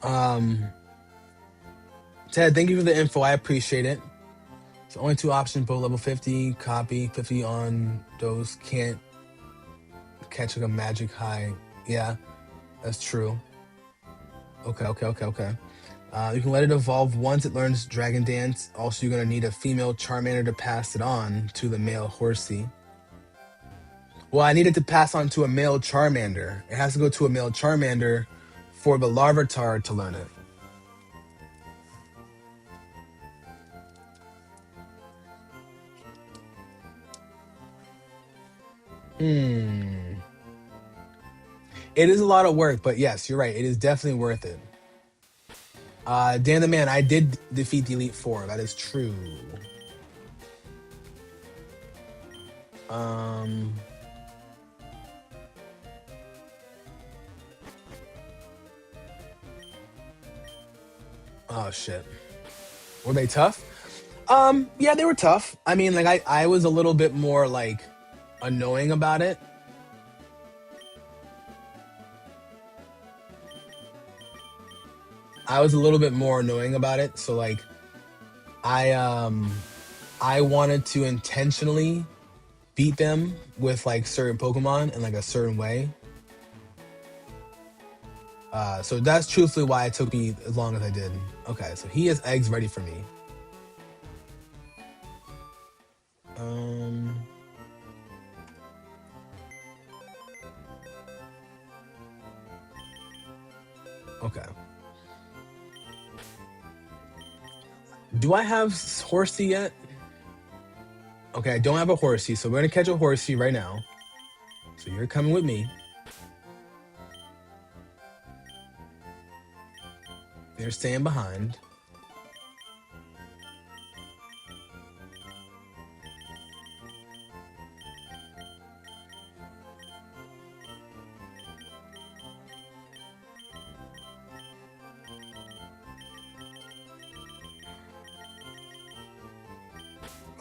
Um, Ted, thank you for the info. I appreciate it. So only two options, both level 50, copy 50 on those. Can't catch like a magic high. Yeah, that's true. Okay. You can let it evolve once it learns Dragon Dance. Also, you're gonna need a female Charmander to pass it on to the male Horsey. Well, I needed to pass on to a male Charmander. It has to go to a male Charmander for the Larvitar to learn it. It is a lot of work, but yes, you're right. It is definitely worth it. Dan the Man, I did defeat the Elite Four. That is true. Um, oh shit. Were they tough? Yeah, they were tough. I mean, like I was a little bit more like annoying about it. I was a little bit more annoying about it. So like I um I wanted to intentionally beat them with like certain Pokemon in like a certain way. So that's truthfully why it took me as long as I did. Okay, so he has eggs ready for me. Um, okay. Do I have Horsey yet? Okay, I don't have a Horsey, so we're gonna catch a Horsey right now. So you're coming with me. They're staying behind.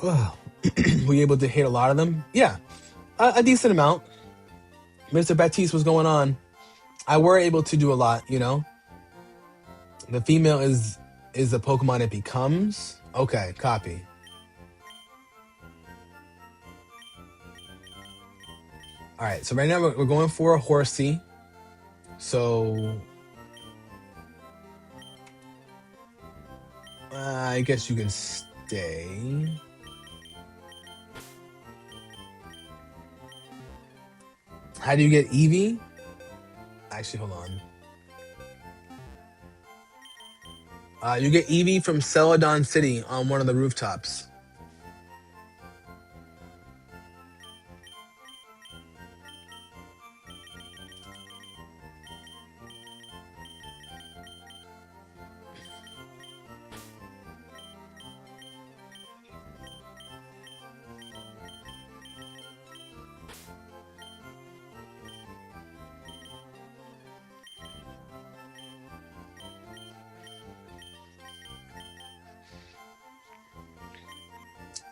Ugh. Were you able to hit a lot of them? Yeah, a decent amount. Mr. Baptiste, what's going on? I were able to do a lot, you know. The female is the Pokemon it becomes. Okay, copy. All right, so right now we're going for a Horsey. So I guess you can stay. How do you get Eevee? Actually, hold on. You get Eevee from Celadon City on one of the rooftops.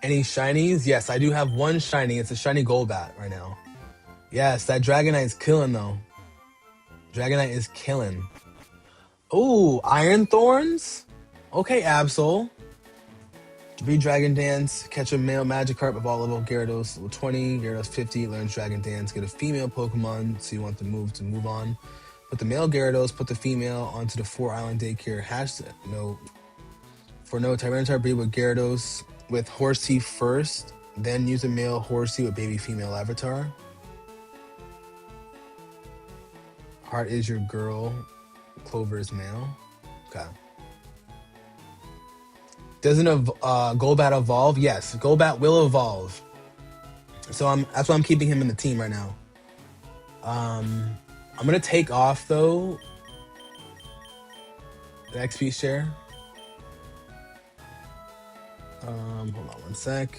Any shinies? Yes, I do have one shiny. It's a shiny Golbat right now. Yes, that Dragonite is killing though. Dragonite is killing. Ooh, Iron Thorns? Okay, Absol. Read Dragon Dance, catch a male Magikarp of all level Gyarados, level 20, Gyarados 50, learn Dragon Dance, get a female Pokemon, so you want to move on. Put the male Gyarados, put the female onto the 4-island daycare. No, for no Tyranitar breed with Gyarados with Horsey first, then use a male Horsey with baby female Avatar. Heart is your girl, Clover is male. Okay. Doesn't Golbat evolve? Yes, Golbat will evolve. So that's why I'm keeping him in the team right now. I'm gonna take off though the XP share. Hold on one sec.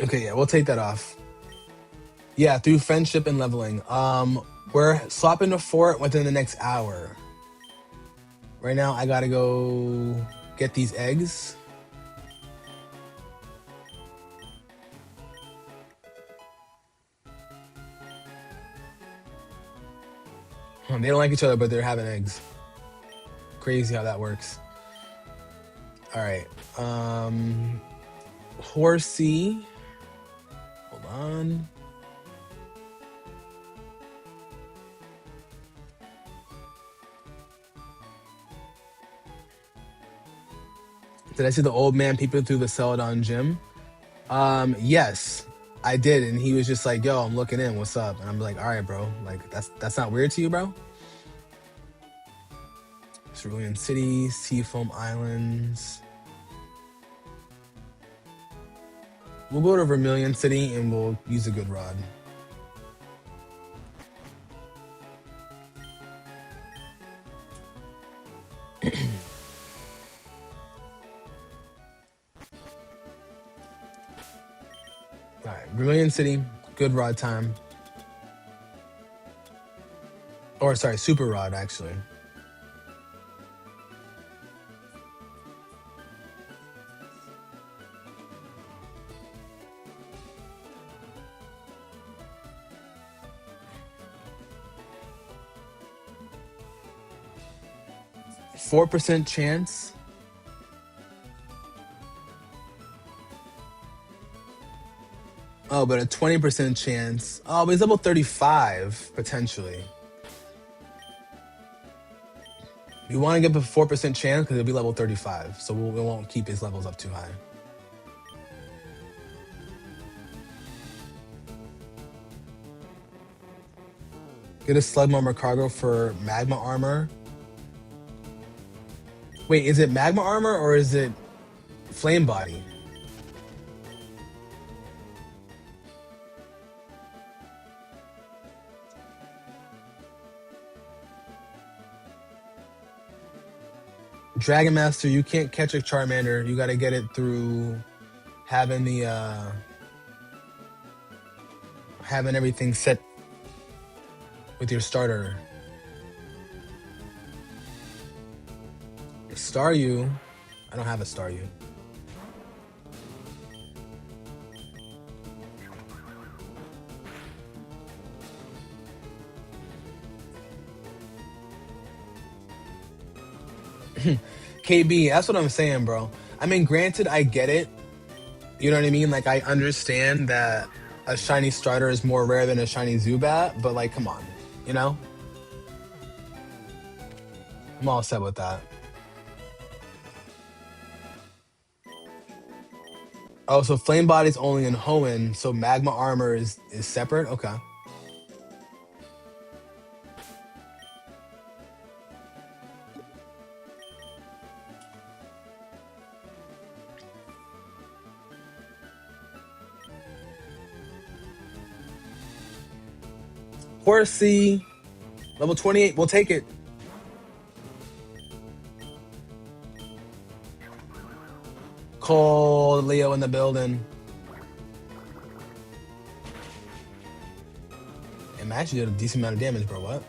Okay, yeah, we'll take that off. Yeah, through friendship and leveling. We're swapping to fort within the next hour. Right now, I gotta go get these eggs. They don't like each other, but they're having eggs. Crazy how that works. All right. Horsey. Hold on. Did I see the old man peeping through the Celadon gym? Yes, I did, and he was just like, "Yo, I'm looking in. What's up?" And I'm like, "All right, bro. Like, that's not weird to you, bro." Cerulean City, Seafoam Islands. We'll go to Vermilion City and we'll use a good rod. All right, Vermilion City, good rod time. Or sorry, super rod actually. %4 chance. Oh, but a 20% chance. Oh, but he's level 35 potentially. We want to give a 4% chance because he'll be level 35, so we won't keep his levels up too high. Get a Slugma Cargo for Magma Armor. Wait, is it Magma Armor or is it Flame Body? Dragon Master, you can't catch a Charmander. You got to get it through having the having everything set with your starter. Staryu, I don't have a Staryu. KB, that's what I'm saying, bro. I mean, granted, I get it. You know what I mean? Like, I understand that a shiny starter is more rare than a shiny Zubat, but like, come on, you know? I'm all set with that. Oh, so Flame Body's only in Hoenn, so Magma Armor is separate? Okay. Horsey, level 28, we'll take it. Cole, Leo in the building. And actually did a decent amount of damage, bro. What?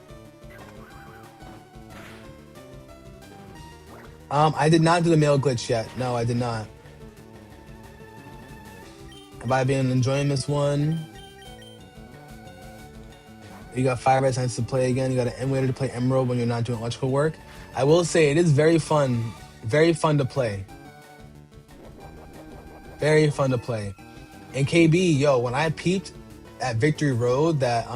I did not do the mail glitch yet. No, I did not. Have I been enjoying this one? You got 5 red signs to play again. You got an emulator to play Emerald when you're not doing electrical work. I will say it is very fun to play. Very fun to play. And KB, yo, when I peeped at Victory Road, that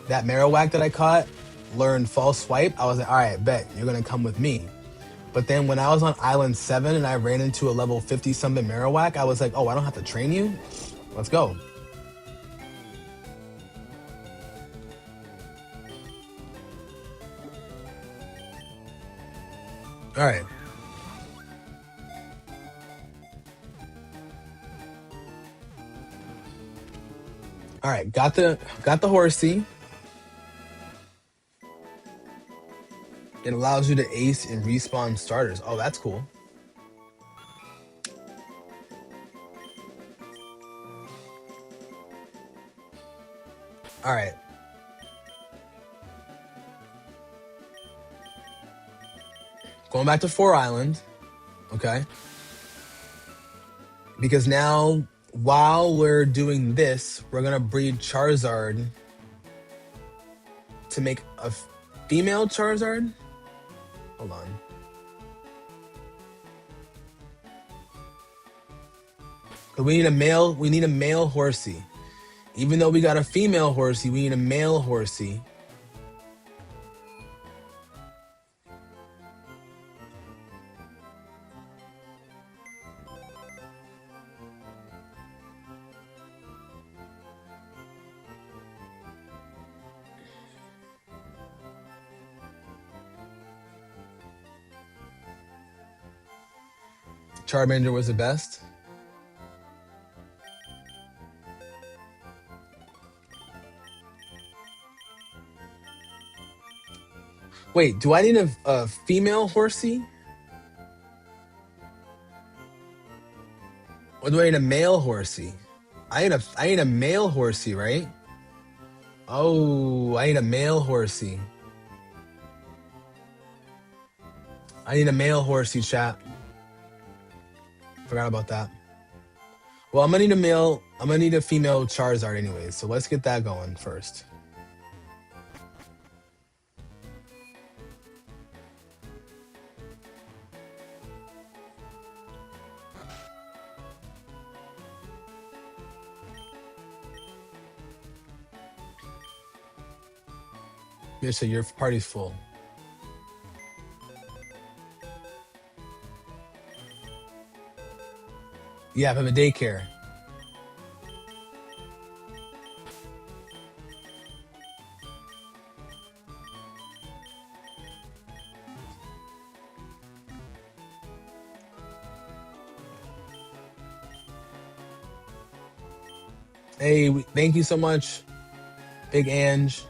Marowak that I caught learned false swipe, I was like, all right, bet you're gonna come with me. But then when I was on Island 7 and I ran into a level 50 something Marowak, I was like, oh, I don't have to train you? Let's go. All right. All right, got the horsey. It allows you to ace and respawn starters. Oh, that's cool. All right. Going back to 4 Island. Okay. Because now, while we're doing this, we're going to breed Charizard to make a female Charizard. Hold on. We need a male horsey. Even though we got a female horsey, we need a male horsey. Charmander was the best. Wait, do I need a female horsey? Or do I need a male horsey? I need a male horsey, right? Oh, I need a male horsey. I need a male horsey, chat. Forgot about that. Well, I'm gonna need a female Charizard anyways, so let's get that going first. Yeah, so your party's full. Yeah, I have a daycare. Hey, thank you so much, Big Ange.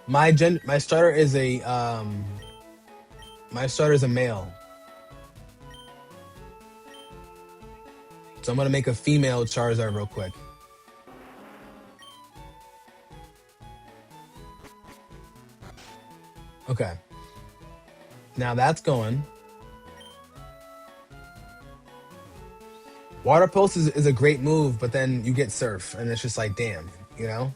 My starter is a male. So I'm gonna make a female Charizard real quick. Okay. Now that's going. Water Pulse is a great move, but then you get Surf, and it's just like, damn, you know?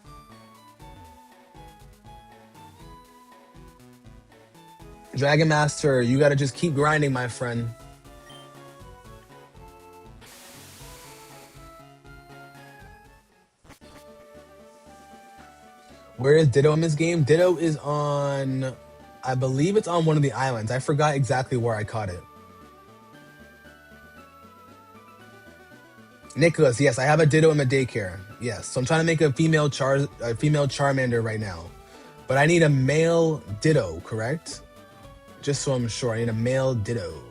Dragon Master, you gotta just keep grinding, my friend. Where is Ditto in this game? Ditto is on, I believe it's on one of the islands. I forgot exactly where I caught it. Nicholas, yes, I have a Ditto in the daycare. Yes, so I'm trying to make a female Charmander right now, but I need a male Ditto, correct? Just so I'm sure, I need a male Ditto.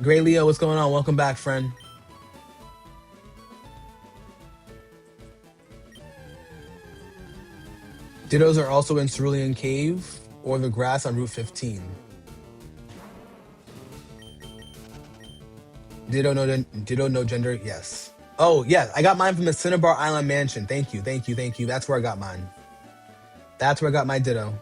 Gray Leo, what's going on? Welcome back, friend. Dittos are also in Cerulean Cave or the grass on Route 15. Ditto no gender, yes. Oh yeah, I got mine from the Cinnabar Island Mansion. Thank you, thank you, thank you. That's where I got mine. That's where I got my Ditto.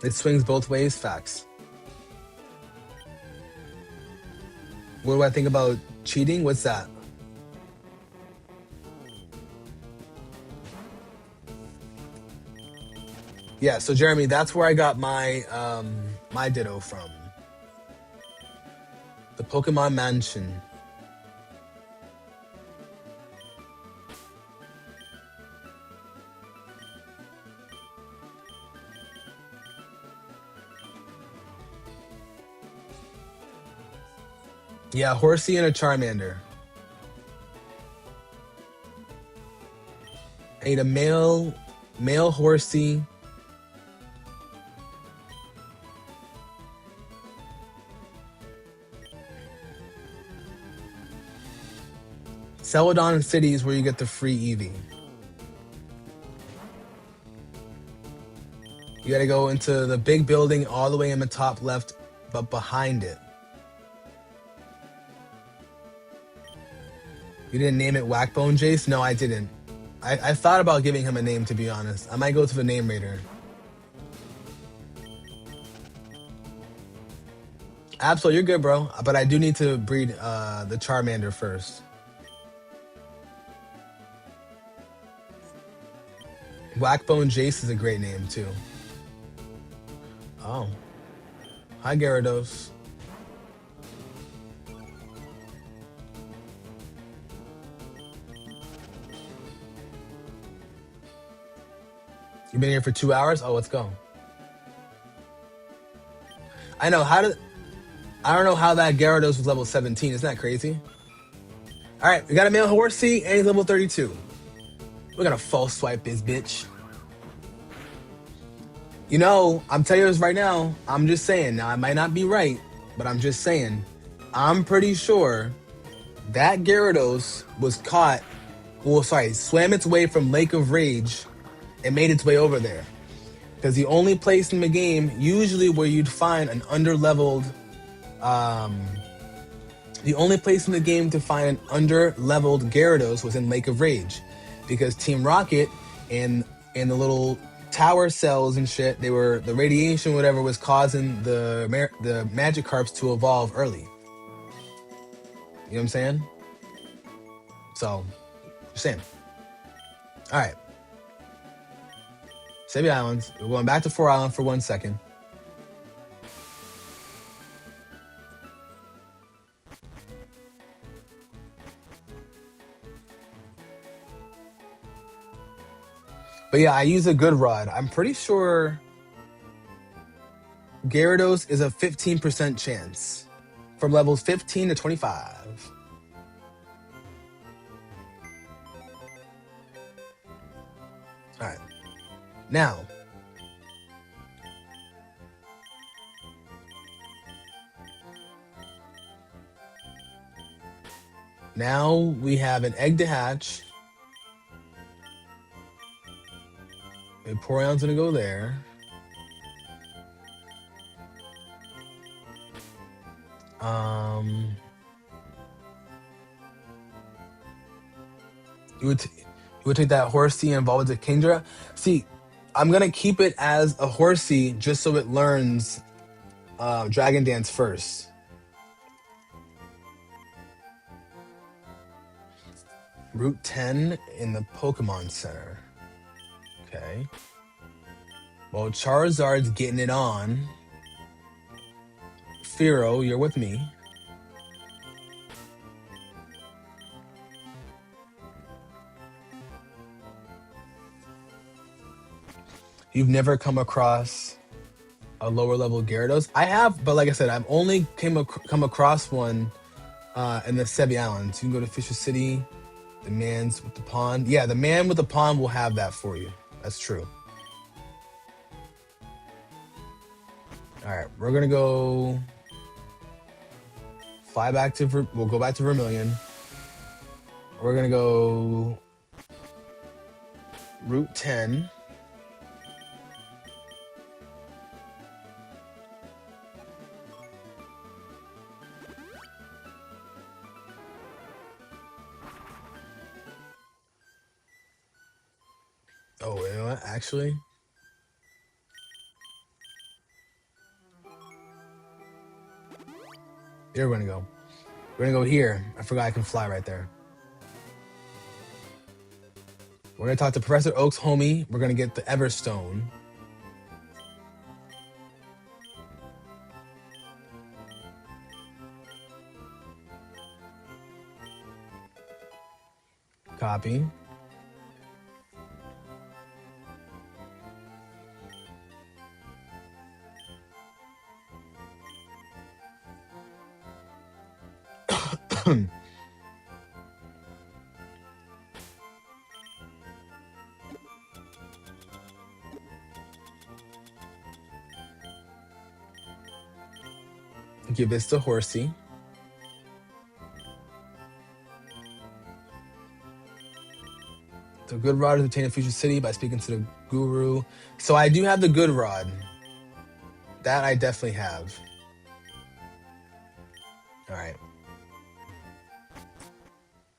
It swings both ways, facts. What do I think about cheating? What's that? Yeah, so Jeremy, that's where I got my Ditto from. The Pokemon Mansion. Yeah, Horsey and a Charmander. I need a male Horsey. Celadon City is where you get the free Eevee. You gotta go into the big building all the way in the top left, but behind it. You didn't name it Whackbone Jace? No, I didn't. I thought about giving him a name, to be honest. I might go to the name raider. Absol, you're good, bro. But I do need to breed the Charmander first. Whackbone Jace is a great name, too. Oh. Hi, Gyarados. You've been here for 2 hours? Oh, let's go. I know, I don't know how that Gyarados was level 17. Isn't that crazy? Alright, we got a male Horsey, and he's level 32. We're gonna false swipe this bitch. You know, I'm telling you this right now, I'm just saying, now I might not be right, but I'm just saying, I'm pretty sure that Gyarados was caught, swam its way from Lake of Rage and made its way over there. Because the only place in the game, usually where you'd find an underleveled, the only place in the game to find an underleveled Gyarados was in Lake of Rage. Because Team Rocket and the little tower cells and shit, the radiation, whatever, was causing the Magikarps to evolve early. You know what I'm saying? So, just saying. All right. Sevii Islands. We're going back to 4 Island for 1 second. But yeah, I use a good rod. I'm pretty sure Gyarados is a 15% chance from levels 15 to 25. All right. Now, Now we have an egg to hatch. A Porygon's gonna go there. Um, you would take that Horsey and evolve it to Kingdra. See, I'm gonna keep it as a Horsey just so it learns Dragon Dance first. Route 10 in the Pokemon Center. Okay. Well, Charizard's getting it on. Firo, you're with me. You've never come across a lower level Gyarados? I have, but like I said, I've only come across one in the Sevii Islands. You can go to Fisher City. The man's with the pond. Yeah, the man with the pond will have that for you. That's true. All right, we're gonna go fly back to. We'll go back to Vermilion. We're gonna go Route 10. Oh, you know what? Actually, here we're gonna go. We're gonna go here. I forgot I can fly right there. We're gonna talk to Professor Oak's homie. We're gonna get the Everstone. Copy. Give this to Horsey. The good rod is obtained in Future City by speaking to the guru. So I do have the good rod. That I definitely have. All right.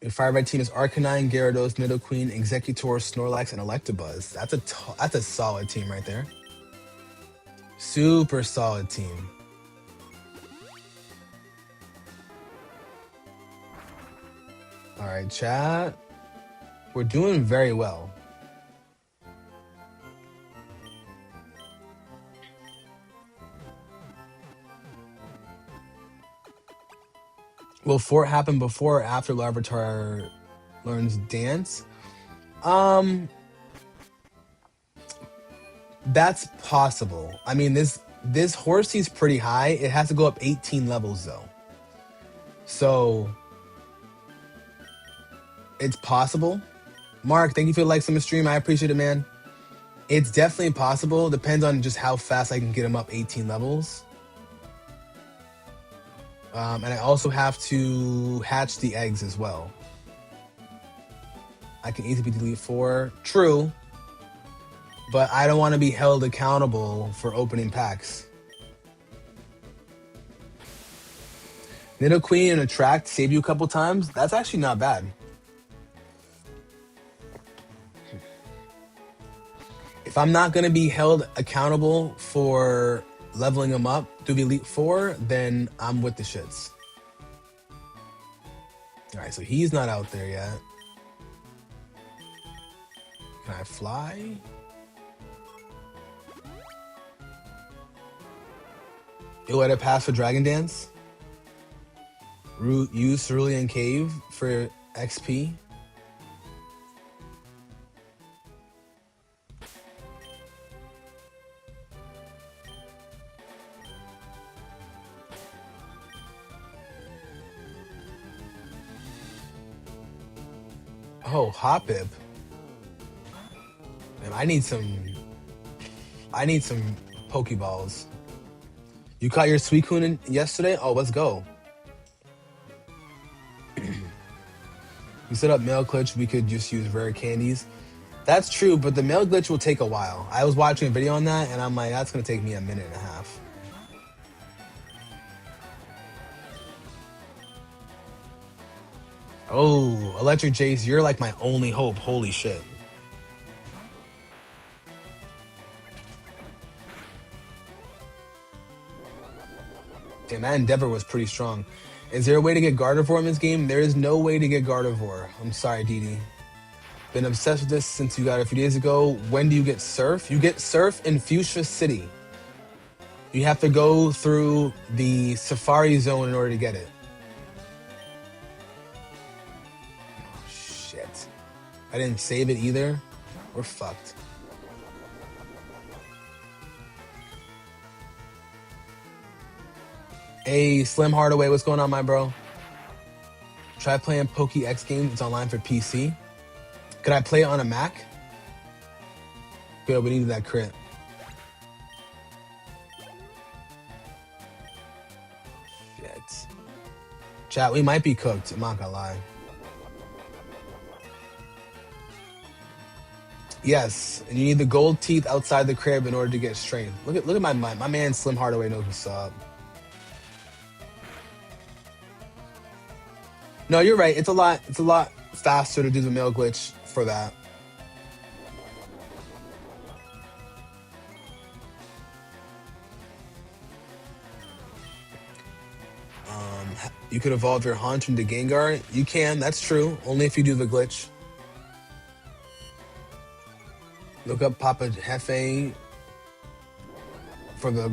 Your Fire Red team is Arcanine, Gyarados, Nidoqueen, Executor, Snorlax, and Electabuzz. That's a solid team right there. Super solid team. All right, chat. We're doing very well. Will Fort happen before or after Larvitar learns Dance? That's possible. I mean, this Horsey's pretty high. It has to go up 18 levels though. So it's possible. Mark, thank you for the likes on the stream. I appreciate it, man. It's definitely possible. Depends on just how fast I can get him up 18 levels. And I also have to hatch the eggs as well. I can easily delete 4. True. But I don't want to be held accountable for opening packs. Nidoqueen and Attract save you a couple times. That's actually not bad. If I'm not going to be held accountable for leveling them up through the Elite 4, then I'm with the shits. All right, so he's not out there yet. Can I fly? You'll let it pass for Dragon Dance? Use Cerulean Cave for XP? Oh, Hoppip. Man, I need some Pokeballs. You caught your Suicune yesterday? Oh, let's go. You set up mail glitch, we could just use rare candies. That's true, but the mail glitch will take a while. I was watching a video on that, and I'm like, that's gonna take me a minute and a half. Oh, Electric Jace, you're like my only hope. Holy shit. Damn, that Endeavor was pretty strong. Is there a way to get Gardevoir in this game? There is no way to get Gardevoir. I'm sorry, Didi. Been obsessed with this since you got it a few days ago. When do you get Surf? You get Surf in Fuchsia City. You have to go through the Safari Zone in order to get it. Oh, shit. I didn't save it either. We're fucked. Hey, Slim Hardaway, what's going on, my bro? Try playing Poke X games. It's online for PC. Could I play it on a Mac? Good, we needed that crit. Shit. Chat, we might be cooked. I'm not gonna lie. Yes, and you need the gold teeth outside the crib in order to get strength. Look at my man Slim Hardaway knows what's up. No, you're right. It's a lot faster to do the mail glitch for that. You could evolve your Haunch into Gengar. You can, that's true. Only if you do the glitch. Look up Papa Hefe for the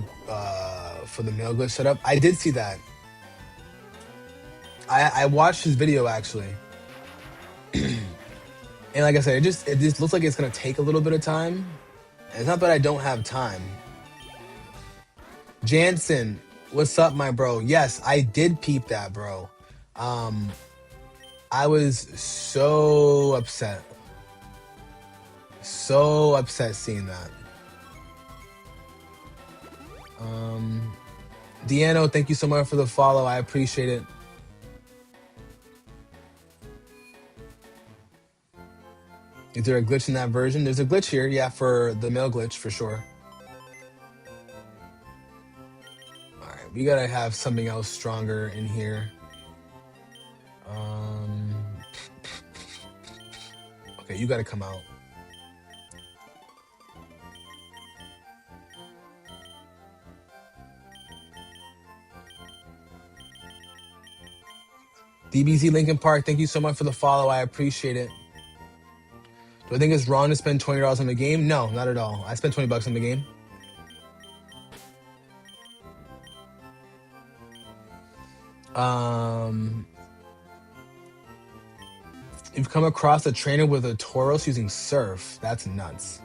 mail glitch setup. I did see that. I watched his video actually. And like I said, it just looks like it's gonna take a little bit of time. And it's not that I don't have time. Jansen, what's up, my bro? Yes, I did peep that, bro. I was so upset. So upset seeing that. Deanno, thank you so much for the follow. I appreciate it. Is there a glitch in that version? There's a glitch here, yeah, for the mail glitch, for sure. All right, we gotta have something else stronger in here. Okay, you gotta come out. DBZ Lincoln Park, thank you so much for the follow. I appreciate it. Do I think it's wrong to spend $20 on the game? No, not at all. I spent $20 on the game. You've come across a trainer with a Tauros using Surf. That's nuts.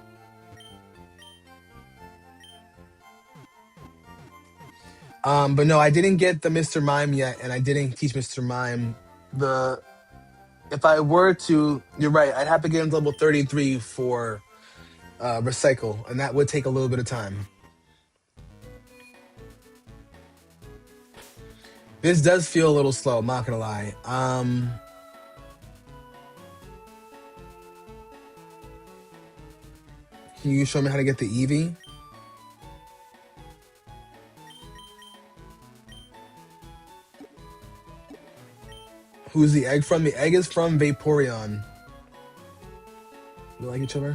But no, I didn't get the Mr. Mime yet, and I didn't teach Mr. Mime if I were to, you're right, I'd have to get him to level 33 for Recycle, and that would take a little bit of time. This does feel a little slow, I'm not gonna lie. Can you show me how to get the Eevee? Who's the egg from? The egg is from Vaporeon. You like each other?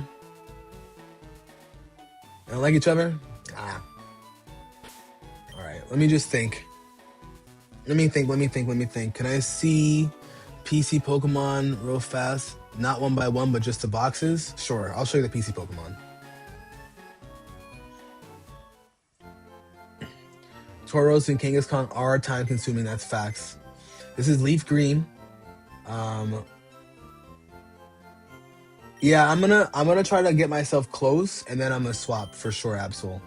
I don't like each other? Ah. Alright, let me just think. Let me think. Can I see PC Pokemon real fast? Not one by one, but just the boxes? Sure, I'll show you the PC Pokemon. Tauros and Kangaskhan are time consuming, that's facts. This is Leaf Green. Yeah, I'm gonna try to get myself close, and then I'm gonna swap for sure, Absol.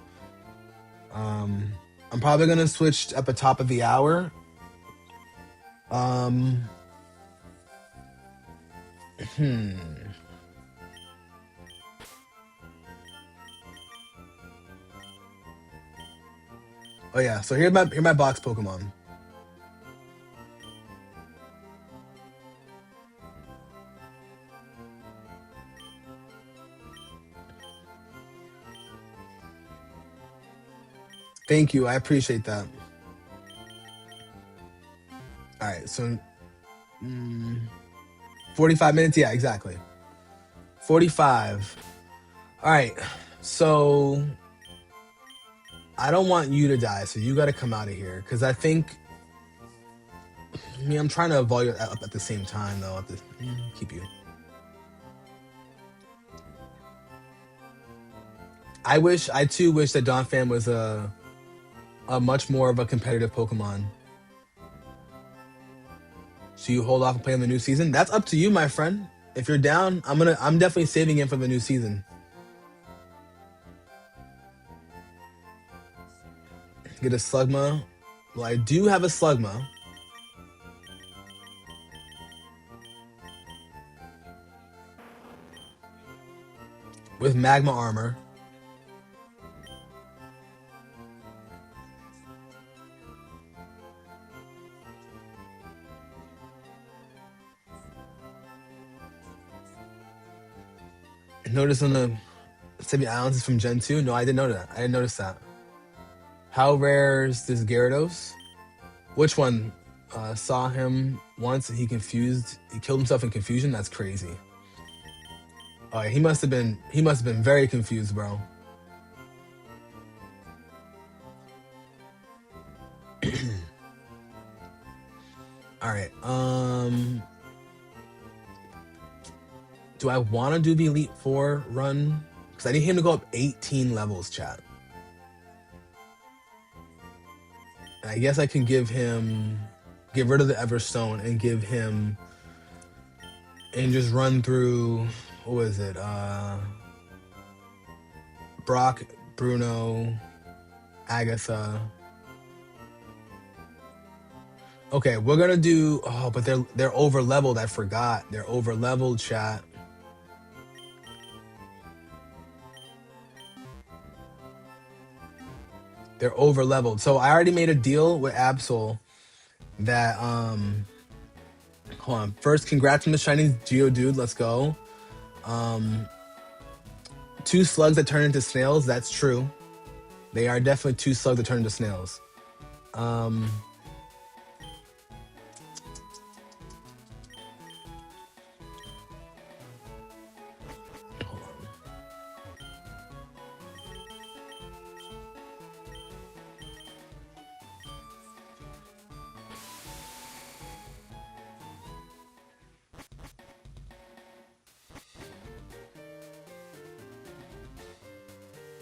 I'm probably gonna switch at the top of the hour. Oh yeah, so here's my box Pokemon. Thank you. I appreciate that. All right. So, 45 minutes. Yeah, exactly. 45. All right. So, I don't want you to die. So, you got to come out of here. Because I think, I'm trying to avoid it up at the same time, though. Keep you. I too wish that Donphan was a much more of a competitive Pokemon. So you hold off and play on the new season? That's up to you, my friend. If you're down, I'm definitely saving him for the new season. Get a Slugma. Well, I do have a Slugma. With Magma Armor. Notice on the Sevii Islands is from Gen 2? No, I didn't know that. I didn't notice that. How rare is this Gyarados? Which one? Saw him once and he killed himself in confusion? That's crazy. Oh, yeah, he must have been very confused, bro. All right. Do I want to do the Elite Four run? Because I need him to go up 18 levels, chat. I guess I can get rid of the Everstone and give him, and just run through, what was it? Brock, Bruno, Agatha. Okay, we're gonna do, but they're over leveled. I forgot. They're over leveled, chat. They're over leveled. So I already made a deal with Absol that hold on. First, congrats on the shiny Geodude. Let's go. 2 slugs that turn into snails. That's true. They are definitely 2 slugs that turn into snails.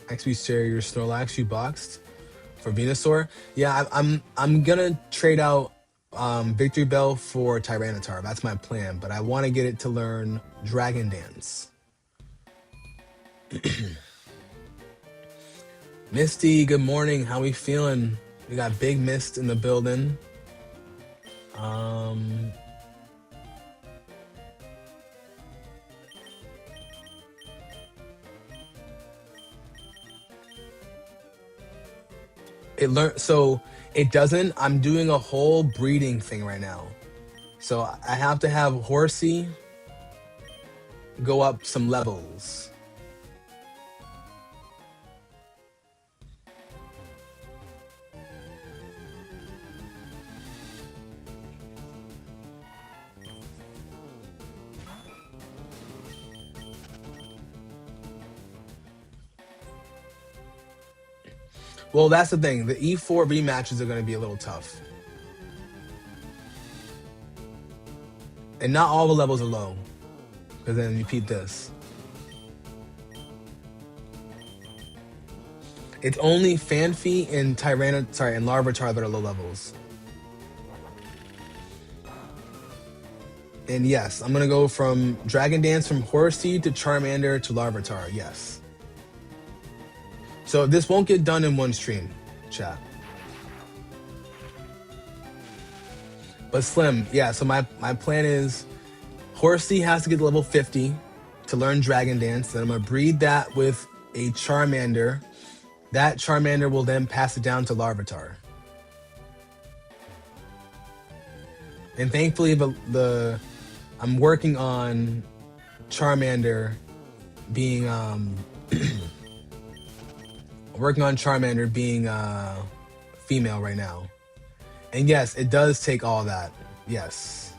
XP share your Snorlax you boxed for Venusaur. Yeah, I'm gonna trade out Victory Bell for Tyranitar. That's my plan, but I want to get it to learn Dragon Dance. Misty, good morning. How we feeling? We got Big Mist in the building. So it doesn't. I'm doing a whole breeding thing right now. So I have to have Horsey go up some levels. Well, that's the thing. The E4 rematches are going to be a little tough. And not all the levels are low. Because then you peep this. It's only Fanfi and and Larvitar that are low levels. And yes, I'm going to go from Dragon Dance from Horsey to Charmander to Larvitar. Yes. So this won't get done in one stream, chat. But Slim, yeah, so my plan is Horsey has to get to level 50 to learn Dragon Dance. Then I'm going to breed that with a Charmander. That Charmander will then pass it down to Larvitar. And thankfully, I'm working on Charmander being... working on Charmander being female right now. And yes, it does take all that. Yes.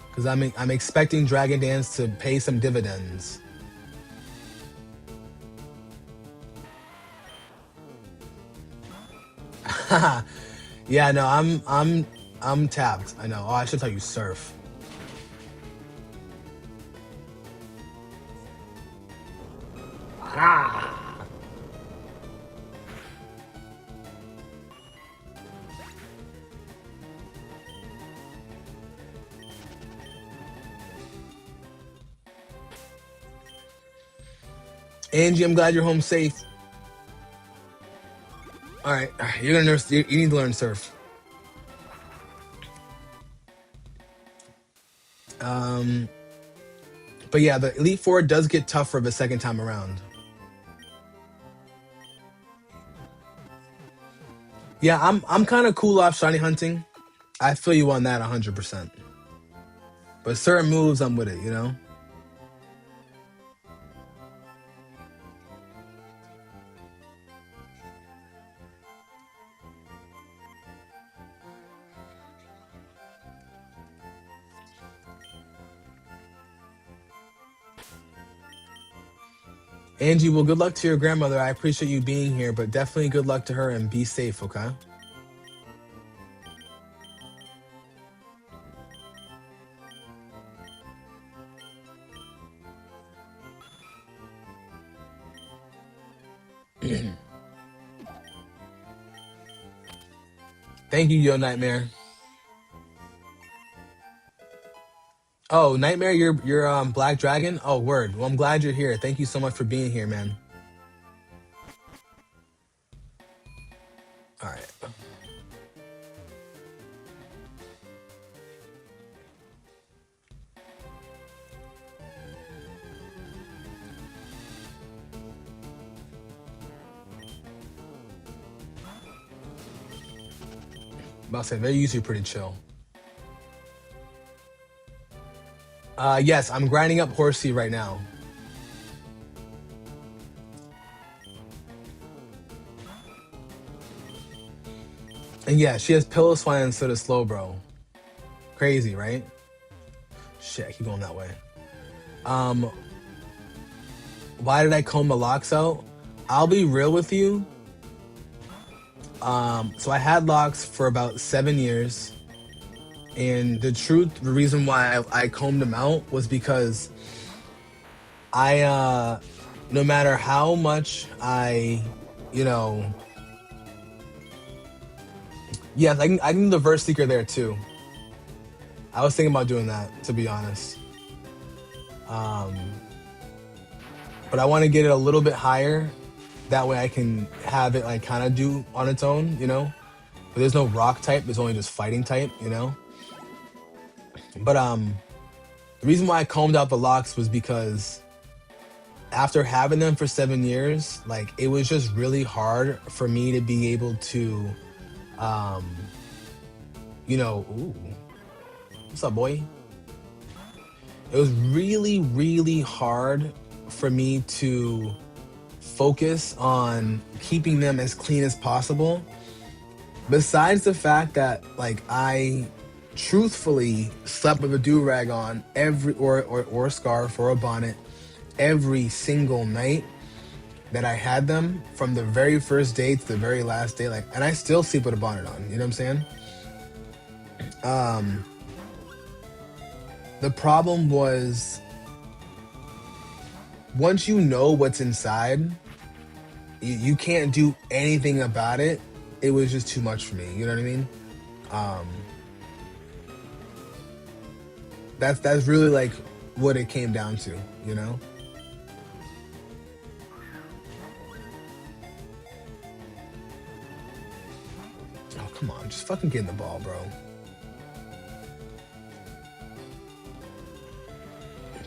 Because I'm expecting Dragon Dance to pay some dividends. Yeah, no, I'm tapped. I know. Oh, I should tell you surf. Ah. Angie, I'm glad you're home safe. All right, you're gonna nurse. You need to learn surf. Um, but yeah, the Elite Four does get tougher the second time around. Yeah, I'm kind of cool off shiny hunting. I feel you on that 100%. But certain moves, I'm with it. You know. Angie, well, good luck to your grandmother. I appreciate you being here, but definitely good luck to her and be safe. Okay. Thank you, Yo Nightmare. Oh, Nightmare, you're Black Dragon. Oh, word. Well, I'm glad you're here. Thank you so much for being here, man. All right. About to say they're usually pretty chill. Yes, I'm grinding up Horsey right now. And yeah, she has Pillow Swine instead of Slowbro. Crazy, right? Shit, I keep going that way. Um, why did I comb the locks out? I'll be real with you. So I had locks for about 7 years. And the reason why I combed them out was because no matter how much you know, yes, I can do the verse seeker there too. I was thinking about doing that, to be honest. Um, but I want to get it a little bit higher. That way I can have it like kind of do on its own, you know? But there's no rock type, there's only just fighting type, you know? But the reason why I combed out the locks was because after having them for 7 years, like it was just really hard for me to be able to um, ooh, what's up, boy? It was really, really hard for me to focus on keeping them as clean as possible. Besides the fact that like I truthfully slept with a do-rag on every or a scarf or a bonnet every single night that I had them from the very first day to the very last day, like, and I still sleep with a bonnet on, you know what I'm saying? The problem was once you know what's inside, you can't do anything about it. It was just too much for me, you know what I mean? Um, that's really like what it came down to, you know? Oh, come on, just fucking get in the ball, bro.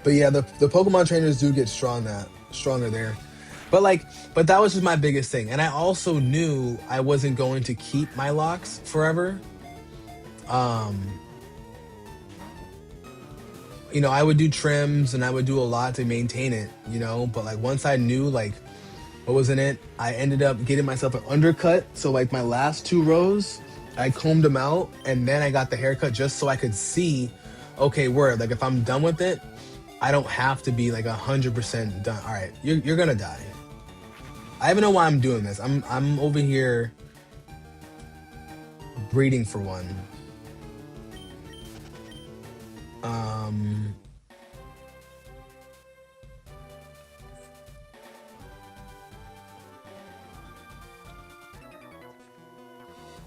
But yeah, the Pokemon trainers do get stronger there. But that was just my biggest thing. And I also knew I wasn't going to keep my locks forever. Um I would do trims and I would do a lot to maintain it, but like once I knew like what was in it, I ended up getting myself an undercut. So like my last two rows, I combed them out and then I got the haircut just so I could see, okay, word, like if I'm done with it, I don't have to be like 100% done. All right, you're gonna die. I even know why I'm doing this. I'm over here breeding for one. Um,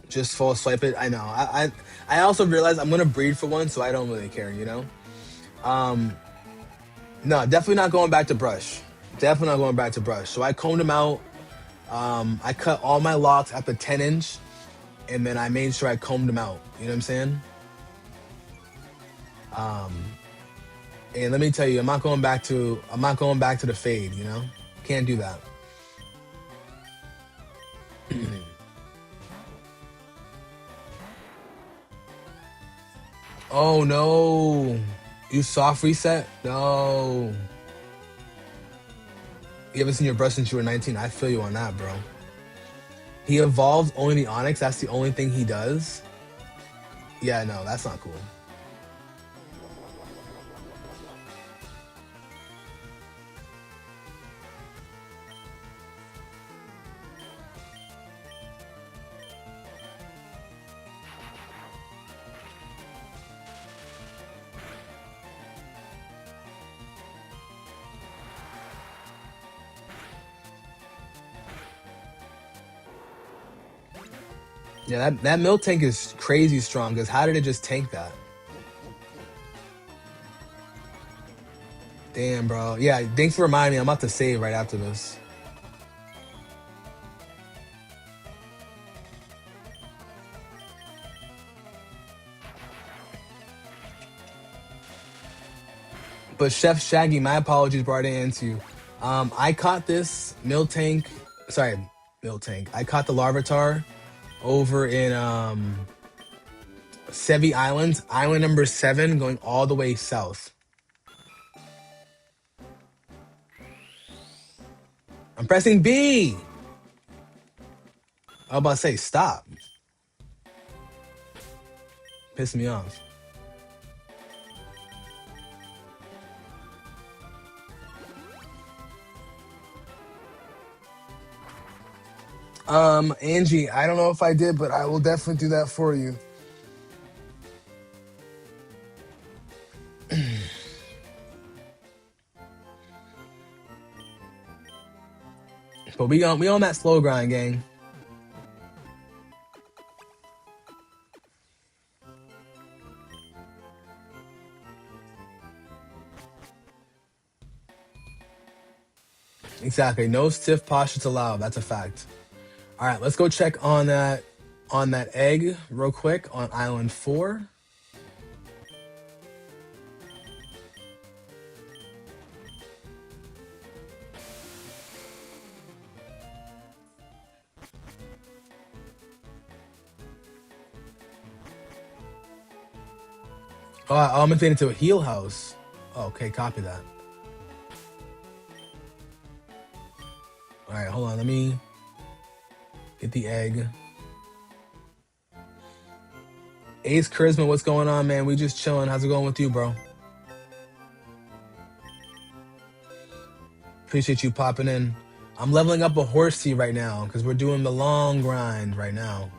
just full swipe it. I know. I also realize I'm gonna breed for one, so I don't really care. Um, no, definitely not going back to brush. Definitely not going back to brush. So I combed them out. I cut all my locks at the 10 inch, and then I made sure I combed them out. You know what I'm saying? Um, and let me tell you, I'm not going back to the fade. Can't do that. Oh no, you soft reset? No, you haven't seen your brush since you were 19. I feel you on that, bro. He evolves only the Onyx. That's the only thing he does. Yeah, no, that's not cool. Yeah, that milk tank is crazy strong. Cause how did it just tank that? Damn, bro. Yeah, thanks for reminding me. I'm about to save right after this. But Chef Shaggy, my apologies, brought it into you. I caught this milk tank. Sorry, milk tank. I caught the Larvitar over in Sevii Islands, island number 7, going all the way south. I'm pressing B. I was about to say stop. Pissing me off. Angie, I don't know if I did, but I will definitely do that for you. But we on that slow grind, gang. Exactly. No stiff postures allowed. That's a fact. All right, let's go check on that egg real quick on island 4. Oh, I'm invading to a heal house. Oh, okay, copy that. All right, hold on. Let me get the egg. Ace Charisma, what's going on, man? We just chilling. How's it going with you, bro? Appreciate you popping in. I'm leveling up a horsey right now because we're doing the long grind right now.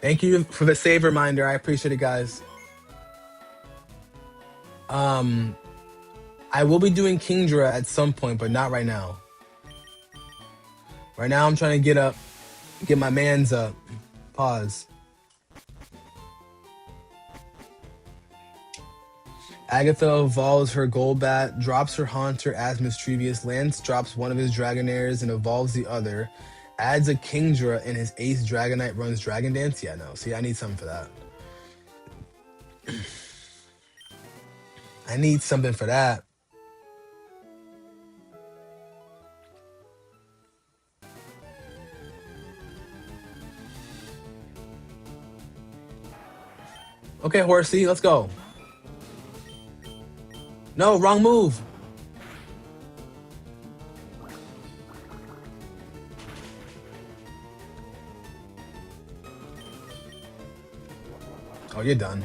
Thank you for the save reminder. I appreciate it, guys. Um, I will be doing Kingdra at some point, but not right now. Right now, I'm trying to get my man's up. Pause. Agatha evolves her Golbat, drops her Haunter as mischievous. Lance drops one of his Dragonairs and evolves the other. Adds a Kingdra and his Ace Dragonite runs Dragon Dance. Yeah, no. See, I need something for that. I need something for that. Okay, horsey, let's go. No, wrong move. Oh, you're done.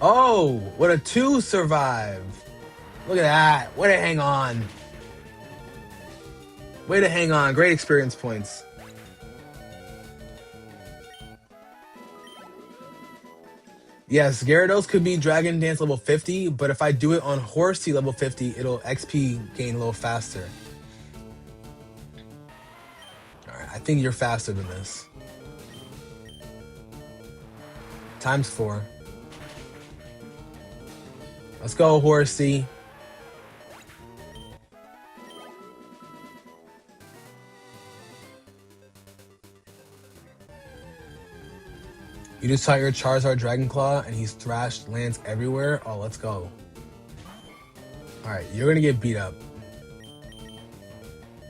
Oh, what a 2 survive. Look at that. Way to hang on. Way to hang on. Great experience points. Yes, Gyarados could be Dragon Dance level 50, but if I do it on Horsey level 50, it'll XP gain a little faster. Alright, I think you're faster than this. Times 4. Let's go, Horsey. You just taught your Charizard Dragon Claw and he's thrashed lands everywhere. Oh, let's go. Alright, you're gonna get beat up.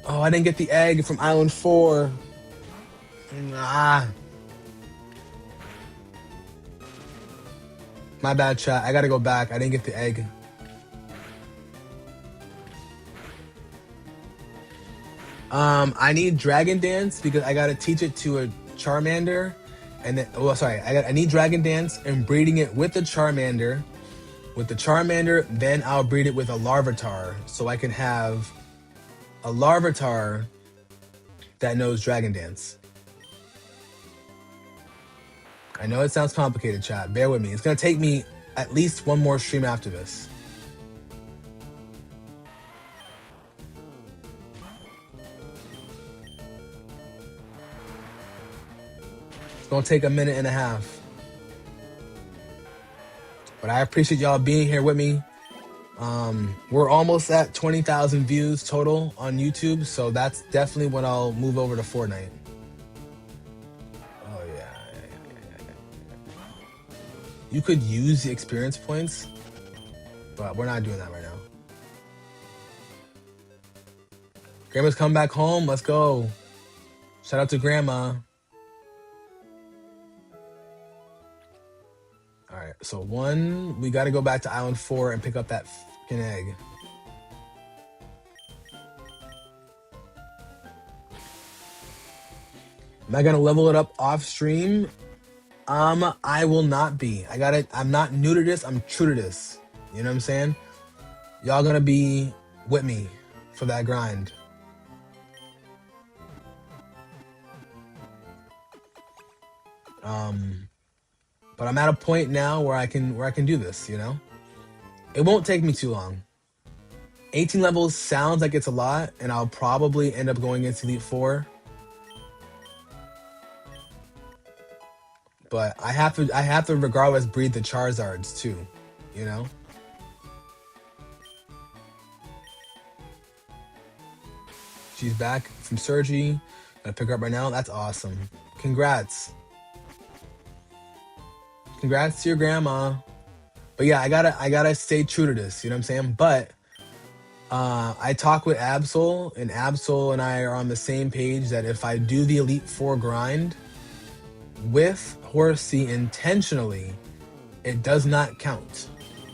Oh, I didn't get the egg from Island 4. Ah. My bad, chat. I gotta go back. I didn't get the egg. I need Dragon Dance because I gotta teach it to a Charmander. And then, oh, sorry. I need Dragon Dance and breeding it with the Charmander. With the Charmander, then I'll breed it with a Larvitar. So I can have a Larvitar that knows Dragon Dance. I know it sounds complicated, chat. Bear with me. It's gonna take me at least one more stream after this. It's gonna take a minute and a half. But I appreciate y'all being here with me. We're almost at 20,000 views total on YouTube, so that's definitely when I'll move over to Fortnite. Oh yeah. You could use the experience points, but we're not doing that right now. Grandma's come back home. Let's go. Shout out to Grandma. All right, so 1, we got to go back to Island 4 and pick up that fucking egg. Am I gonna level it up off stream? I will not be. I'm not new to this. I'm true to this. You know what I'm saying? Y'all gonna be with me for that grind. But I'm at a point now where I can do this. You know, it won't take me too long. 18 levels sounds like it's a lot, and I'll probably end up going into Elite 4. But I have to regardless breed the Charizards too, you know? She's back from surgery. Gonna pick her up right now. That's awesome. Congrats. Congrats to your grandma. But yeah, I gotta stay true to this, you know what I'm saying? But I talk with Absol, and Absol and I are on the same page that if I do the Elite 4 grind with Horsey intentionally, it does not count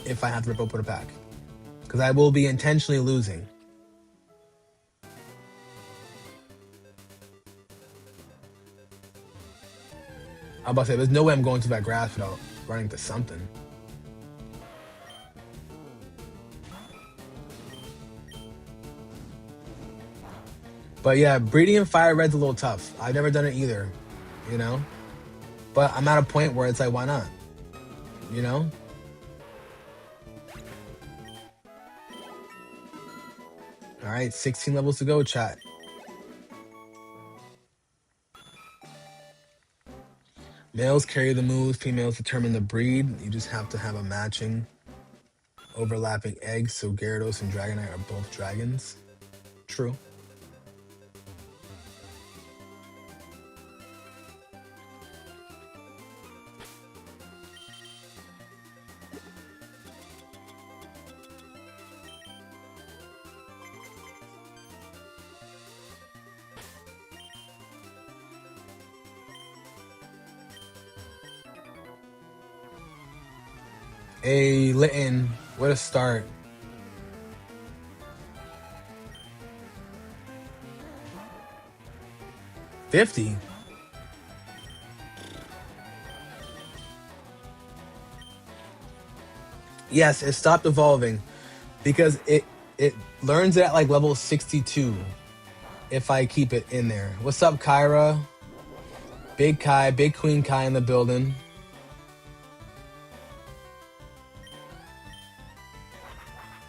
if I have to rip open a pack. Because I will be intentionally losing. I'm about to say, there's no way I'm going through that grass without running into something. But yeah, breeding in Fire Red's a little tough. I've never done it either, you know? But I'm at a point where it's like, why not? You know? All right, 16 levels to go, chat. Males carry the moves, females determine the breed. You just have to have a matching, overlapping eggs, so Gyarados and Dragonite are both dragons. True. A Litton, what a start. $50. Yes, it stopped evolving because it learns it at like level 62 if I keep it in there. What's up, Kyra? Big Kai, Big Queen Kai in the building.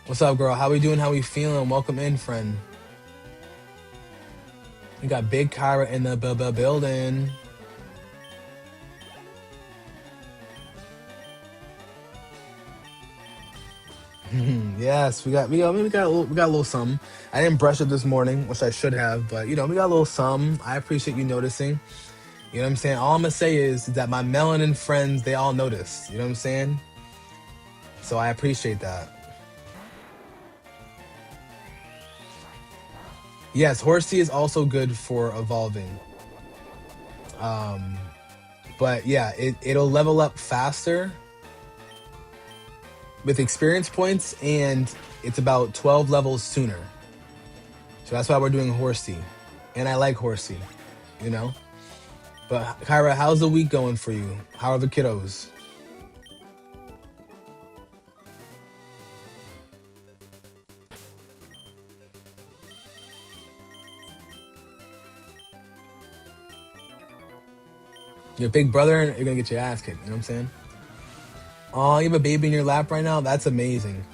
What's up, girl? How we doing? How we feeling? Welcome in, friend. We got Big Kyra in the building. Yes, we got a little something. I didn't brush it this morning, which I should have, but we got a little something. I appreciate you noticing. You know what I'm saying? All I'm gonna say is that my melanin friends, they all noticed. You know what I'm saying? So I appreciate that. Yes, Horsey is also good for evolving. Um, but yeah, it'll level up faster with experience points, and it's about 12 levels sooner. So that's why we're doing Horsey. And I like Horsey, you know? But Kyra, how's the week going for you? How are the kiddos? Your big brother, you're gonna get your ass kicked, you know what I'm saying? Oh, you have a baby in your lap right now? That's amazing.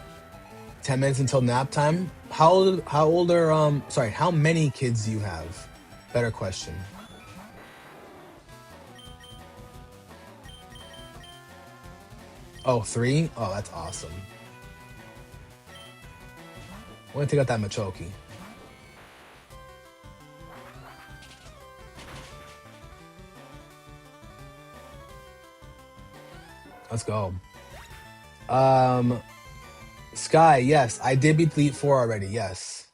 10 minutes until nap time. How old are sorry, how many kids do you have? Better question. Oh, three? Oh, that's awesome. We're gonna take out that Machoki. Let's go. Um Sky, yes, I did beat Elite Four already, yes.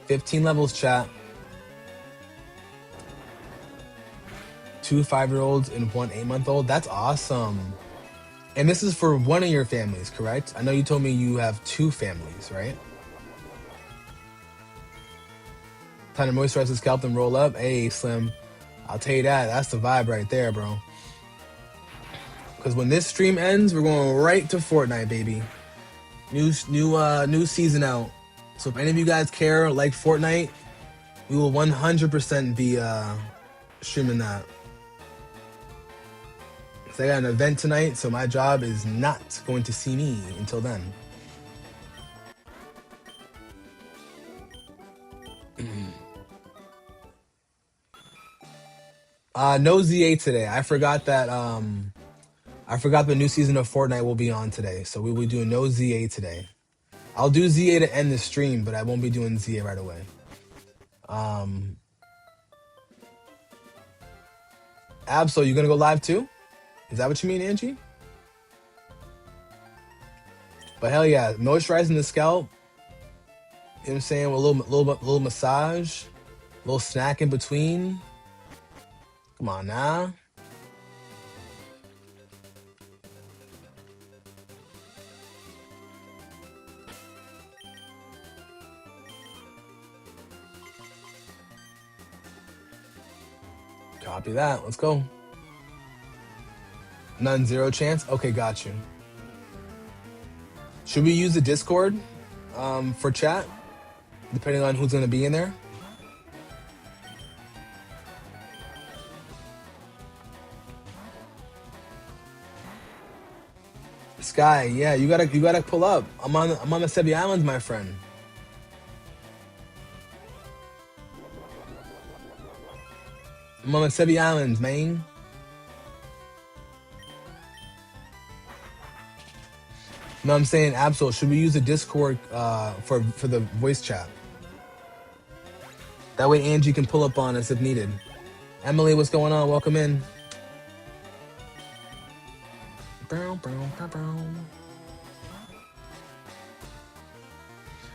15 levels, chat. 2 5-year-olds and 1 8-month-old. That's awesome. And this is for one of your families, correct? I know you told me you have two families, right? Time to moisturize the scalp and roll up. Hey, Slim. I'll tell you that. That's the vibe right there, bro. Because when this stream ends, we're going right to Fortnite, baby. New season out. So if any of you guys care, like Fortnite, we will 100% be streaming that. So I got an event tonight, so my job is not going to see me until then. No ZA today. I forgot the new season of Fortnite will be on today, so we will do no ZA today. I'll do ZA to end the stream, but I won't be doing ZA right away. Absol, you gonna go live too? Is that what you mean, Angie? But hell yeah, moisturizing the scalp. You know what I'm saying? With a little massage, a little snack in between. Come on now. Copy that. Let's go. None, zero chance. Okay, got you. Should we use the Discord for chat, depending on who's gonna be in there? Sky, yeah, you gotta pull up. I'm on the Sevii Islands, my friend. I'm on the Sevii Islands, man. No, I'm saying Absol, should we use the Discord for the voice chat? That way Angie can pull up on us if needed. Emily, what's going on? Welcome in.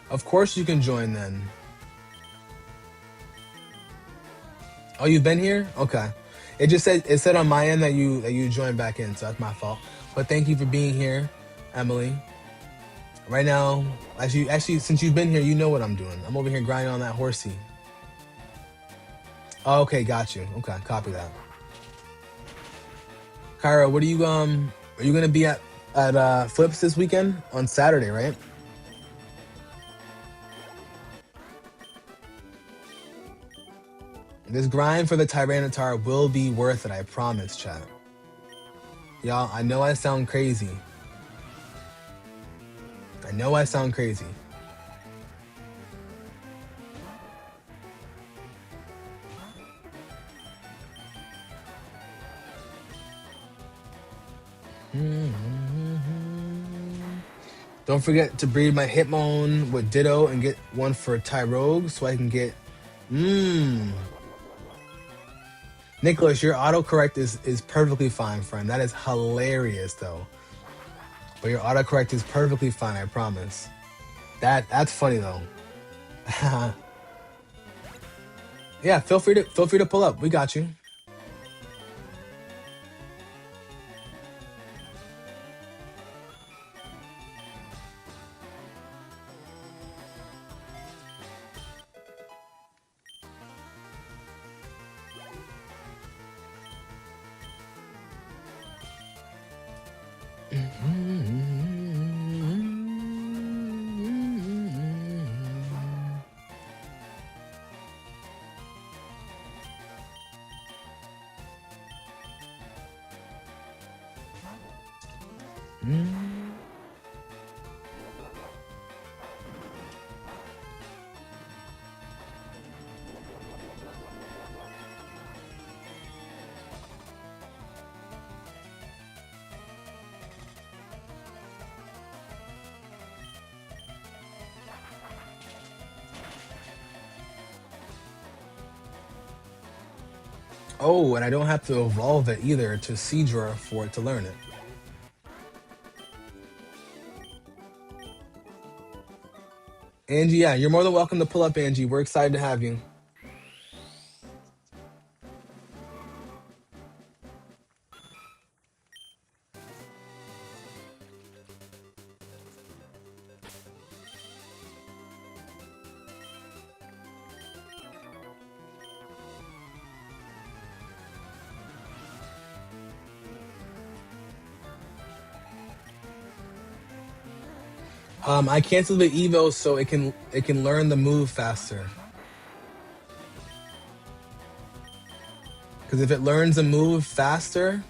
Of course you can join then. Oh, you've been here? Okay. It said on my end that you joined back in, so that's my fault. But thank you for being here, Emily. Right now, actually, since you've been here, you know what I'm doing. I'm over here grinding on that horsey. Oh, okay, got you. Okay, copy that. Kyra, what are you gonna be at Flips this weekend on Saturday, right? This grind for the Tyranitar will be worth it, I promise, chat. Y'all, I know I sound crazy. I know I sound crazy. Don't forget to breed my Hitmon with Ditto and get one for Tyrogue so I can get... Nicholas, your autocorrect is perfectly fine, friend. That is hilarious, though. But your autocorrect is perfectly fine, I promise. That's funny, though. Yeah, feel free to pull up. We got you. Oh, and I don't have to evolve it either to Seadra for it to learn it. Angie, yeah, you're more than welcome to pull up, Angie. We're excited to have you. I canceled the Evo so it can learn the move faster. Because if it learns a move faster,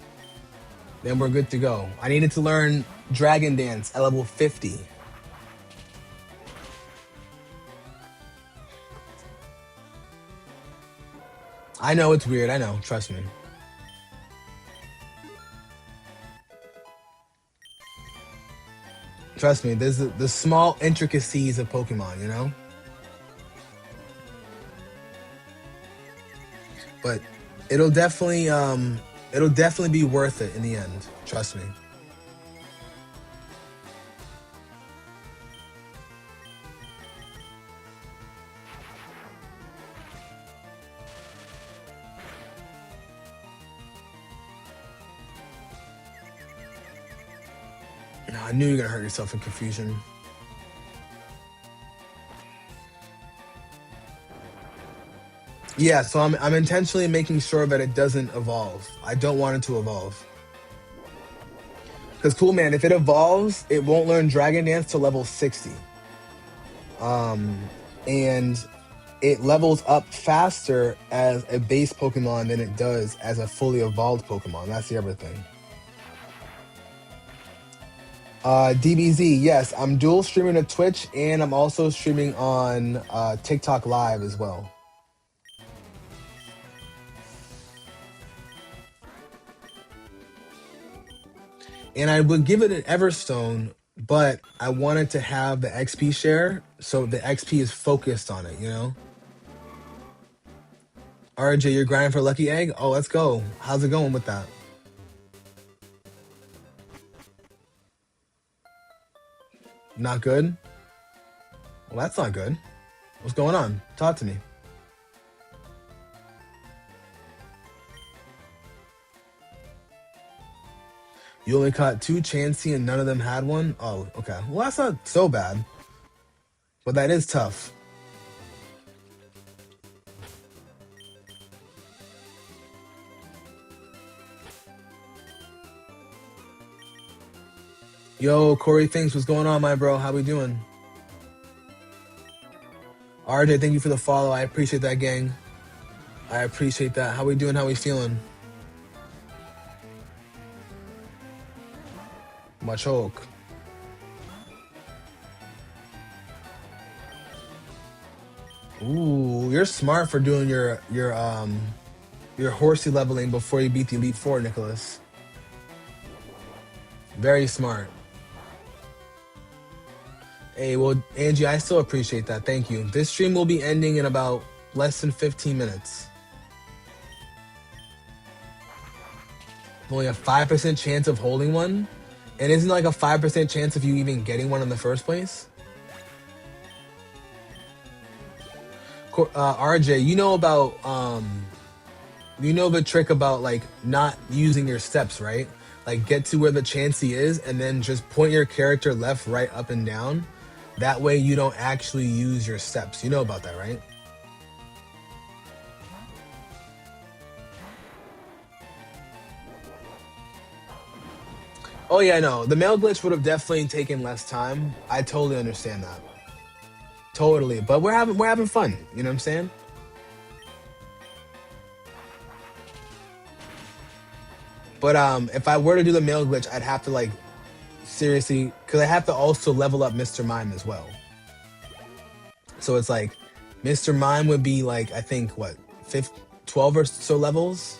then we're good to go. I needed to learn Dragon Dance at level 50. I know it's weird. I know. Trust me. Trust me. There's the small intricacies of Pokemon, you know? But it'll definitely be worth it in the end. Trust me. No, I knew you were gonna hurt yourself in confusion. Yeah, so I'm intentionally making sure that it doesn't evolve. I don't want it to evolve. Because cool man, if it evolves, it won't learn Dragon Dance to level 60. And it levels up faster as a base Pokemon than it does as a fully evolved Pokemon. That's the other thing. DBZ, yes, I'm dual streaming to Twitch and I'm also streaming on TikTok Live as well. And I would give it an Everstone, but I wanted to have the XP share, so the XP is focused on it, you know? RJ, you're grinding for Lucky Egg? Oh, let's go. How's it going with that? Not good? Well, that's not good. What's going on? Talk to me. You only caught 2 Chansey and none of them had one? Oh, okay. Well, that's not so bad. But that is tough. Yo, Corey Thinks, what's going on, my bro? How we doing? RJ, thank you for the follow. I appreciate that, gang. I appreciate that. How we doing? How we feeling? Machok. Ooh, you're smart for doing your horsey leveling before you beat the Elite Four, Nicholas. Very smart. Hey, well, Angie, I still appreciate that. Thank you. This stream will be ending in about less than 15 minutes. Only a 5% chance of holding one? And isn't like a 5% chance of you even getting one in the first place? RJ, you know the trick about like not using your steps, right? Like get to where the Chansey is and then just point your character left, right, up, and down. That way you don't actually use your steps. You know about that, right? Oh yeah, no. The mail glitch would have definitely taken less time. I totally understand that. Totally. But we're having fun. You know what I'm saying? But if I were to do the mail glitch, I'd have to like seriously, because I have to also level up Mr. Mime as well. So it's like Mr. Mime would be like, I think what, 12 or so levels.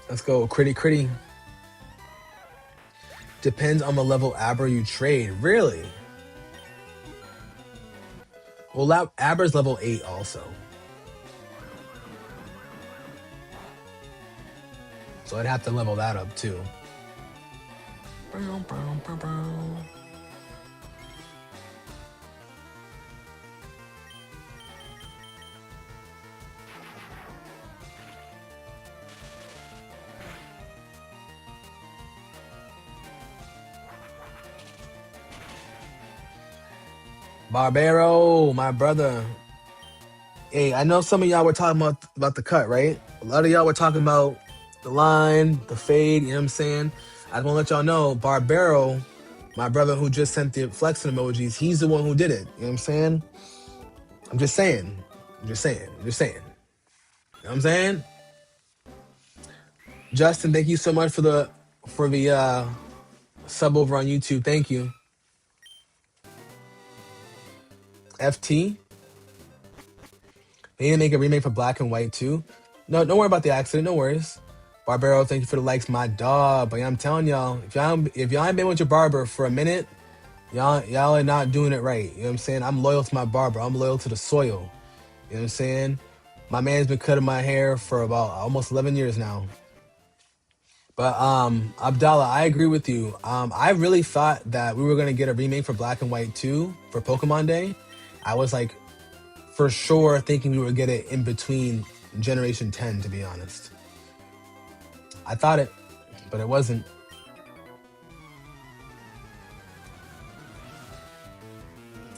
Let's go, critty. Depends on the level Aber you trade. Really? Well, Aber's level 8 also. So I'd have to level that up too. Barbaro, my brother. Hey, I know some of y'all were talking about the cut, right? A lot of y'all were talking about the line, the fade, you know what I'm saying? I just want to let y'all know, Barbaro, my brother who just sent the flexing emojis, he's the one who did it. You know what I'm saying? I'm just saying. You know what I'm saying? Justin, thank you so much for the sub over on YouTube. Thank you. FT. They need to make a remake for Black and White too. No, don't worry about the accident. No worries. Barbaro, thank you for the likes, my dog. But I'm telling y'all, if y'all ain't been with your barber for a minute, y'all are not doing it right. You know what I'm saying? I'm loyal to my barber. I'm loyal to the soil. You know what I'm saying? My man's been cutting my hair for about almost 11 years now. But Abdallah, I agree with you. I really thought that we were gonna get a remake for Black and White 2 for Pokemon Day. I was like for sure thinking we would get it in between Generation 10, to be honest. I thought it, but it wasn't.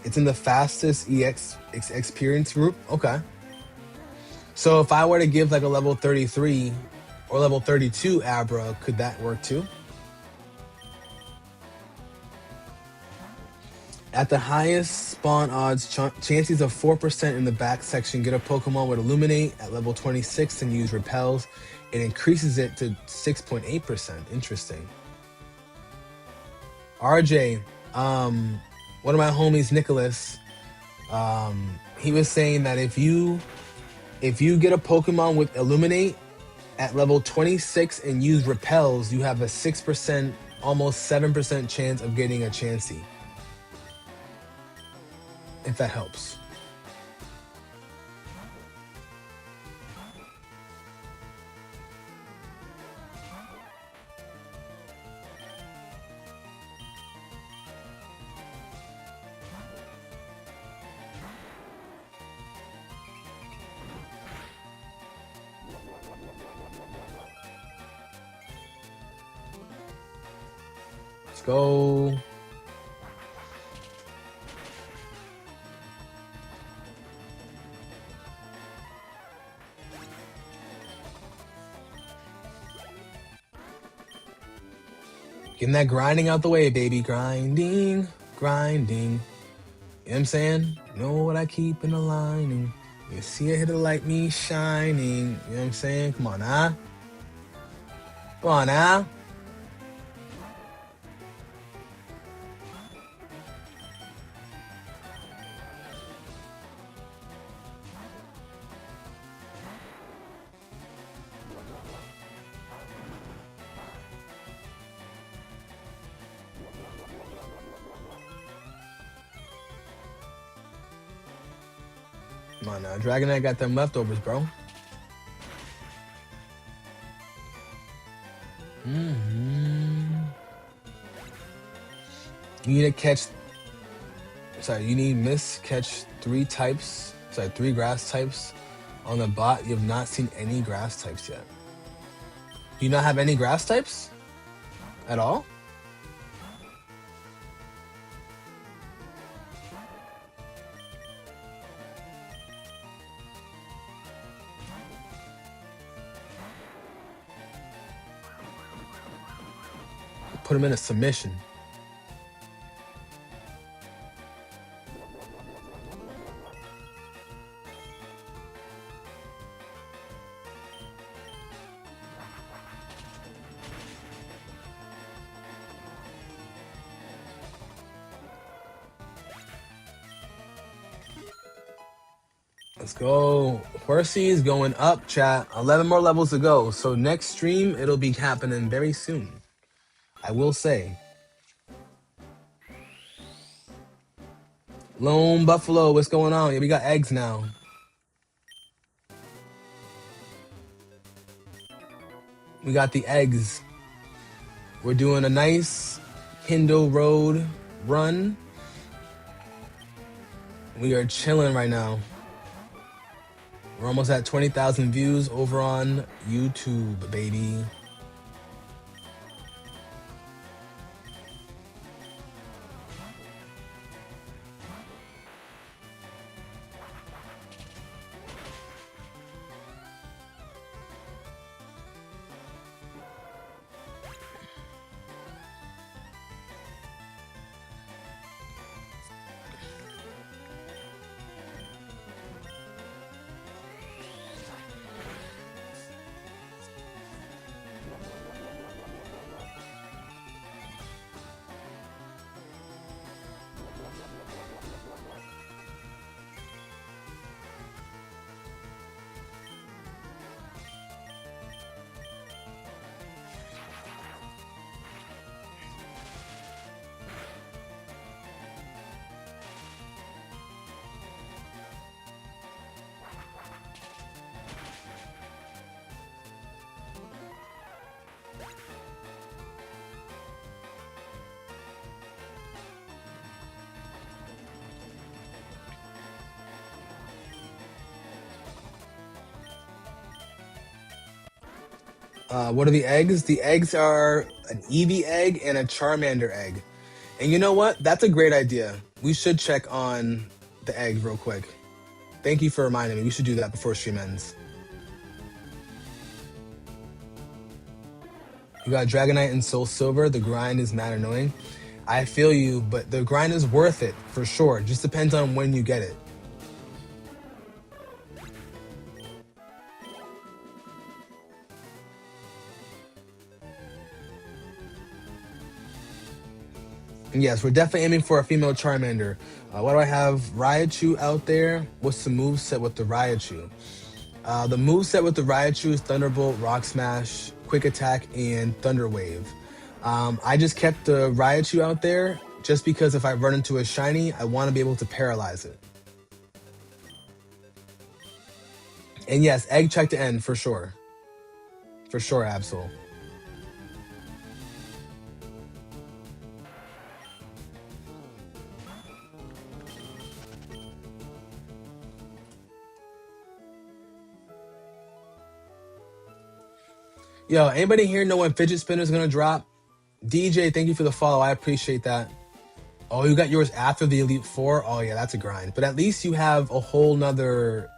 It's in the fastest EX experience group. Okay. So if I were to give like a level 33 or level 32 Abra, could that work too? At the highest spawn odds, chances of 4% in the back section, get a Pokemon with Illuminate at level 26 and use Repels. It increases it to 6.8%. Interesting. RJ, one of my homies, Nicholas, he was saying that if you If you get a Pokemon with Illuminate at level 26 and use Repels, you have a 6%, almost 7% chance of getting a Chansey. If that helps. Let's go. Getting that grinding out the way, baby. Grinding, grinding. You know what I'm saying? Know what I keep in the lining. You see a hitter like me shining. You know what I'm saying? Come on now. Come on now. Come on now. Dragonite got them leftovers, bro. You need to catch. Sorry, you need miss catch 3 types. Sorry, 3 grass types on the bot. You have not seen any grass types yet. Do you not have any grass types at all? Put him in a submission. Let's go. Horsey is going up, chat. 11 more levels to go. So next stream, it'll be happening very soon. I will say. Lone Buffalo, what's going on? Yeah, we got eggs now. We got the eggs. We're doing a nice Kindle Road run. We are chilling right now. We're almost at 20,000 views over on YouTube, baby. What are the eggs? The eggs are an Eevee egg and a Charmander egg. And you know what? That's a great idea. We should check on the egg real quick. Thank you for reminding me. We should do that before stream ends. You got Dragonite and Soul Silver. The grind is mad annoying. I feel you, but the grind is worth it for sure. It just depends on when you get it. And yes, we're definitely aiming for a female Charmander. What do I have? Raichu out there. What's the move set with the Raichu? The moveset with the Raichu is Thunderbolt, Rock Smash, Quick Attack, and Thunder Wave. I just kept the Raichu out there just because if I run into a shiny, I want to be able to paralyze it. And yes, egg check to end for sure. For sure, Absol. Yo, anybody here know when Fidget Spinner is gonna drop? DJ, thank you for the follow. I appreciate that. Oh, you got yours after the Elite Four? Oh yeah, that's a grind. But at least you have a whole nother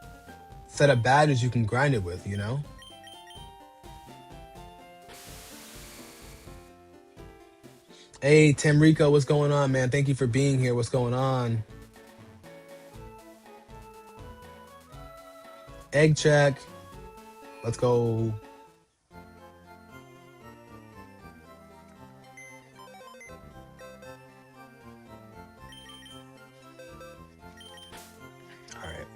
set of badges you can grind it with, you know? Hey, Tim Rico, what's going on, man? Thank you for being here. What's going on? Egg check. Let's go. All right.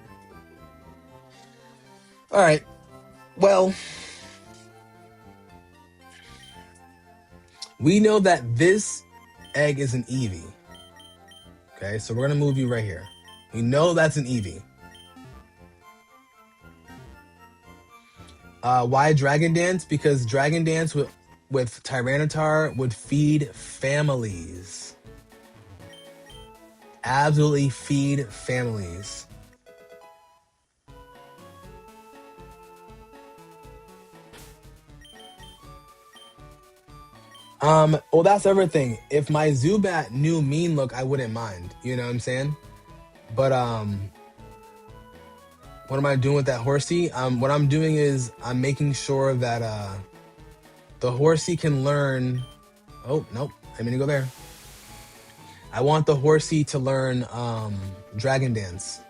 All right. Well, we know that this egg is an Eevee. Okay, so we're gonna move you right here. We know that's an Eevee. Why Dragon Dance? Because Dragon Dance with Tyranitar would feed families. Absolutely feed families. Well, that's everything. If my Zubat knew Mean Look, I wouldn't mind. You know what I'm saying? But what am I doing with that Horsey? What I'm doing is I'm making sure that the Horsey can learn. Oh nope, I mean to go there. I want the Horsey to learn Dragon Dance.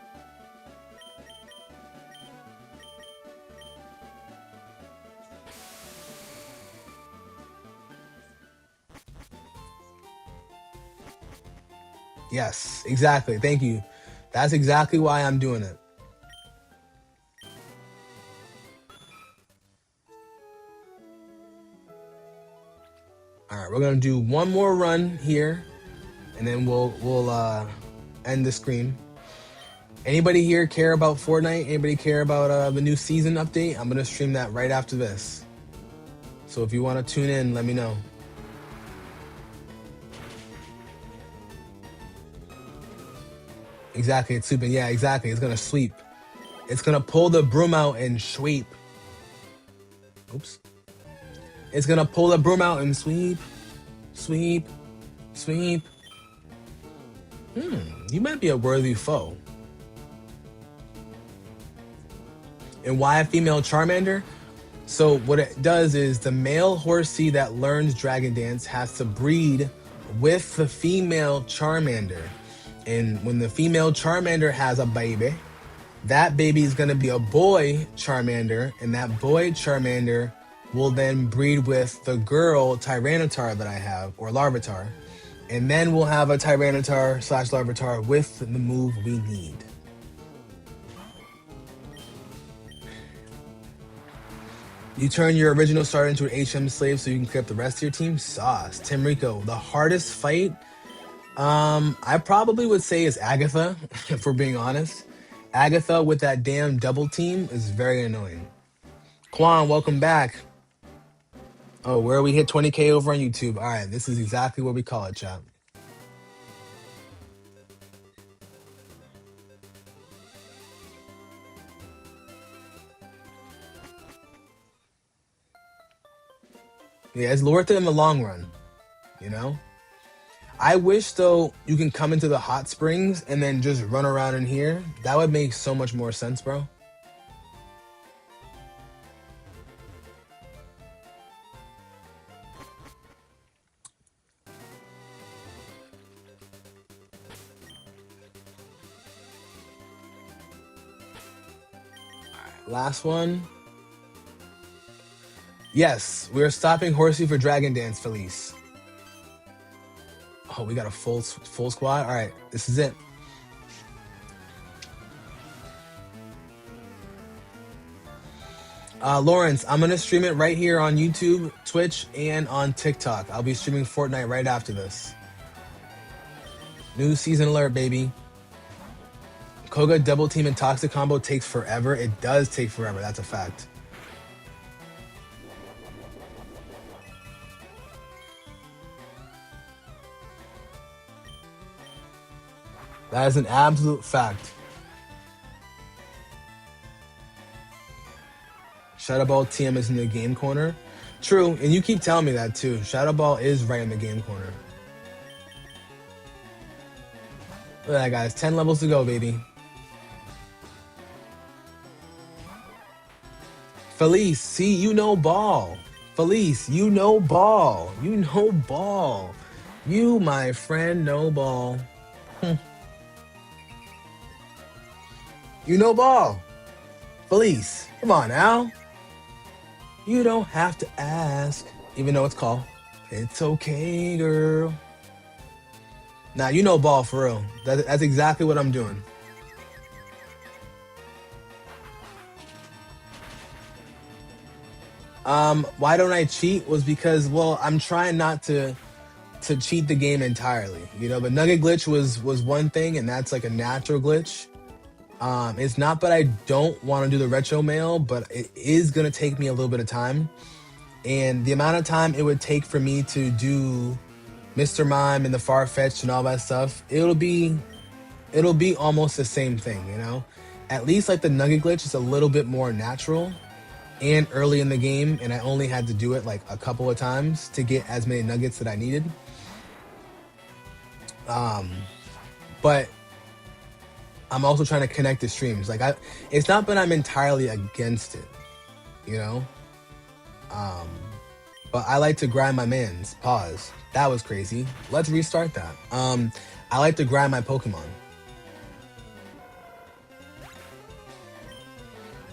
Yes, exactly. Thank you. That's exactly why I'm doing it. All right, we're gonna do one more run here, and then we'll end the stream. Anybody here care about Fortnite? Anybody care about the new season update? I'm gonna stream that right after this. So if you want to tune in, let me know. Exactly, it's sweeping. Yeah, exactly. It's gonna sweep. It's gonna pull the broom out and sweep. Oops. It's gonna pull the broom out and sweep, sweep, sweep. You might be a worthy foe. And why a female Charmander? So what it does is the male Horsey that learns Dragon Dance has to breed with the female Charmander. And when the female Charmander has a baby, that baby is going to be a boy Charmander, and that boy Charmander will then breed with the girl Tyranitar that I have, or Larvitar. And then we'll have a Tyranitar / Larvitar with the move we need. You turn your original starter into an HM slave so you can clear up the rest of your team? Sauce. Tim Rico, the hardest fight? I probably would say is Agatha, if we're being honest. Agatha with that damn double team is very annoying. Quan, welcome back. Oh, where we hit 20K over on YouTube. All right, this is exactly what we call it, chat. Yeah, it's worth it in the long run, you know? I wish, though, you can come into the hot springs and then just run around in here. That would make so much more sense, bro. Last one. Yes, we're stopping Horsey for Dragon Dance, Felice. Oh, we got a full squad? All right, this is it. Lawrence, I'm gonna stream it right here on YouTube, Twitch, and on TikTok. I'll be streaming Fortnite right after this. New season alert, baby. Koga double team and toxic combo takes forever. It does take forever. That's a fact. That is an absolute fact. Shadow Ball TM is in the game corner. True, and you keep telling me that too. Shadow Ball is right in the game corner. Look at that, guys. 10 levels to go, baby. Felice, see, you know ball. Felice, you know ball. You know ball. You, my friend, know ball. You know ball. Felice, come on now. You don't have to ask, even though it's called. It's okay, girl. Nah, you know ball for real. That's exactly what I'm doing. Why don't I cheat was because, well, I'm trying not to cheat the game entirely. You know, the nugget glitch was one thing, and that's like a natural glitch. It's not that I don't want to do the retro mail, but it is gonna take me a little bit of time. And the amount of time it would take for me to do Mr. Mime and the Far-Fetched and all that stuff, it'll be almost the same thing, you know? At least like the nugget glitch is a little bit more natural and early in the game, and I only had to do it like a couple of times to get as many nuggets that I needed. But I'm also trying to connect the streams. It's not that I'm entirely against it, you know? But I like to grind my mans. Pause. That was crazy. Let's restart that. I like to grind my Pokemon.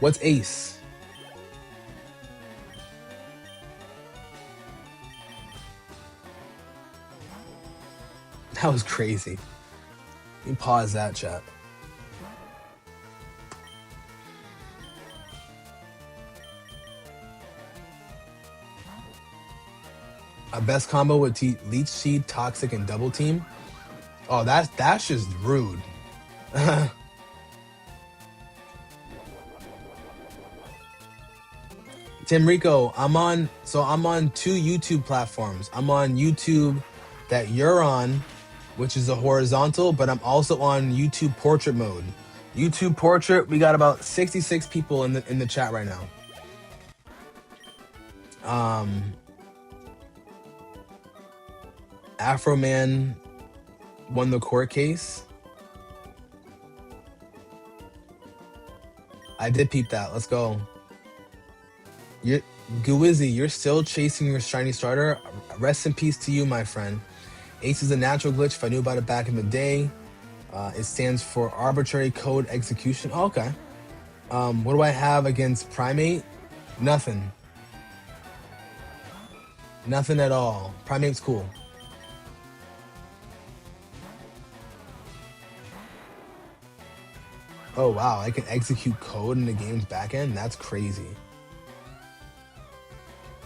What's Ace? That was crazy. Let me pause that, chat. A best combo with Leech Seed, Toxic, and Double Team. Oh, that's just rude. Tim Rico, I'm on two YouTube platforms. I'm on YouTube that you're on, which is a horizontal, but I'm also on YouTube portrait mode. YouTube portrait, we got about 66 people in the chat right now. Afro Man won the court case. I did peep that. Let's go. Guizzy, you're still chasing your shiny starter. Rest in peace to you, my friend. Ace is a natural glitch. If I knew about it back in the day, it stands for arbitrary code execution. Oh, okay. What do I have against Primate? Nothing. Nothing at all. Primate's cool. Oh, wow. I can execute code in the game's backend? That's crazy.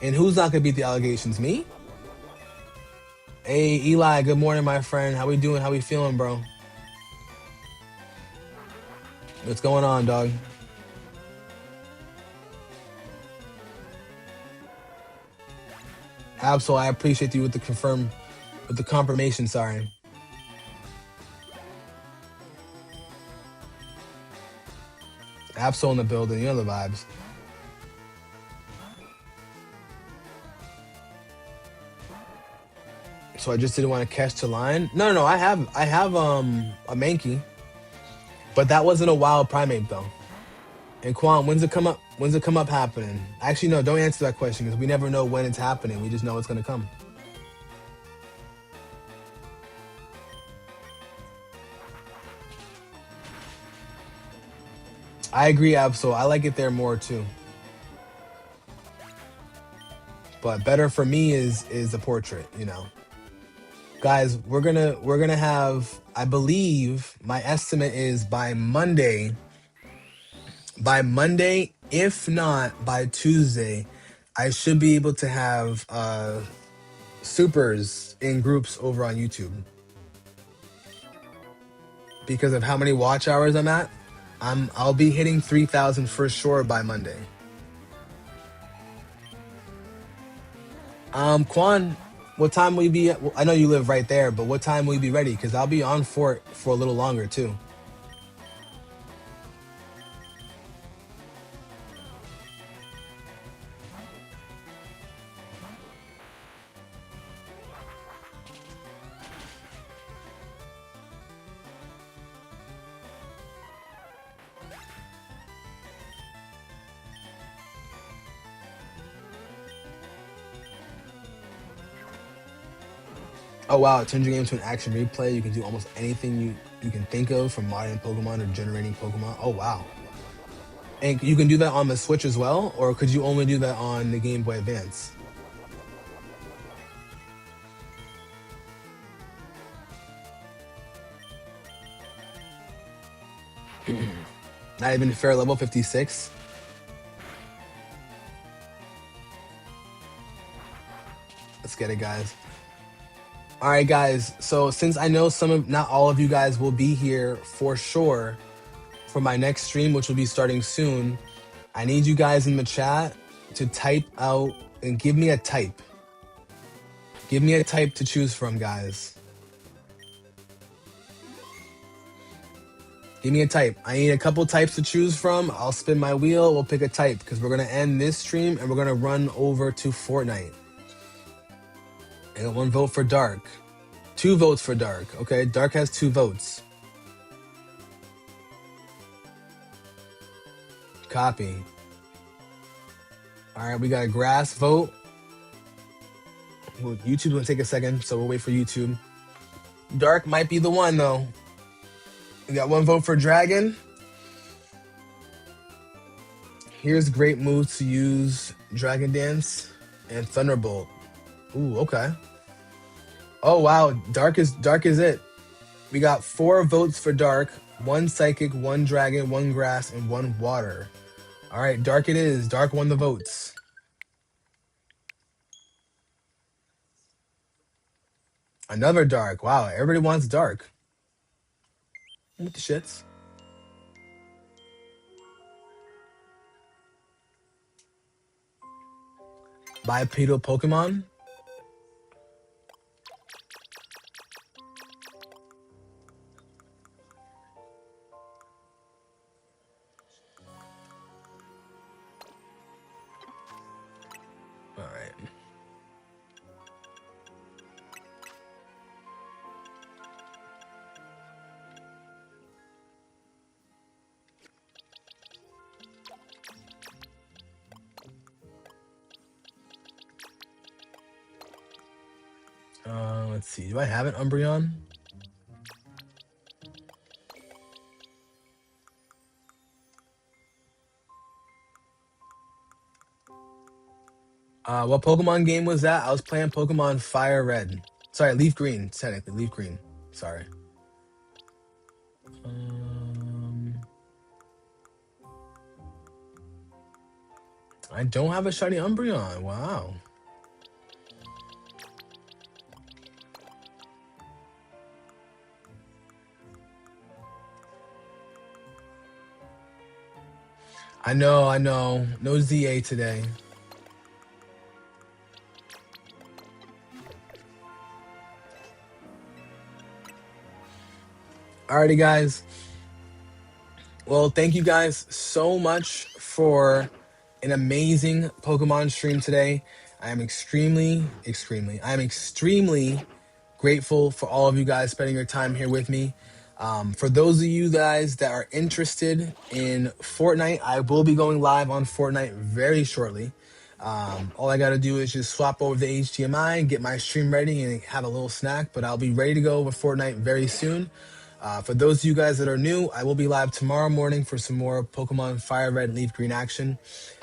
And who's not going to beat the allegations? Me? Hey, Eli, good morning, my friend. How we doing? How we feeling, bro? What's going on, dog? Absol, I appreciate you with the confirmation, sorry. Absol in the building, you know the vibes. So I just didn't want to catch the line. No, I have a Mankey, but that wasn't a wild primate though. And Quan, when's it come up? When's it come up happening? Actually, no, don't answer that question because we never know when it's happening. We just know it's gonna come. I agree, Absol. I like it there more too. But better for me is the portrait, you know. Guys, we're gonna have, I believe my estimate is by Monday If not, by Tuesday, I should be able to have supers in groups over on YouTube because of how many watch hours I'm at. I'll be hitting 3,000 for sure by Monday. Quan, what time will you be at? I know you live right there, but what time will you be ready? Because I'll be on Fort for a little longer too. Oh wow, it turns your game to an action replay. You can do almost anything you can think of from modding Pokemon or generating Pokemon. Oh wow. And you can do that on the Switch as well, or could you only do that on the Game Boy Advance? Not even fair level 56. Let's get it, guys. All right, guys. So since I know not all of you guys will be here for sure for my next stream, which will be starting soon, I need you guys in the chat to type out and give me a type. Give me a type to choose from, guys. Give me a type. I need a couple types to choose from. I'll spin my wheel. We'll pick a type because we're going to end this stream and we're going to run over to Fortnite. I got 1 vote for Dark. 2 votes for Dark. Okay, Dark has 2 votes. Copy. All right, we got a Grass vote. Well, YouTube's going to take a second, so we'll wait for YouTube. Dark might be the one, though. We got 1 vote for Dragon. Here's great moves to use Dragon Dance and Thunderbolt. Ooh, okay. Oh wow, Dark is it. We got 4 votes for Dark, 1 Psychic, 1 Dragon, 1 Grass, and 1 Water. All right, Dark it is. Dark won the votes. Another Dark. Wow, everybody wants Dark. With the shits. Bipedal Pokemon. All right. Let's see. Do I have an Umbreon? What Pokemon game was that? I was playing Pokemon Fire Red. Sorry, Leaf Green. Technically, Leaf Green. Sorry. I don't have a shiny Umbreon. Wow. I know. No ZA today. Alrighty, guys. Well, thank you guys so much for an amazing Pokemon stream today. I am extremely grateful for all of you guys spending your time here with me. For those of you guys that are interested in Fortnite, I will be going live on Fortnite very shortly. All I got to do is just swap over the HDMI, get my stream ready, and have a little snack. But I'll be ready to go with Fortnite very soon. For those of you guys that are new, I will be live tomorrow morning for some more Pokemon Fire Red, Leaf Green action.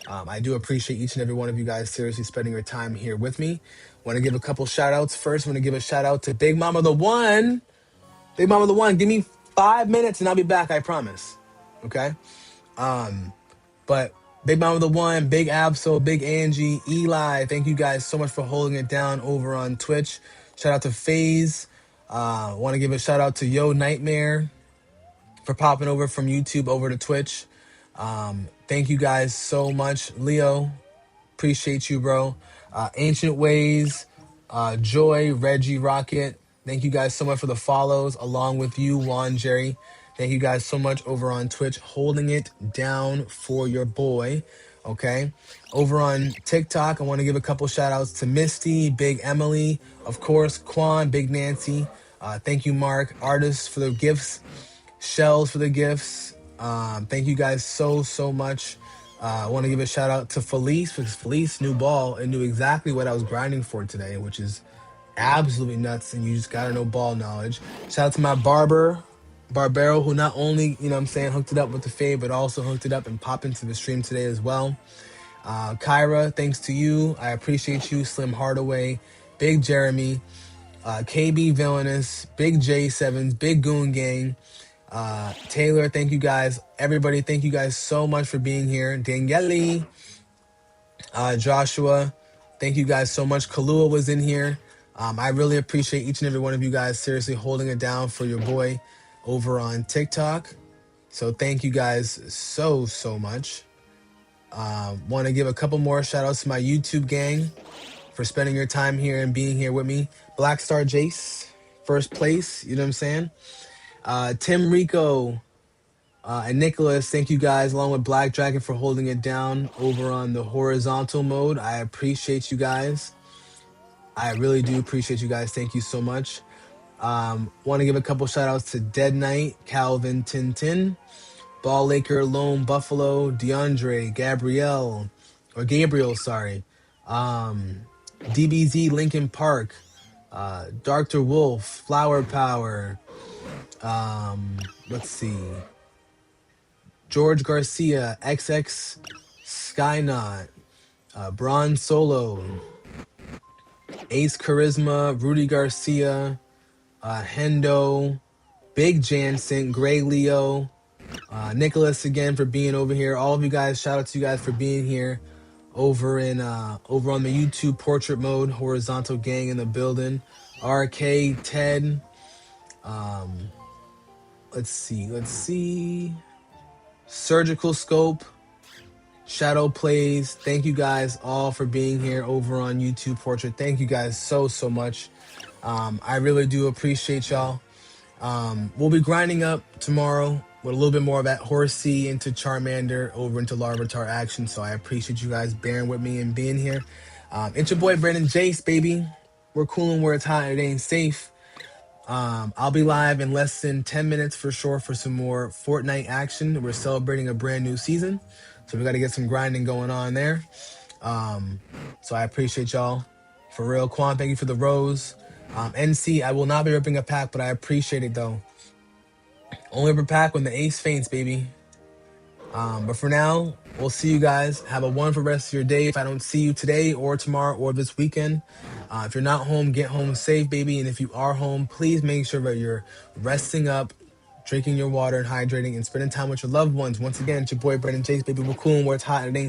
I do appreciate each and every one of you guys seriously spending your time here with me. Want to give a couple shout outs first. Want to give a shout out to Big Mama the One. Big Mama the One, give me 5 minutes and I'll be back, I promise. Okay? But Big Mom with the One, Big Absol, Big Angie, Eli. Thank you guys so much for holding it down over on Twitch. Shout out to FaZe. Want to give a shout out to Yo Nightmare for popping over from YouTube over to Twitch. Thank you guys so much. Leo, appreciate you, bro. Ancient Ways, Joy, Reggie, Rocket. Thank you guys so much for the follows, along with you, Juan, Jerry. Thank you guys so much over on Twitch, holding it down for your boy. Okay. Over on TikTok, I want to give a couple shout outs to Misty, Big Emily, of course, Quan, Big Nancy. Thank you, Mark. Artists for the gifts, Shells for the gifts. Thank you guys so much. I want to give a shout out to Felice, because Felice knew ball and knew exactly what I was grinding for today, which is absolutely nuts. And you just got to know ball knowledge. Shout out to my Barbero, who not only, you know what I'm saying, hooked it up with the fade, but also hooked it up and popped into the stream today as well. Kyra, thanks to you. I appreciate you. Slim Hardaway, Big Jeremy, KB Villainous, Big J7s, Big Goon Gang. Taylor, thank you guys. Everybody, thank you guys so much for being here. Daniele, Joshua, thank you guys so much. Kalua was in here. I really appreciate each and every one of you guys seriously holding it down for your boy over on TikTok. So thank you guys so much. Want to give a couple more shout outs to my YouTube gang for spending your time here and being here with me. Black Star Jace, first place, you know what I'm saying? Tim Rico and Nicholas, thank you guys, along with Black Dragon, for holding it down over on the horizontal mode. I appreciate you guys. I really do appreciate you guys. Thank you so much. Want to give a couple shout outs to Dead Knight, Calvin Tintin, Ball Laker, Lone Buffalo, DeAndre, Gabriel, DBZ, Lincoln Park, Dr. Wolf, Flower Power, let's see, George Garcia, XX Skynot, Bron Solo, Ace Charisma, Rudy Garcia, Hendo, Big Jansen, Gray Leo, Nicholas again for being over here. All of you guys, shout out to you guys for being here over on the YouTube portrait mode, horizontal gang in the building. RK, Ted, let's see. Surgical Scope, Shadow Plays. Thank you guys all for being here over on YouTube Portrait. Thank you guys so much. I really do appreciate y'all. We'll be grinding up tomorrow with a little bit more of that Horsey into Charmander over into Larvitar action. So I appreciate you guys bearing with me and being here. It's your boy Brandon Jace, baby. We're cooling where it's hot. It ain't safe. I'll be live in less than 10 minutes for sure for some more Fortnite action. We're celebrating a brand new season, so we got to get some grinding going on there. So I appreciate y'all. For real. Quan, thank you for the rose. NC, I will not be ripping a pack, but I appreciate it though. Only rip a pack when the ace faints, baby. But for now, we'll see you guys. Have a wonderful rest of your day. If I don't see you today or tomorrow or this weekend, if you're not home, get home safe, baby. And if you are home, please make sure that you're resting up, drinking your water and hydrating, and spending time with your loved ones. Once again, it's your boy Brandon Chase, baby. We're cool and where it's hot and it ain't